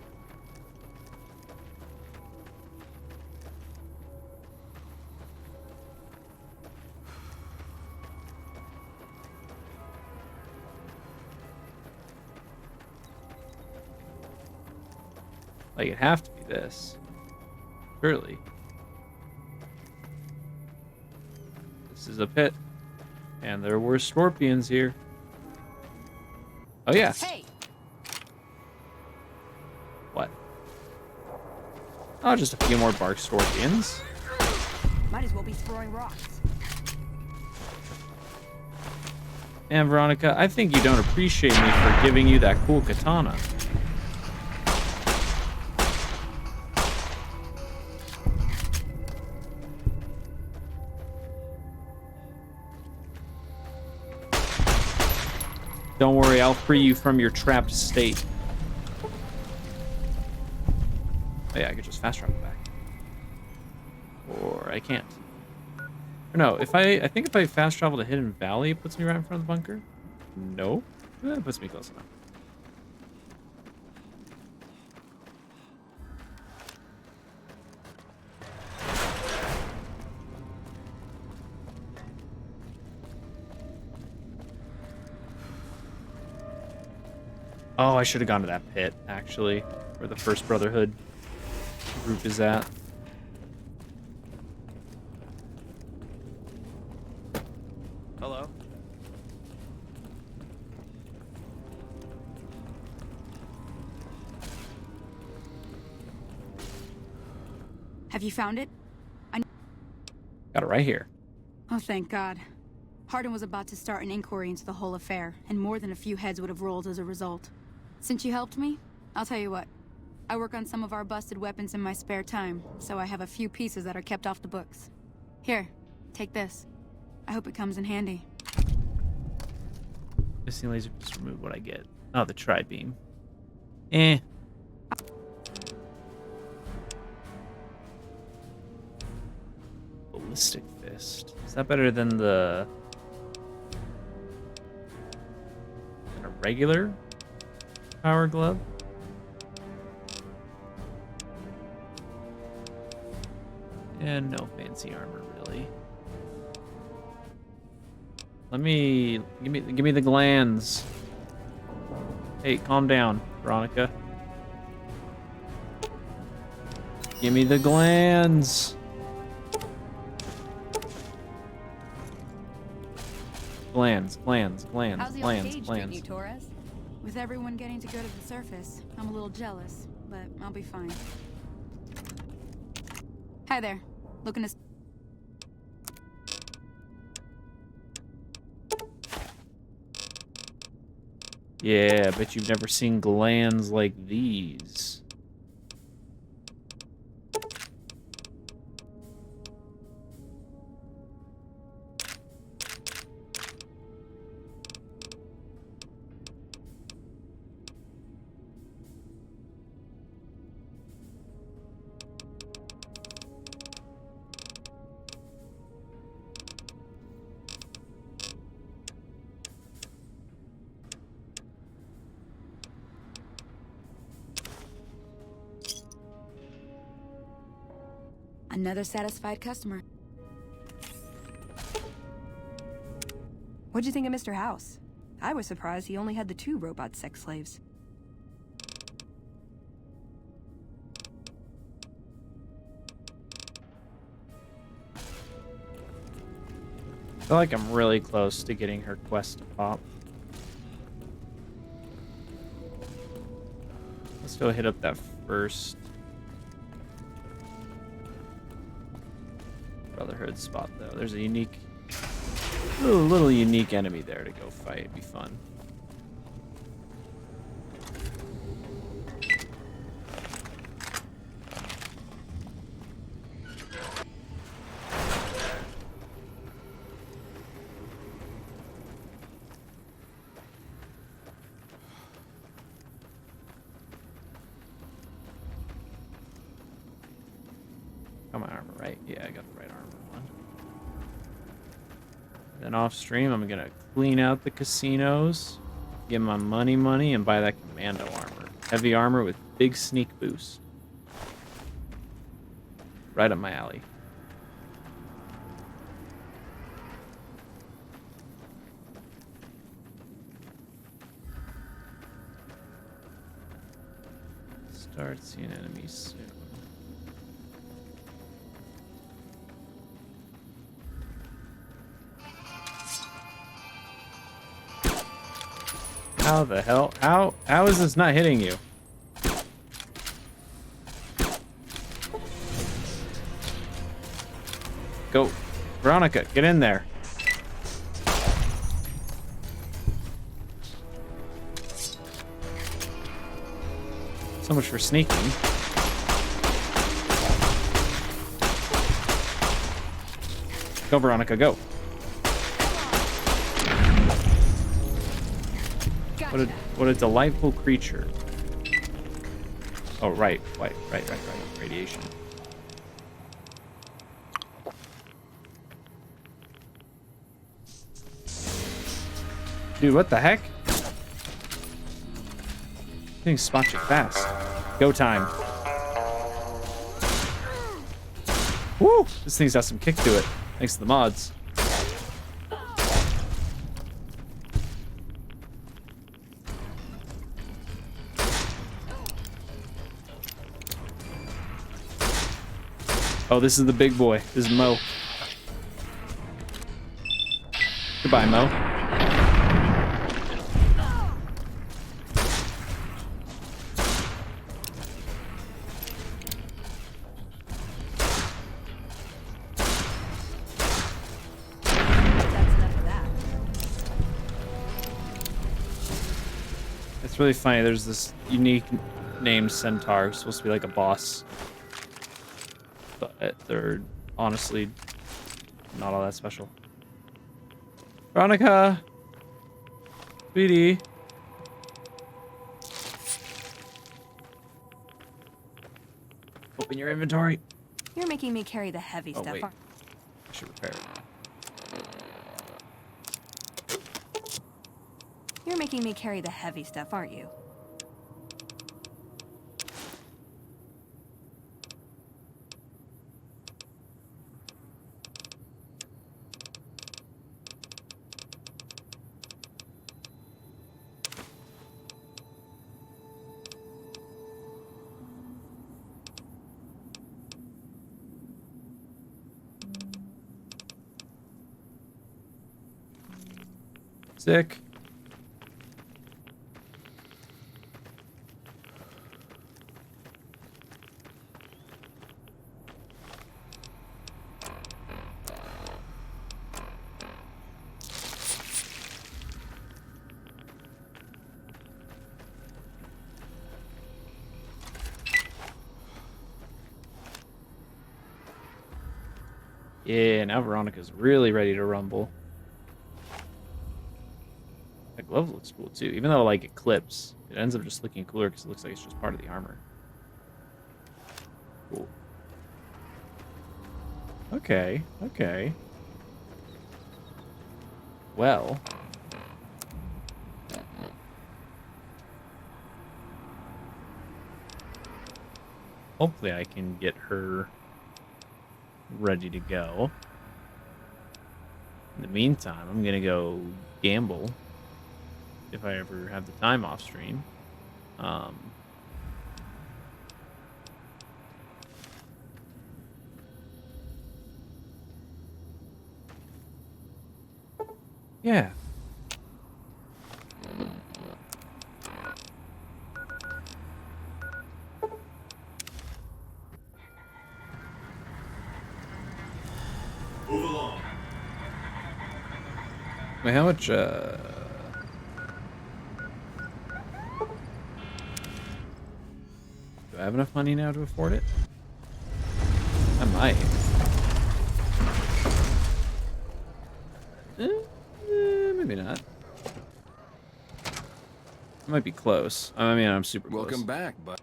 Like, it'd have to be this. Surely. This is a pit. And there were scorpions here. Oh, yeah. Hey! What? Oh, just a few more bark scorpions. Might as well be throwing rocks. And Veronica, I think you don't appreciate me for giving you that cool katana. Don't worry, I'll free you from your trapped state. Oh yeah, I could just fast travel back. Or I can't. Or no, I think if I fast travel to Hidden Valley, it puts me right in front of the bunker. No, it puts me close enough. Oh, I should have gone to that pit, actually, where the First Brotherhood group is at. Hello? Have you found it? Got it right here. Oh, thank God. Hardin was about to start an inquiry into the whole affair, and more than a few heads would have rolled as a result. Since you helped me, I'll tell you what. I work on some of our busted weapons in my spare time, so I have a few pieces that are kept off the books. Here, take this. I hope it comes in handy. Missing laser, just remove what I get. Oh, the tri-beam. Eh. Ballistic fist. Is that better than a regular power glove? And no fancy armor, really. Give me the glands. Hey, calm down, Veronica. Give me the glands. Glands. How's the arcade treating you, Torres? With everyone getting to go to the surface, I'm a little jealous, but I'll be fine. Hi there. Looking to... Yeah, I bet you've never seen glands like these. Another satisfied customer. What'd you think of Mr. House? I was surprised he only had the 2 robot sex slaves. I feel like I'm really close to getting her quest to pop. Let's go hit up that first Brotherhood spot, though. There's a unique, little unique enemy there to go fight. It'd be fun. Got my armor right? Yeah, I got the right armor one. Then off stream, I'm gonna clean out the casinos, get my money, and buy that commando armor. Heavy armor with big sneak boost. Right up my alley. Start seeing enemies soon. How the hell? How is this not hitting you? Go. Veronica, get in there. So much for sneaking. Go, Veronica, go. What a delightful creature. Oh, right. Radiation. Dude, what the heck? Things spot you fast. Go time. Woo! This thing's got some kick to it. Thanks to the mods. Oh, this is the big boy. This is Mo. Goodbye, Mo. That's enough of that. really funny. There's this unique named centaur, supposed to be like a boss. But they're honestly not all that special. Veronica! Sweetie. Open your inventory. You're making me carry the heavy Oh, stuff. wait. I should repair it. You're making me carry the heavy stuff, aren't you? Sick. Yeah, now Veronica's really ready to rumble. That glove looks cool too, even though like it clips, it ends up just looking cooler because it looks like it's just part of the armor. Cool. Okay, okay. Well. Hopefully I can get her ready to go. In the meantime, I'm gonna go gamble if I ever have the time off stream. Yeah. Move along. Wait, how much, do I have enough money now to afford it? I might. Maybe not. I might be close. I mean, I'm super close. Welcome back, bud.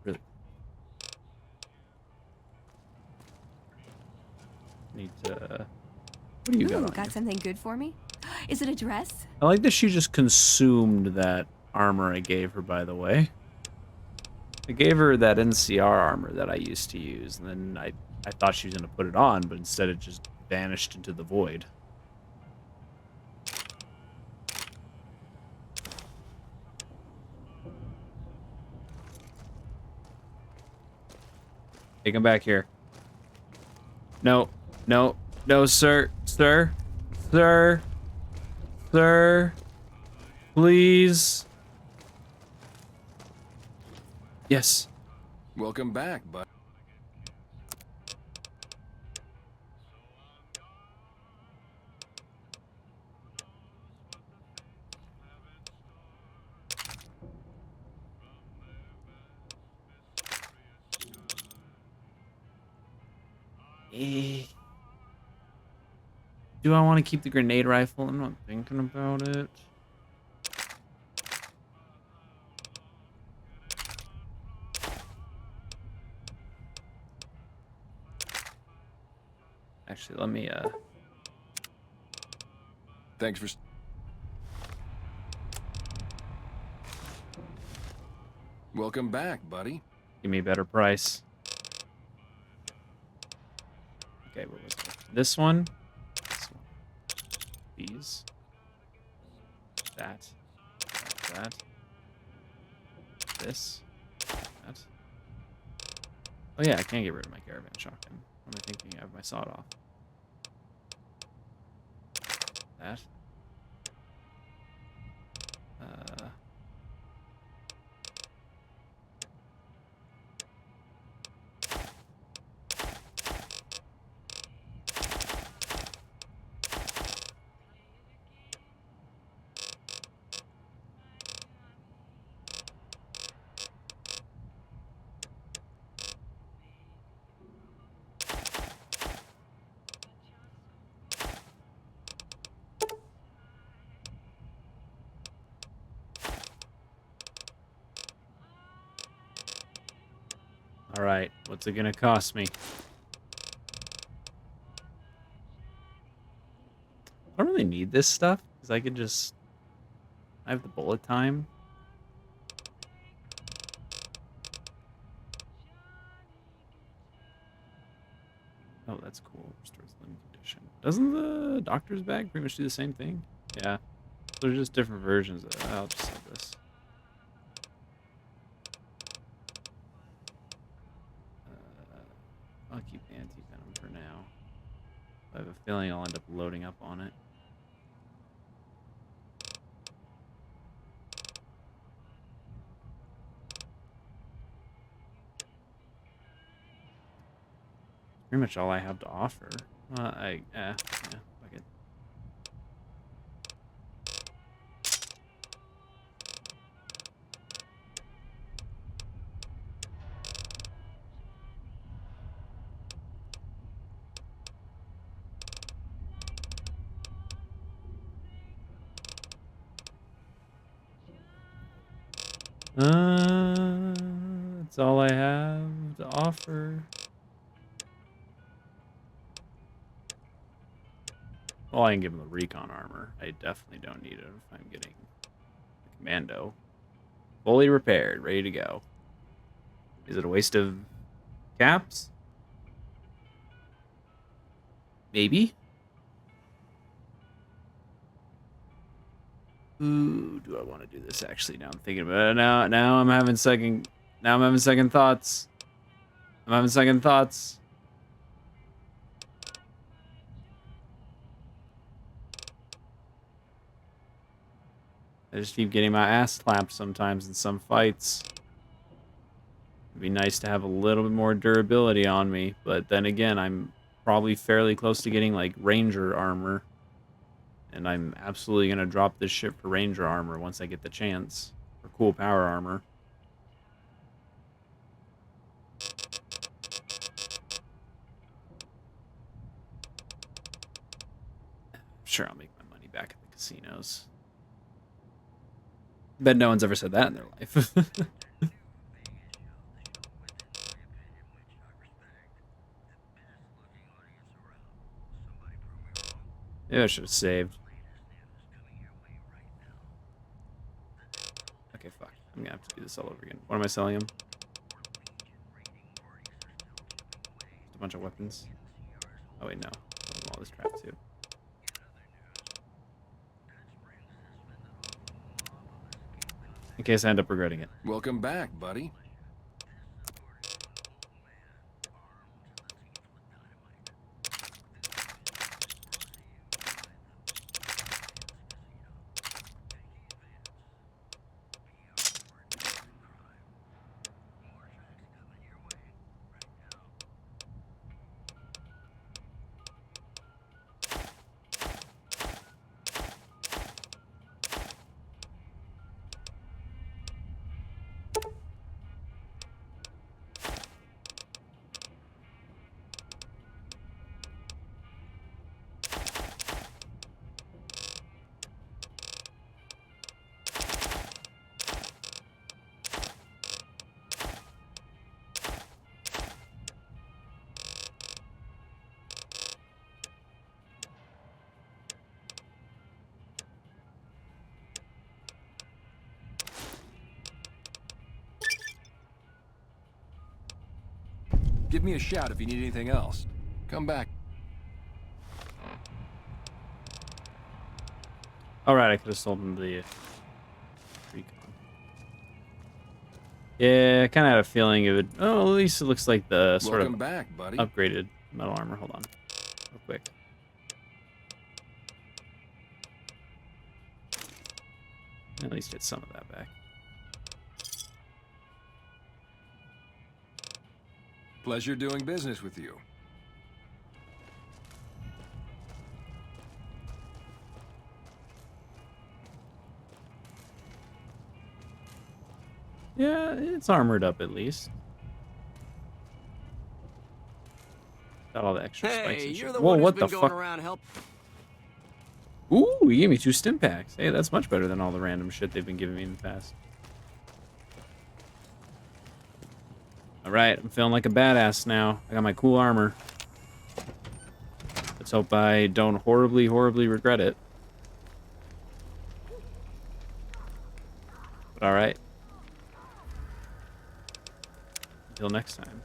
Really. Need to... What do you got on Got you? something good for me? Is it a dress? I like that she just consumed that armor I gave her, by the way. I gave her that NCR armor that I used to use, and then I thought she was going to put it on, but instead it just vanished into the void. Hey, come back here. No, no, no, sir, sir, sir, sir, please. Yes. Welcome back, bud. Do I want to keep the grenade rifle? I'm not thinking about it. Actually, let me, Thanks for... Welcome back, buddy. Give me a better price. Okay, what was it? This one. This one. These. That. That. This. That. Oh yeah, I can get rid of my caravan shotgun. What am I thinking? I have my sawed off. That. Alright, what's it gonna cost me? I don't really need this stuff, because I could just... I have the bullet time. Oh, that's cool. Restores limb condition. Doesn't the doctor's bag pretty much do the same thing? Yeah. They're just different versions of it. I'll just sell this. I'll keep the anti-venom for now. I have a feeling I'll end up loading up on it. Pretty much all I have to offer. Yeah, fuck it. That's all I have to offer. Well, I can give him the recon armor. I definitely don't need it if I'm getting the commando. Fully repaired, ready to go. Is it a waste of caps? Maybe. Ooh, do I want to do this actually? Now I'm thinking about it. Now I'm having second thoughts. I'm having second thoughts. I just keep getting my ass slapped sometimes in some fights. It'd be nice to have a little bit more durability on me, but then again, I'm probably fairly close to getting like Ranger armor. And I'm absolutely going to drop this shit for Ranger armor once I get the chance. For cool power armor. I'm sure I'll make my money back at the casinos. Bet no one's ever said that in their life. Maybe I should have saved. Okay, fuck. I'm gonna have to do this all over again. What am I selling him? Just a bunch of weapons. Oh wait, no. All this crap too. In case I end up regretting it. Welcome back, buddy. Give me a shout if you need anything else. Come back. Alright, I could have sold him the recon. Yeah, I kind of had a feeling it would... Oh, at least it looks like the sort Welcome of back, buddy. upgraded metal armor. Hold on. Real quick. At least get some of that back. Pleasure doing business with you. Yeah, it's armored up at least. Got all the extra spikes Hey, and you're shit. the Whoa, one who's what been the going fuck? around help. Ooh, you gave me 2 stim packs. Hey, that's much better than all the random shit they've been giving me in the past. Alright, I'm feeling like a badass now. I got my cool armor. Let's hope I don't horribly, horribly regret it. But alright. Until next time.